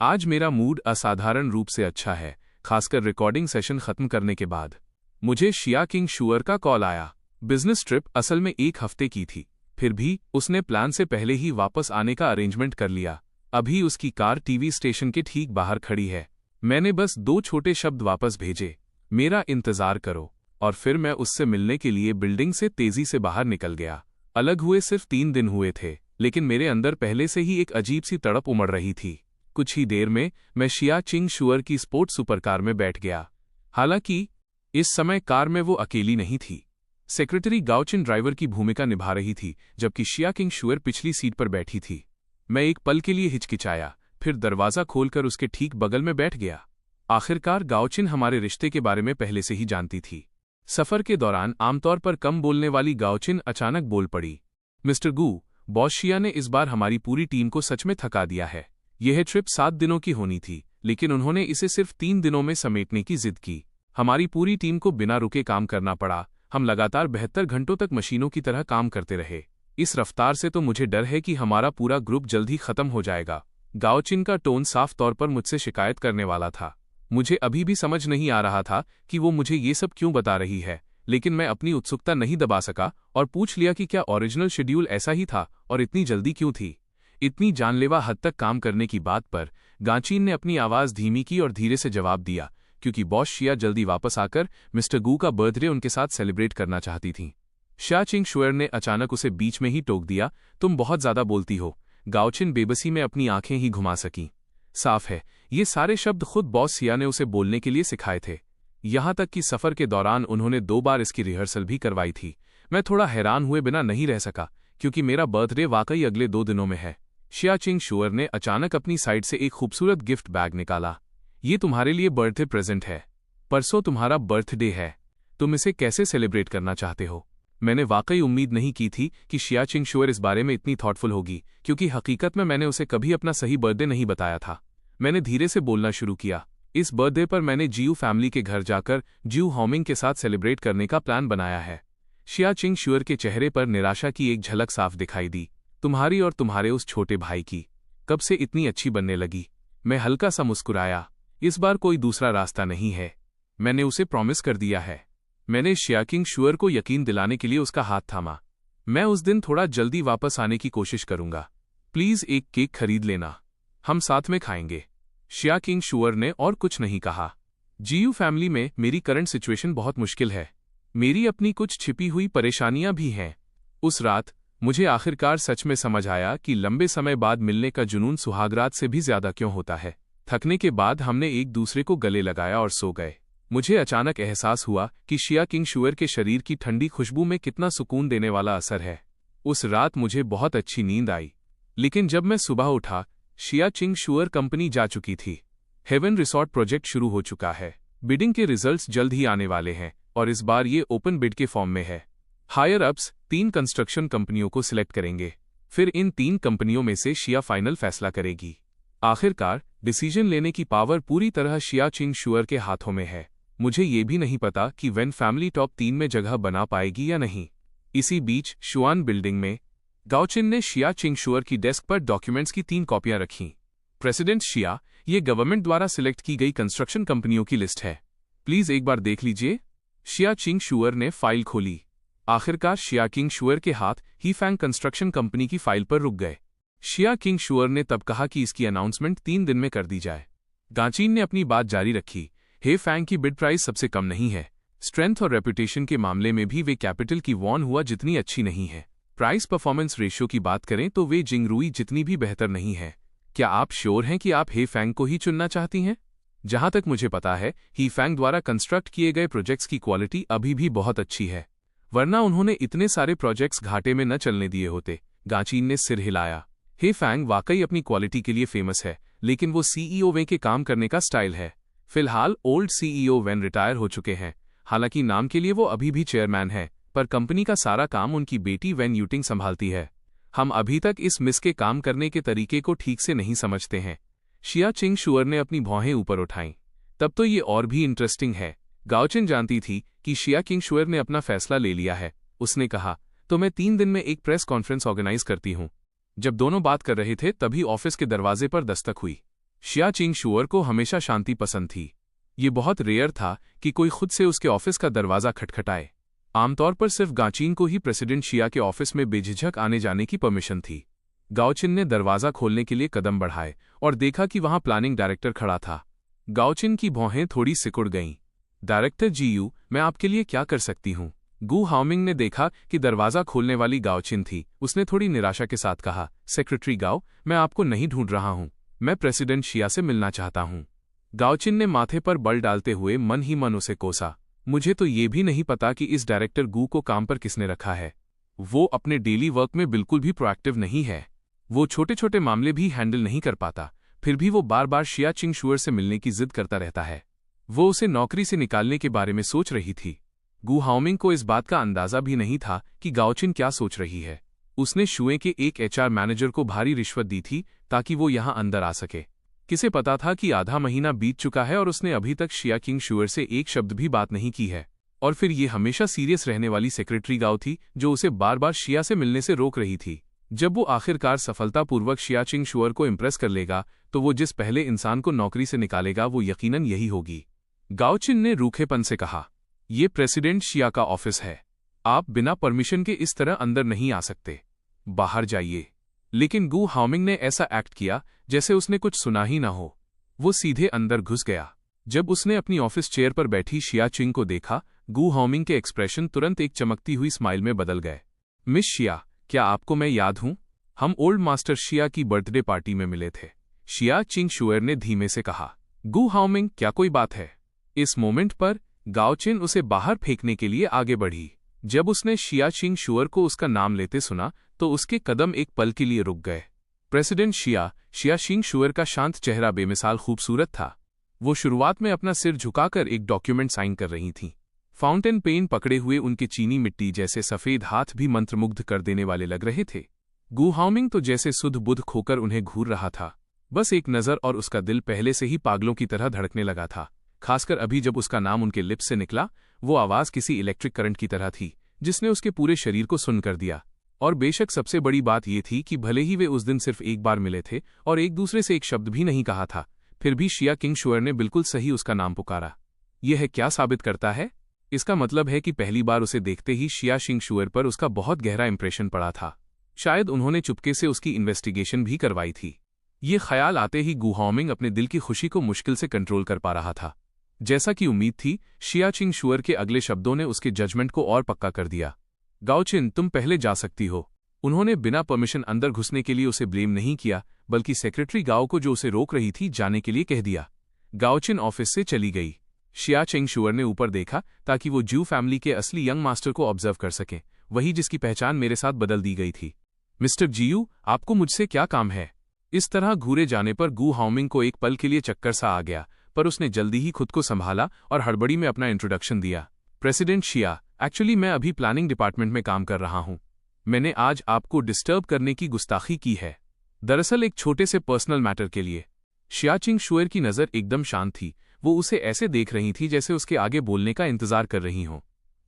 Speaker 1: आज मेरा मूड असाधारण रूप से अच्छा है, खासकर रिकॉर्डिंग सेशन खत्म करने के बाद। मुझे शिया किंग शुअर का कॉल आया। बिजनेस ट्रिप असल में 1 हफ्ते की थी, फिर भी उसने प्लान से पहले ही वापस आने का अरेंजमेंट कर लिया। अभी उसकी कार टीवी स्टेशन के ठीक बाहर खड़ी है। मैंने बस 2 छोटे शब्द वापस भेजे, मेरा इंतजार करो, और फिर मैं उससे मिलने के लिए बिल्डिंग से तेजी से बाहर निकल गया। अलग हुए सिर्फ 3 दिन हुए थे, लेकिन मेरे अंदर पहले से ही एक अजीब सी तड़प उमड़ रही थी। कुछ ही देर में मैं शिया चिंग शुअर की स्पोर्ट्स सुपरकार में बैठ गया। हालांकि इस समय कार में वो अकेली नहीं थी। सेक्रेटरी गाओचिन ड्राइवर की भूमिका निभा रही थी, जबकि शिया किंग शुअर पिछली सीट पर बैठी थी। मैं एक पल के लिए हिचकिचाया, फिर दरवाज़ा खोलकर उसके ठीक बगल में बैठ गया। आखिरकार गाओचिन हमारे रिश्ते के बारे में पहले से ही जानती थी। सफ़र के दौरान आमतौर पर कम बोलने वाली गाओचिन अचानक बोल पड़ी, मिस्टर गू, बॉस शिया ने इस बार हमारी पूरी टीम को सच में थका दिया है। यह ट्रिप 7 दिनों की होनी थी, लेकिन उन्होंने इसे सिर्फ 3 दिनों में समेटने की जिद की। हमारी पूरी टीम को बिना रुके काम करना पड़ा। हम लगातार 72 घंटों तक मशीनों की तरह काम करते रहे। इस रफ्तार से तो मुझे डर है कि हमारा पूरा ग्रुप जल्द ही खत्म हो जाएगा। गाओचिन का टोन साफ तौर पर मुझसे शिकायत करने वाला था। मुझे अभी भी समझ नहीं आ रहा था कि वो मुझे ये सब क्यों बता रही है, लेकिन मैं अपनी उत्सुकता नहीं दबा सका और पूछ लिया कि क्या ओरिजिनल शेड्यूल ऐसा ही था और इतनी जल्दी क्यों थी। इतनी जानलेवा हद तक काम करने की बात पर गाओचिन ने अपनी आवाज़ धीमी की और धीरे से जवाब दिया, क्योंकि बॉस शिया जल्दी वापस आकर मिस्टर गू का बर्थडे उनके साथ सेलिब्रेट करना चाहती थीं। शिया चिंग शुअर ने अचानक उसे बीच में ही टोक दिया, तुम बहुत ज़्यादा बोलती हो। गाओचिन बेबसी में अपनी आंखें ही घुमा सकी। साफ है, ये सारे शब्द खुद बॉस शिया ने उसे बोलने के लिए सिखाए थे। यहाँ तक कि सफ़र के दौरान उन्होंने 2 बार इसकी रिहर्सल भी करवाई थी। मैं थोड़ा हैरान हुए बिना नहीं रह सका, क्योंकि मेरा बर्थडे वाकई अगले 2 दिनों में है। शिया चिंग शुअर ने अचानक अपनी साइड से एक खूबसूरत गिफ्ट बैग निकाला। ये तुम्हारे लिए बर्थडे प्रेजेंट है। परसों तुम्हारा बर्थडे है। तुम इसे कैसे सेलिब्रेट करना चाहते हो? मैंने वाकई उम्मीद नहीं की थी कि शिया चिंग शुअर इस बारे में इतनी थॉटफुल होगी, क्योंकि हकीकत में मैंने उसे कभी अपना सही बर्थडे नहीं बताया था। मैंने धीरे से बोलना शुरू किया, इस बर्थडे पर मैंने जियू फैमिली के घर जाकर जियू हाओमिंग के साथ सेलिब्रेट करने का प्लान बनाया है। शिया चिंग शुअर के चेहरे पर निराशा की एक झलक साफ दिखाई दी। तुम्हारी और तुम्हारे उस छोटे भाई की कब से इतनी अच्छी बनने लगी? मैं हल्का सा मुस्कुराया। इस बार कोई दूसरा रास्ता नहीं है। मैंने उसे प्रॉमिस कर दिया है। मैंने शिया किंग शुअर को यकीन दिलाने के लिए उसका हाथ थामा। मैं उस दिन थोड़ा जल्दी वापस आने की कोशिश करूंगा। प्लीज एक केक खरीद लेना, हम साथ में खाएंगे। शिया किंग शुअर ने और कुछ नहीं कहा। जियू फैमिली में मेरी करंट सिचुएशन बहुत मुश्किल है। मेरी अपनी कुछ छिपी हुई परेशानियां भी हैं। उस रात मुझे आखिरकार सच में समझ आया कि लंबे समय बाद मिलने का जुनून सुहागरात से भी ज्यादा क्यों होता है। थकने के बाद हमने एक दूसरे को गले लगाया और सो गए। मुझे अचानक एहसास हुआ कि शिया किंग शुअर के शरीर की ठंडी खुशबू में कितना सुकून देने वाला असर है। उस रात मुझे बहुत अच्छी नींद आई, लेकिन जब मैं सुबह उठा, शिया चिंग शुअर कंपनी जा चुकी थी। हेवन रिसॉर्ट प्रोजेक्ट शुरू हो चुका है। बिडिंग के रिजल्ट्स जल्द ही आने वाले हैं और इस बार ये ओपन बिड के फॉर्म में है। हायर अप्स 3 कंस्ट्रक्शन कंपनियों को सिलेक्ट करेंगे। फिर इन 3 कंपनियों में से शिया फाइनल फैसला करेगी। आखिरकार डिसीजन लेने की पावर पूरी तरह शिया चिंग शुअर के हाथों में है। मुझे ये भी नहीं पता कि वेन फैमिली टॉप 3 में जगह बना पाएगी या नहीं। इसी बीच शुआन बिल्डिंग में गाओचिन ने शिया चिंग शुअर की डेस्क पर डॉक्यूमेंट्स की 3 कॉपियां रखीं। प्रेसिडेंट शिया, ये गवर्नमेंट द्वारा सिलेक्ट की गई कंस्ट्रक्शन कंपनियों की लिस्ट है। प्लीज एक बार देख लीजिए। शिया चिंग शुअर ने फाइल खोली। आखिरकार शिया किंग शुअर के हाथ ही फैंग कंस्ट्रक्शन कंपनी की फाइल पर रुक गए। शिया किंग शुअर ने तब कहा कि इसकी अनाउंसमेंट 3 दिन में कर दी जाए। गाओचिन ने अपनी बात जारी रखी, हे फैंग की बिड प्राइस सबसे कम नहीं है। स्ट्रेंथ और रेपुटेशन के मामले में भी वे कैपिटल की वॉन हुआ जितनी अच्छी नहीं है। प्राइस परफॉर्मेंस रेशियो की बात करें तो वे जिंगरुई जितनी भी बेहतर नहीं है। क्या आप श्योर हैं कि आप हे फैंग को ही चुनना चाहती हैं? जहां तक मुझे पता है, ही फैंग द्वारा कंस्ट्रक्ट किए गए प्रोजेक्ट्स की क्वालिटी अभी भी बहुत अच्छी है, वरना उन्होंने इतने सारे प्रोजेक्ट्स घाटे में न चलने दिए होते। गाओचिन ने सिर हिलाया। हे फैंग वाकई अपनी क्वालिटी के लिए फेमस है, लेकिन वो सीईओ वे के काम करने का स्टाइल है। फिलहाल ओल्ड सीईओ वेन रिटायर हो चुके हैं। हालांकि नाम के लिए वो अभी भी चेयरमैन है, पर कंपनी का सारा काम उनकी बेटी वेन यूटिंग संभालती है। हम अभी तक इस मिस के काम करने के तरीके को ठीक से नहीं समझते हैं। शिया चिंग शुअर ने अपनी भौहें ऊपर उठाईं। तब तो ये और भी इंटरेस्टिंग है। गाओचिन जानती थी कि शिया किंग शुअर ने अपना फैसला ले लिया है। उसने कहा, तो मैं 3 दिन में एक प्रेस कॉन्फ्रेंस ऑर्गेनाइज करती हूँ। जब दोनों बात कर रहे थे, तभी ऑफिस के दरवाजे पर दस्तक हुई। शिया चिंग शुअर को हमेशा शांति पसंद थी। ये बहुत रेयर था कि कोई खुद से उसके ऑफिस का दरवाजा खटखटाए। आमतौर पर सिर्फ गाओचिन को ही प्रेसिडेंट शिया के ऑफिस में बेझिझक आने जाने की परमिशन थी। गाओचिन ने दरवाजा खोलने के लिए कदम बढ़ाए और देखा कि वहां प्लानिंग डायरेक्टर खड़ा था। गाओचिन की भौहें थोड़ी सिकुड़ गईं। डायरेक्टर जीयू, मैं आपके लिए क्या कर सकती हूँ? गू हाओमिंग ने देखा कि दरवाजा खोलने वाली गाओचिन थी। उसने थोड़ी निराशा के साथ कहा, सेक्रेटरी गाओ, मैं आपको नहीं ढूंढ रहा हूँ। मैं प्रेसिडेंट शिया से मिलना चाहता हूँ। गाओचिन ने माथे पर बल डालते हुए मन ही मन उसे कोसा। मुझे तो ये भी नहीं पता कि इस डायरेक्टर गू को काम पर किसने रखा है। वो अपने डेली वर्क में बिल्कुल भी प्रोएक्टिव नहीं है। वो छोटे छोटे मामले भी हैंडल नहीं कर पाता, फिर भी वो बार बार शिया चिंगशुअर से मिलने की जिद करता रहता है। वो उसे नौकरी से निकालने के बारे में सोच रही थी। गू हाओमिंग को इस बात का अंदाजा भी नहीं था कि गाओचिन क्या सोच रही है। उसने शुए के एक एचआर मैनेजर को भारी रिश्वत दी थी ताकि वो यहां अंदर आ सके। किसे पता था कि आधा महीना बीत चुका है और उसने अभी तक शिया चिंगशुअर से एक शब्द भी बात नहीं की है। और फिर ये हमेशा सीरियस रहने वाली सेक्रेटरी गाओ थी जो उसे बार बार शिया से मिलने से रोक रही थी। जब वो आखिरकार सफलतापूर्वक शिया चिंगशुअर को इम्प्रेस कर लेगा तो वो जिस पहले इंसान को नौकरी से निकालेगा वो यकीनन यही होगी। गाओचिन ने रूखेपन से कहा, ये प्रेसिडेंट शिया का ऑफिस है। आप बिना परमिशन के इस तरह अंदर नहीं आ सकते। बाहर जाइए। लेकिन गू हाओमिंग ने ऐसा एक्ट किया जैसे उसने कुछ सुना ही ना हो। वो सीधे अंदर घुस गया। जब उसने अपनी ऑफिस चेयर पर बैठी शिया चिंग को देखा, गू हाओमिंग के एक्सप्रेशन तुरंत एक चमकती हुई स्माइल में बदल गए। मिस शिया, क्या आपको मैं याद हूं? हम ओल्ड मास्टर शिया की बर्थडे पार्टी में मिले थे, शिया चिंगशुअर ने धीमे से कहा। गू हाओमिंग, क्या कोई बात है? इस मोमेंट पर गाओचिन उसे बाहर फेंकने के लिए आगे बढ़ी। जब उसने शिया चिंगशुअर को उसका नाम लेते सुना तो उसके कदम एक पल के लिए रुक गए। प्रेसिडेंट शिया चिंगशुअर का शांत चेहरा बेमिसाल खूबसूरत था। वो शुरुआत में अपना सिर झुकाकर एक डॉक्यूमेंट साइन कर रही थीं। फाउंटेन पेन पकड़े हुए उनके चीनी मिट्टी जैसे सफेद हाथ भी मंत्रमुग्ध कर देने वाले लग रहे थे। गू हाओमिंग तो जैसे सुध बुध खोकर उन्हें घूर रहा था। बस एक नज़र और उसका दिल पहले से ही पागलों की तरह धड़कने लगा था। खासकर अभी जब उसका नाम उनके लिप्स से निकला, वो आवाज़ किसी इलेक्ट्रिक करंट की तरह थी जिसने उसके पूरे शरीर को सुन्न कर दिया। और बेशक सबसे बड़ी बात यह थी कि भले ही वे उस दिन सिर्फ एक बार मिले थे और एक दूसरे से एक शब्द भी नहीं कहा था, फिर भी शिया चिंगशुअर ने बिल्कुल सही उसका नाम पुकारा। यह क्या साबित करता है? इसका मतलब है कि पहली बार उसे देखते ही शिया चिंगशुअर पर उसका बहुत गहरा इंप्रेशन पड़ा था। शायद उन्होंने चुपके से उसकी इन्वेस्टिगेशन भी करवाई थी। ये ख्याल आते ही गू हाओमिंग अपने दिल की खुशी को मुश्किल से कंट्रोल कर पा रहा था। जैसा कि उम्मीद थी, शिया चिंगशुअर के अगले शब्दों ने उसके जजमेंट को और पक्का कर दिया। गाओचिन, तुम पहले जा सकती हो। उन्होंने बिना परमिशन अंदर घुसने के लिए उसे ब्लेम नहीं किया, बल्कि सेक्रेटरी गाओ को जो उसे रोक रही थी जाने के लिए कह दिया। गाओचिन ऑफिस से चली गई। शिया चिंगशुअर ने ऊपर देखा ताकि वो ज्यू फैमिली के असली यंग मास्टर को ऑब्जर्व कर सके, वही जिसकी पहचान मेरे साथ बदल दी गई थी। मिस्टर जियू, आपको मुझसे क्या काम है? इस तरह घूरे जाने पर गू हाओमिंग को एक पल के लिए चक्कर सा आ गया, पर उसने जल्दी ही खुद को संभाला और हड़बड़ी में अपना इंट्रोडक्शन दिया। प्रेसिडेंट शिया, एक्चुअली मैं अभी प्लानिंग डिपार्टमेंट में काम कर रहा हूं। मैंने आज आपको डिस्टर्ब करने की गुस्ताखी की है, दरअसल एक छोटे से पर्सनल मैटर के लिए। शिया चिंगशुअर की नज़र एकदम शांत थी। वो उसे ऐसे देख रही थी जैसे उसके आगे बोलने का इंतजार कर रही हों।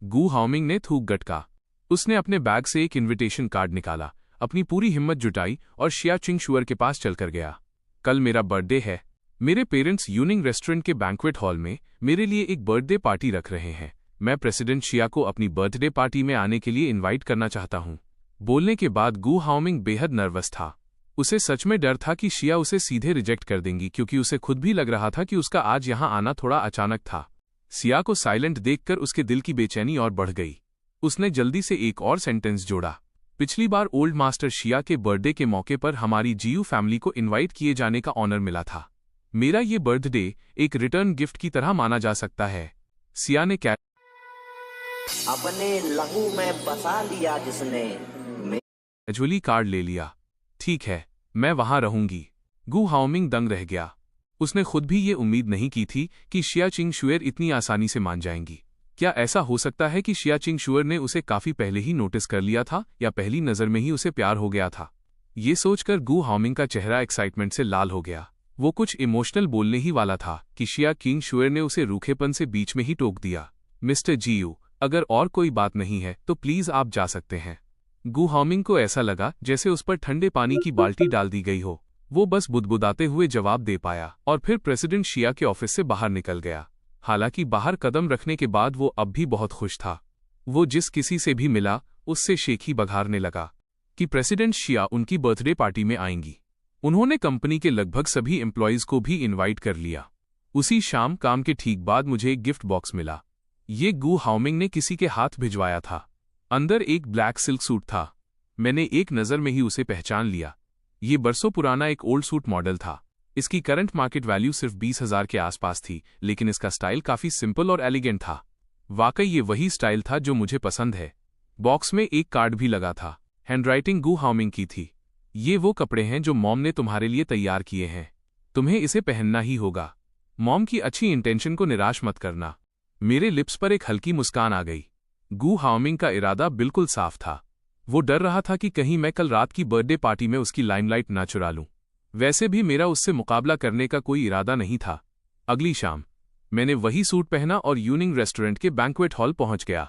Speaker 1: गू हाओमिंग ने थूक गटका। उसने अपने बैग से एक इनविटेशन कार्ड निकाला, अपनी पूरी हिम्मत जुटाई और शिया चिंगशुअर के पास चलकर गया। कल मेरा बर्थडे है। मेरे पेरेंट्स यूनिंग रेस्टोरेंट के बैंक्वेट हॉल में मेरे लिए एक बर्थडे पार्टी रख रहे हैं। मैं प्रेसिडेंट शिया को अपनी बर्थडे पार्टी में आने के लिए इनवाइट करना चाहता हूं। बोलने के बाद गू हाओमिंग बेहद नर्वस था। उसे सच में डर था कि शिया उसे सीधे रिजेक्ट कर देंगी, क्योंकि उसे खुद भी लग रहा था कि उसका आज यहां आना थोड़ा अचानक था। शिया को साइलेंट देखकर उसके दिल की बेचैनी और बढ़ गई। उसने जल्दी से एक और सेंटेंस जोड़ा, पिछली बार ओल्ड मास्टर शिया के बर्थडे के मौके पर हमारी जियू फैमिली को इनवाइट किए जाने का ऑनर मिला था। मेरा ये बर्थडे एक रिटर्न गिफ्ट की तरह माना जा सकता है। शिया ने
Speaker 2: अपने लहू में बसा लिया जिसने
Speaker 1: कैजुअली कार्ड ले लिया। ठीक है, मैं वहां रहूंगी। गू हाओमिंग दंग रह गया। उसने खुद भी ये उम्मीद नहीं की थी कि शिया चिंगशुअर इतनी आसानी से मान जाएंगी। क्या ऐसा हो सकता है कि शिया चिंगशुअर ने उसे काफी पहले ही नोटिस कर लिया था, या पहली नजर में ही उसे प्यार हो गया था? ये सोचकर गू हाओमिंग का चेहरा एक्साइटमेंट से लाल हो गया। वो कुछ इमोशनल बोलने ही वाला था कि शिया चिंगशुअर ने उसे रूखेपन से बीच में ही टोक दिया। मिस्टर जियू, अगर और कोई बात नहीं है तो प्लीज आप जा सकते हैं। गू हाओमिंग को ऐसा लगा जैसे उस पर ठंडे पानी की बाल्टी डाल दी गई हो। वो बस बुदबुदाते हुए जवाब दे पाया और फिर प्रेसिडेंट शिया के ऑफिस से बाहर निकल गया। हालांकि बाहर कदम रखने के बाद वो अब भी बहुत खुश था। वो जिस किसी से भी मिला उससे शेखी बघारने लगा कि प्रेसिडेंट शिया उनकी बर्थडे पार्टी में आएंगी। उन्होंने कंपनी के लगभग सभी एम्प्लॉयज को भी इनवाइट कर लिया। उसी शाम काम के ठीक बाद मुझे एक गिफ्ट बॉक्स मिला। ये गू हाओमिंग ने किसी के हाथ भिजवाया था। अंदर एक ब्लैक सिल्क सूट था। मैंने एक नज़र में ही उसे पहचान लिया। ये बरसों पुराना एक ओल्ड सूट मॉडल था। इसकी करंट मार्केट वैल्यू सिर्फ 20,000 के आसपास थी, लेकिन इसका स्टाइल काफी सिंपल और एलिगेंट था। वाकई ये वही स्टाइल था जो मुझे पसंद है। बॉक्स में एक कार्ड भी लगा था। हैंडराइटिंग गू हाउमिंग की थी। ये वो कपड़े हैं जो मॉम ने तुम्हारे लिए तैयार किए हैं। तुम्हें इसे पहनना ही होगा। मॉम की अच्छी इंटेंशन को निराश मत करना। मेरे लिप्स पर एक हल्की मुस्कान आ गई। गू हाउमिंग का इरादा बिल्कुल साफ था। वो डर रहा था कि कहीं मैं कल रात की बर्थडे पार्टी में उसकी लाइमलाइट ना चुरा लूं। वैसे भी मेरा उससे मुकाबला करने का कोई इरादा नहीं था। अगली शाम मैंने वही सूट पहना और यूनिंग रेस्टोरेंट के बैंक्वेट हॉल पहुंच गया।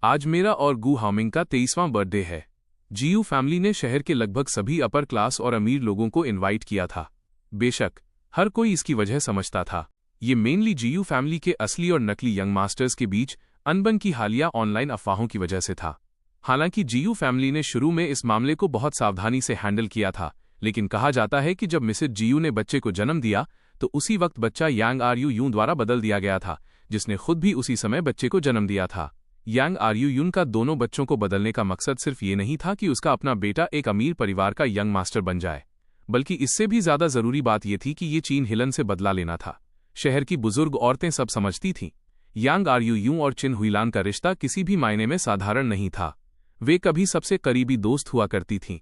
Speaker 1: आज मेरा और गू हाउमिंग का 23वां बर्थडे है। जीयू फैमिली ने शहर के लगभग सभी अपर क्लास और अमीर लोगों को इनवाइट किया था। बेशक हर कोई इसकी वजह समझता था। ये मेनली जीयू फैमिली के असली और नकली यंग मास्टर्स के बीच अनबन की हालिया ऑनलाइन अफवाहों की वजह से था। हालांकि जीयू फैमिली ने शुरू में इस मामले को बहुत सावधानी से हैंडल किया था, लेकिन कहा जाता है कि जब मिसेज जीयू ने बच्चे को जन्म दिया तो उसी वक्त बच्चा यांग आरयू यूं द्वारा बदल दिया गया था, जिसने खुद भी उसी समय बच्चे को जन्म दिया था। यांग आरयू यून का दोनों बच्चों को बदलने का मकसद सिर्फ ये नहीं था कि उसका अपना बेटा एक अमीर परिवार का यंग मास्टर बन जाए, बल्कि इससे भी ज्यादा जरूरी बात यह थी कि ये चिन हिलन से बदला लेना था। शहर की बुजुर्ग औरतें सब समझती थीं, यांग आरयू यूं और चिन हुईलान का रिश्ता किसी भी मायने में साधारण नहीं था। वे कभी सबसे करीबी दोस्त हुआ करती थीं।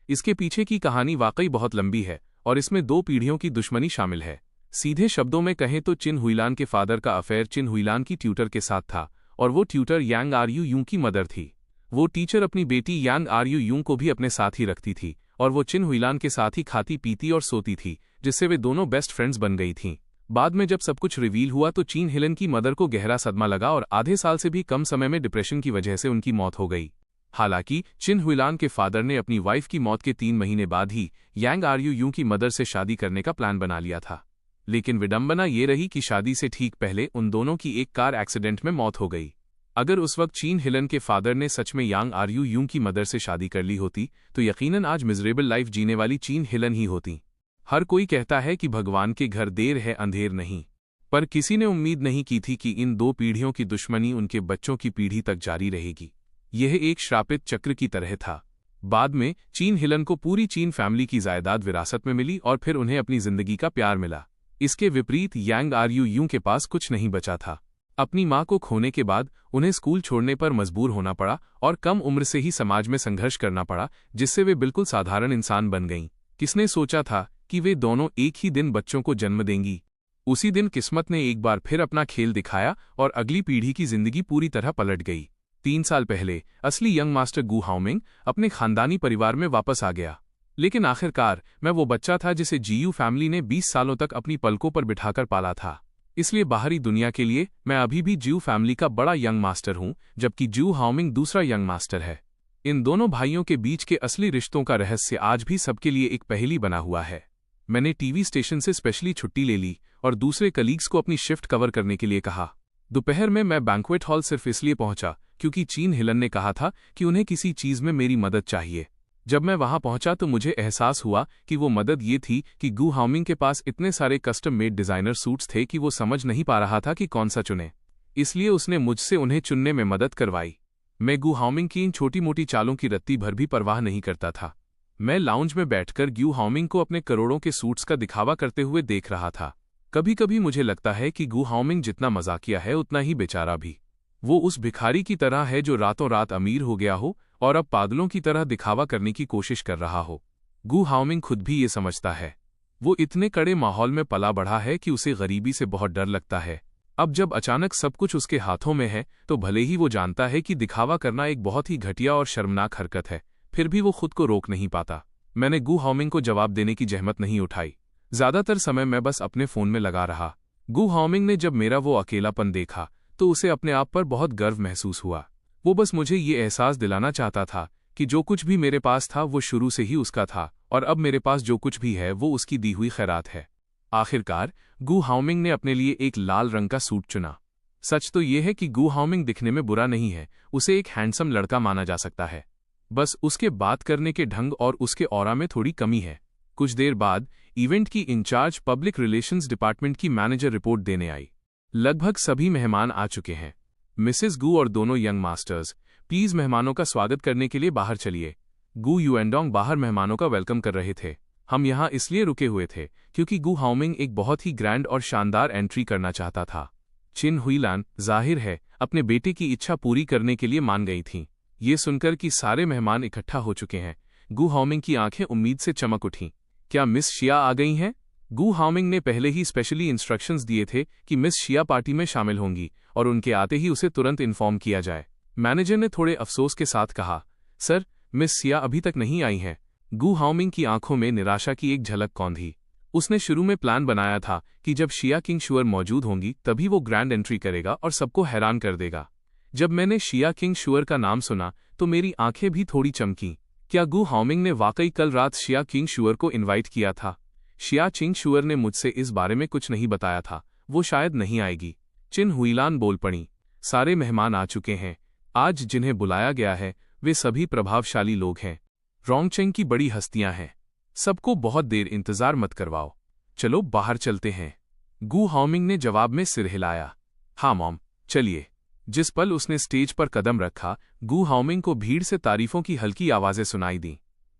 Speaker 1: इसके पीछे की कहानी वाकई बहुत लंबी है और इसमें 2 पीढ़ियों की दुश्मनी शामिल है। सीधे शब्दों में कहें तो चिन हुईलान के फादर का अफेयर चिन हुईलान की ट्यूटर के साथ था और वो ट्यूटर यांग आरयू यूं की मदर थी। वो टीचर अपनी बेटी यांग आरयू यूं को भी अपने साथ ही रखती थी और वो चिन हुईलान के साथ ही खाती पीती और सोती थी, जिससे वे दोनों बेस्ट फ्रेंड्स बन गई थीं। बाद में जब सब कुछ रिवील हुआ तो चिन हिलन की मदर को गहरा सदमा लगा और आधे साल से भी कम समय में डिप्रेशन की वजह से उनकी मौत हो गई। हालांकि चिन हुईलान के फादर ने अपनी वाइफ की मौत के 3 महीने बाद ही यांग आरयू यूं की मदर से शादी करने का प्लान बना लिया था। लेकिन विडंबना ये रही कि शादी से ठीक पहले उन दोनों की एक कार एक्सीडेंट में मौत हो गई। अगर उस वक्त चिन हिलन के फादर ने सच में यांग आरयू यूं की मदर से शादी कर ली होती तो यकीनन आज मिजरेबल लाइफ जीने वाली चिन हिलन ही होती। हर कोई कहता है कि भगवान के घर देर है अंधेर नहीं, पर किसी ने उम्मीद नहीं की थी कि इन 2 पीढ़ियों की दुश्मनी उनके बच्चों की पीढ़ी तक जारी रहेगी। यह एक श्रापित चक्र की तरह था। बाद में चिन हिलन को पूरी चिन फैमिली की जायदाद विरासत में मिली और फिर उन्हें अपनी जिंदगी का प्यार मिला। इसके विपरीत यांग आरयू यूं के पास कुछ नहीं बचा था। अपनी मां को खोने के बाद उन्हें स्कूल छोड़ने पर मजबूर होना पड़ा और कम उम्र से ही समाज में संघर्ष करना पड़ा, जिससे वे बिल्कुल साधारण इंसान बन गईं। किसने सोचा था कि वे दोनों एक ही दिन बच्चों को जन्म देंगी। उसी दिन किस्मत ने एक बार फिर अपना खेल दिखाया और अगली पीढ़ी की जिंदगी पूरी तरह पलट गई। 3 साल पहले असली यंग मास्टर गू हाउमिंग अपने खानदानी परिवार में वापस आ गया। लेकिन आखिरकार मैं वो बच्चा था जिसे जीयू फैमिली ने 20 सालों तक अपनी पलकों पर बिठाकर पाला था। इसलिए बाहरी दुनिया के लिए मैं अभी भी जीयू फैमिली का बड़ा यंग मास्टर हूं, जबकि गू हाउमिंग दूसरा यंग मास्टर है। इन दोनों भाइयों के बीच के असली रिश्तों का रहस्य आज भी सबके लिए एक पहेली बना हुआ है। मैंने टीवी स्टेशन से स्पेशली छुट्टी ले ली और दूसरे कलीग्स को अपनी शिफ्ट कवर करने के लिए कहा। दोपहर में मैं बैंक्वेट हॉल सिर्फ इसलिए पहुंचा क्योंकि चिन हिलन ने कहा था कि उन्हें किसी चीज में मेरी मदद चाहिए। जब मैं वहां पहुंचा तो मुझे एहसास हुआ कि वो मदद ये थी कि गू हाउमिंग के पास इतने सारे कस्टम मेड डिजाइनर सूट्स थे कि वो समझ नहीं पा रहा था कि कौन सा चुने। इसलिए उसने मुझसे उन्हें चुनने में मदद करवाई। मैं गू हाउमिंग की इन छोटी मोटी चालों की रत्ती भर भी परवाह नहीं करता था। मैं लाउंज में बैठकर गू हाउमिंग को अपने करोड़ों के सूट्स का दिखावा करते हुए देख रहा था। कभी कभी मुझे लगता है कि गू हाउमिंग जितना मजाकिया है उतना ही बेचारा भी। वो उस भिखारी की तरह है जो रातों रात अमीर हो गया हो और अब पागलों की तरह दिखावा करने की कोशिश कर रहा हो। गू हाउमिंग खुद भी ये समझता है। वो इतने कड़े माहौल में पला बढ़ा है कि उसे गरीबी से बहुत डर लगता है। अब जब अचानक सब कुछ उसके हाथों में है तो भले ही वो जानता है कि दिखावा करना एक बहुत ही घटिया और शर्मनाक हरकत है, फिर भी वो खुद को रोक नहीं पाता। मैंने गू हाउमिंग को जवाब देने की जहमत नहीं उठाई। ज्यादातर समय मैं बस अपने फोन में लगा रहा। गू हाउमिंग ने जब मेरा वो अकेलापन देखा तो उसे अपने आप पर बहुत गर्व महसूस हुआ। वो बस मुझे ये एहसास दिलाना चाहता था कि जो कुछ भी मेरे पास था वो शुरू से ही उसका था और अब मेरे पास जो कुछ भी है वो उसकी दी हुई खैरात है। आखिरकार गू हाउमिंग ने अपने लिए एक लाल रंग का सूट चुना। सच तो ये है कि गू हाउमिंग दिखने में बुरा नहीं है, उसे एक हैंडसम लड़का माना जा सकता है। बस उसके बात करने के ढंग और उसके ऑरा में थोड़ी कमी है। कुछ देर बाद इवेंट की इंचार्ज पब्लिक रिलेशंस डिपार्टमेंट की मैनेजर रिपोर्ट देने आई। लगभग सभी मेहमान आ चुके हैं। मिसेस गू और दोनों यंग मास्टर्स, प्लीज मेहमानों का स्वागत करने के लिए बाहर चलिए। गू युएंडोंग बाहर मेहमानों का वेलकम कर रहे थे। हम यहाँ इसलिए रुके हुए थे क्योंकि गू हाउमिंग एक बहुत ही ग्रैंड और शानदार एंट्री करना चाहता था। चिन हुईलान, जाहिर है अपने बेटे की इच्छा पूरी करने के लिए मान गई थीं। ये सुनकर कि सारे मेहमान इकट्ठा हो चुके हैं, गु हाओमिंग की आंखें उम्मीद से चमक उठीं। क्या मिस शिया आ गई हैं? गु हाओमिंग ने पहले ही स्पेशली इंस्ट्रक्शंस दिए थे कि मिस शिया पार्टी में शामिल होंगी और उनके आते ही उसे तुरंत इन्फॉर्म किया जाए। मैनेजर ने थोड़े अफसोस के साथ कहा, सर, मिस शिया अभी तक नहीं आई हैं। गु हाओमिंग की आंखों में निराशा की एक झलक कौंधी। उसने शुरू में प्लान बनाया था कि जब शिया किंगशुअर मौजूद होंगी तभी वो ग्रैंड एंट्री करेगा और सबको हैरान कर देगा। जब मैंने शिया किंगशुअर का नाम सुना तो मेरी आंखें भी थोड़ी चमकीं। क्या गु हाओमिंग ने वाकई कल रात शिया किंगशुअर को इनवाइट किया था? शिया किंगशुअर ने मुझसे इस बारे में कुछ नहीं बताया था, वो शायद नहीं आएगी। चिन हुईलान बोल पड़ी, सारे मेहमान आ चुके हैं। आज जिन्हें बुलाया गया है वे सभी प्रभावशाली लोग हैं, रोंगचेंग की बड़ी हस्तियां हैं। सबको बहुत देर इंतजार मत करवाओ, चलो बाहर चलते हैं। गु हाओमिंग ने जवाब में सिर हिलाया। हाँ मॉम, चलिए। जिस पल उसने स्टेज पर कदम रखा, गु हाओमिंग को भीड़ से तारीफों की हल्की आवाजें सुनाई दीं।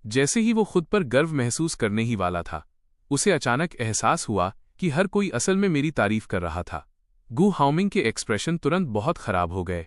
Speaker 1: जैसे ही वो खुद पर गर्व महसूस करने ही वाला था, उसे अचानक एहसास हुआ कि हर कोई असल में मेरी तारीफ कर रहा था। गु हाओमिंग के एक्सप्रेशन तुरंत बहुत खराब हो गए।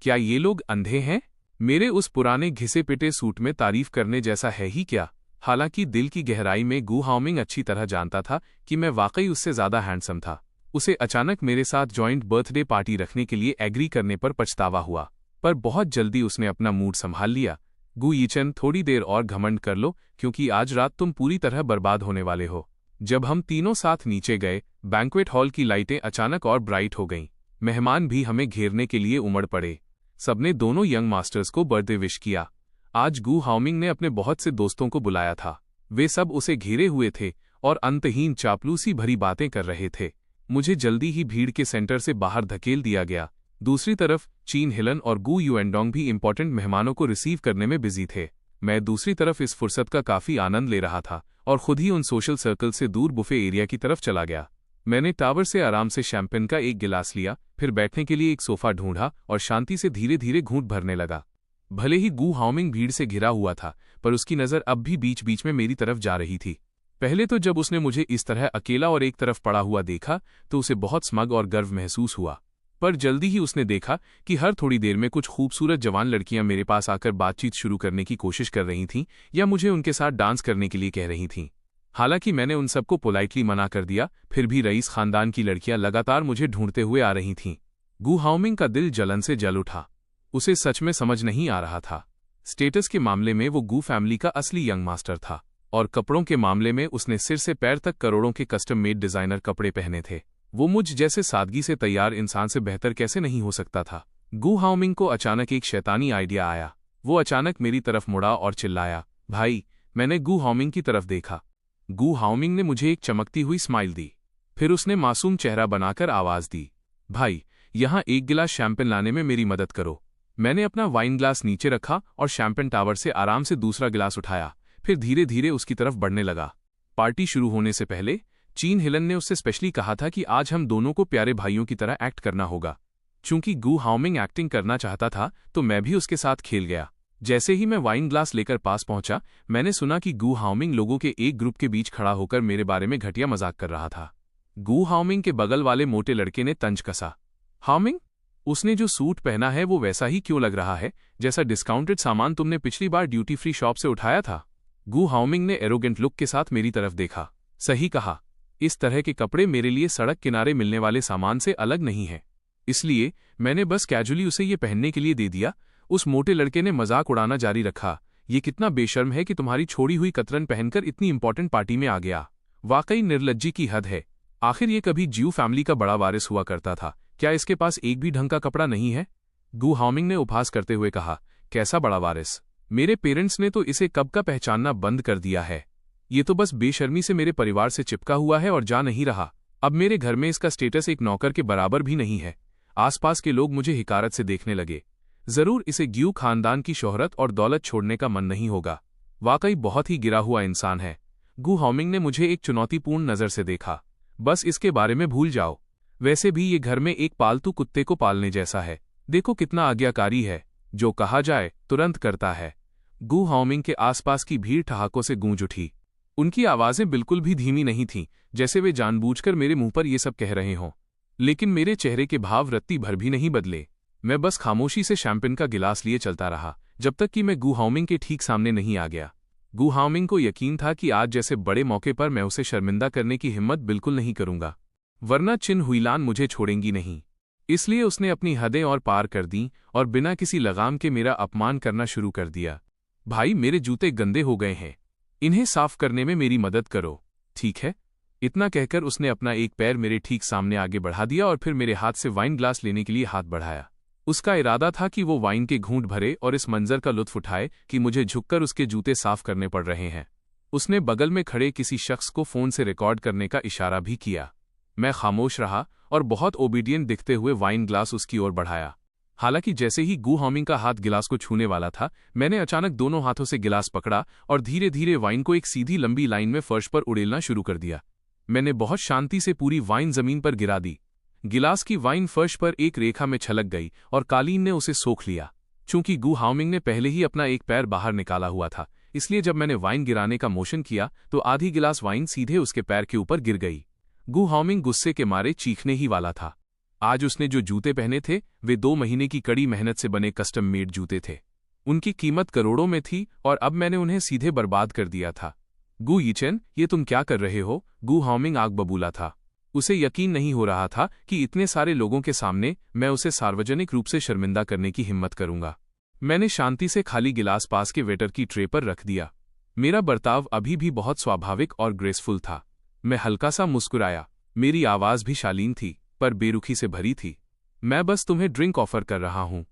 Speaker 1: क्या ये लोग अंधे हैं? मेरे उस पुराने घिसे पिटे सूट में तारीफ करने जैसा है ही क्या? हालांकि दिल की गहराई में गु हाओमिंग अच्छी तरह जानता था कि मैं वाकई उससे ज्यादा हैंडसम था। उसे अचानक मेरे साथ जॉइंट बर्थडे पार्टी रखने के लिए एग्री करने पर पछतावा हुआ, पर बहुत जल्दी उसने अपना मूड संभाल लिया। गु यीचन, थोड़ी देर और घमंड कर लो, क्योंकि आज रात तुम पूरी तरह बर्बाद होने वाले हो। जब हम तीनों साथ नीचे गए, बैंक्वेट हॉल की लाइटें अचानक और ब्राइट हो गईं। मेहमान भी हमें घेरने के लिए उमड़ पड़े। सबने दोनों यंग मास्टर्स को बर्थडे विश किया। आज गु हाओमिंग ने अपने बहुत से दोस्तों को बुलाया था। वे सब उसे घेरे हुए थे और अंतहीन चापलूसी भरी बातें कर रहे थे। मुझे जल्दी ही भीड़ के सेंटर से बाहर धकेल दिया गया। दूसरी तरफ चीन हिलन और गु युएनडोंग भी इंपॉर्टेंट मेहमानों को रिसीव करने में बिजी थे। मैं दूसरी तरफ इस फुर्सत का काफी आनंद ले रहा था और खुद ही उन सोशल सर्कल से दूर बुफे एरिया की तरफ चला गया। मैंने टावर से आराम से शैंपेन का एक गिलास लिया, फिर बैठने के लिए एक सोफा ढूंढा और शांति से धीरे धीरे घूंट भरने लगा। भले ही गु हाओमिंग भीड़ से घिरा हुआ था, पर उसकी नज़र अब भी बीच बीच में मेरी तरफ जा रही थी। पहले तो जब उसने मुझे इस तरह अकेला और एक तरफ पड़ा हुआ देखा तो उसे बहुत स्मग और गर्व महसूस हुआ, पर जल्दी ही उसने देखा कि हर थोड़ी देर में कुछ खूबसूरत जवान लड़कियां मेरे पास आकर बातचीत शुरू करने की कोशिश कर रही थीं या मुझे उनके साथ डांस करने के लिए कह रही थीं। हालांकि मैंने उन सबको पोलाइटली मना कर दिया, फिर भी रईस खानदान की लड़कियां लगातार मुझे ढूंढते हुए आ रही थीं। गु हाओमिंग का दिल जलन से जल उठा। उसे सच में समझ नहीं आ रहा था। स्टेटस के मामले में वो गु फैमिली का असली यंग मास्टर था और कपड़ों के मामले में उसने सिर से पैर तक करोड़ों के कस्टम मेड डिजाइनर कपड़े पहने थे। वो मुझ जैसे सादगी से तैयार इंसान से बेहतर कैसे नहीं हो सकता था। गु हाओमिंग को अचानक एक शैतानी आइडिया आया। वो अचानक मेरी तरफ मुड़ा और चिल्लाया, भाई। मैंने गु हाओमिंग की तरफ देखा। गु हाओमिंग ने मुझे एक चमकती हुई स्माइल दी। फिर उसने मासूम चेहरा बनाकर आवाज दी, भाई, यहां एक गिलास शैंपेन लाने में मेरी मदद करो। मैंने अपना वाइन ग्लास नीचे रखा और शैंपेन टावर से आराम से दूसरा गिलास उठाया, फिर धीरे धीरे उसकी तरफ बढ़ने लगा। पार्टी शुरू होने से पहले चीन हिलन ने उससे स्पेशली कहा था कि आज हम दोनों को प्यारे भाइयों की तरह एक्ट करना होगा। चूंकि गु हाओमिंग एक्टिंग करना चाहता था तो मैं भी उसके साथ खेल गया। जैसे ही मैं वाइन ग्लास लेकर पास पहुंचा, मैंने सुना कि गु हाओमिंग लोगों के एक ग्रुप के बीच खड़ा होकर मेरे बारे में घटिया मजाक कर रहा था। गु हाओमिंग के बगल वाले मोटे लड़के ने तंज कसा, हाओमिंग, उसने जो सूट पहना है वो वैसा ही क्यों लग रहा है जैसा डिस्काउंटेड सामान तुमने पिछली बार ड्यूटी फ्री शॉप से उठाया था। गु हाओमिंग ने एरोगेंट लुक के साथ मेरी तरफ देखा। सही कहा, इस तरह के कपड़े मेरे लिए सड़क किनारे मिलने वाले सामान से अलग नहीं है, इसलिए मैंने बस कैजुअली उसे ये पहनने के लिए दे दिया। उस मोटे लड़के ने मजाक उड़ाना जारी रखा, ये कितना बेशर्म है कि तुम्हारी छोड़ी हुई कतरन पहनकर इतनी इंपॉर्टेंट पार्टी में आ गया। वाकई निर्लज्जी की हद है। आखिर ये कभी ज्यू फैमिली का बड़ा वारिस हुआ करता था, क्या इसके पास एक भी ढंग का कपड़ा नहीं है? गु हाओमिंग ने उपहास करते हुए कहा, कैसा बड़ा वारिस? मेरे पेरेंट्स ने तो इसे कब का पहचानना बंद कर दिया है। ये तो बस बेशर्मी से मेरे परिवार से चिपका हुआ है और जा नहीं रहा। अब मेरे घर में इसका स्टेटस एक नौकर के बराबर भी नहीं है। आसपास के लोग मुझे हिकारत से देखने लगे। जरूर इसे ग्यू खानदान की शोहरत और दौलत छोड़ने का मन नहीं होगा। वाकई बहुत ही गिरा हुआ इंसान है। गु हाओमिंग ने मुझे एक चुनौतीपूर्ण नजर से देखा। बस इसके बारे में भूल जाओ। वैसे भी ये घर में एक पालतू कुत्ते को पालने जैसा है। देखो कितना आज्ञाकारी है, जो कहा जाए तुरंत करता है। गु हाओमिंग के आसपास की भीड़ ठहाकों से गूंज उठी। उनकी आवाजें बिल्कुल भी धीमी नहीं थीं, जैसे वे जानबूझकर मेरे मुंह पर ये सब कह रहे हों। लेकिन मेरे चेहरे के भाव रत्ती भर भी नहीं बदले। मैं बस खामोशी से शैंपेन का गिलास लिए चलता रहा जब तक कि मैं गु हाओमिंग के ठीक सामने नहीं आ गया। गु हाओमिंग को यकीन था कि आज जैसे बड़े मौके पर मैं उसे शर्मिंदा करने की हिम्मत बिल्कुल नहीं करूंगा, वरना चिन हुईलान मुझे छोड़ेंगी नहीं। इसलिए उसने अपनी हदें और पार कर दी और बिना किसी लगाम के मेरा अपमान करना शुरू कर दिया। भाई, मेरे जूते गंदे हो गए हैं, इन्हें साफ करने में मेरी मदद करो, ठीक है? इतना कहकर उसने अपना एक पैर मेरे ठीक सामने आगे बढ़ा दिया और फिर मेरे हाथ से वाइन ग्लास लेने के लिए हाथ बढ़ाया। उसका इरादा था कि वो वाइन के घूंट भरे और इस मंजर का लुत्फ उठाए कि मुझे झुककर उसके जूते साफ करने पड़ रहे हैं। उसने बगल में खड़े किसी शख्स को फोन से रिकॉर्ड करने का इशारा भी किया। मैं खामोश रहा और बहुत ओबीडियंट दिखते हुए वाइन ग्लास उसकी ओर बढ़ाया। हालांकि जैसे ही गु हाओमिंग का हाथ गिलास को छूने वाला था, मैंने अचानक दोनों हाथों से गिलास पकड़ा और धीरे धीरे वाइन को एक सीधी लंबी लाइन में फर्श पर उड़ेलना शुरू कर दिया। मैंने बहुत शांति से पूरी वाइन जमीन पर गिरा दी। गिलास की वाइन फर्श पर एक रेखा में छलक गई और कालीन ने उसे सोख लिया। चूंकि गु हाओमिंग ने पहले ही अपना एक पैर बाहर निकाला हुआ था, इसलिए जब मैंने वाइन गिराने का मोशन किया तो आधी गिलास वाइन सीधे उसके पैर के ऊपर गिर गई। गु हाओमिंग गुस्से के मारे चीखने ही वाला था। आज उसने जो जूते पहने थे वे 2 महीने की कड़ी मेहनत से बने कस्टम मेड जूते थे। उनकी कीमत करोड़ों में थी और अब मैंने उन्हें सीधे बर्बाद कर दिया था। गु यीचेन, ये तुम क्या कर रहे हो? गु हाओमिंग आग बबूला था। उसे यकीन नहीं हो रहा था कि इतने सारे लोगों के सामने मैं उसे सार्वजनिक रूप से शर्मिंदा करने की हिम्मत करूंगा। मैंने शांति से खाली गिलास पास के वेटर की ट्रे पर रख दिया। मेरा बर्ताव अभी भी बहुत स्वाभाविक और ग्रेसफुल था। मैं हल्का सा मुस्कुराया। मेरी आवाज भी शालीन थी पर बेरुखी से भरी थी। मैं बस तुम्हें ड्रिंक ऑफर कर रहा हूं,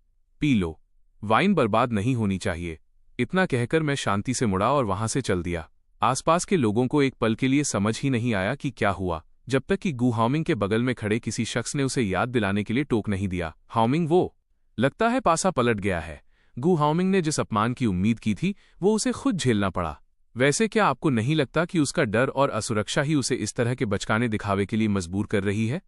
Speaker 1: पी लो, वाइन बर्बाद नहीं होनी चाहिए। इतना कहकर मैं शांति से मुड़ा और वहां से चल दिया। आसपास के लोगों को एक पल के लिए समझ ही नहीं आया कि क्या हुआ, जब तक कि गु हाओमिंग के बगल में खड़े किसी शख्स ने उसे याद दिलाने के लिए टोक नहीं दिया। हाओमिंग, वो लगता है पासा पलट गया है। गु हाओमिंग ने जिस अपमान की उम्मीद की थी वो उसे खुद झेलना पड़ा। वैसे क्या आपको नहीं लगता कि उसका डर और असुरक्षा ही उसे इस तरह के बचकाने दिखावे के लिए मजबूर कर रही है?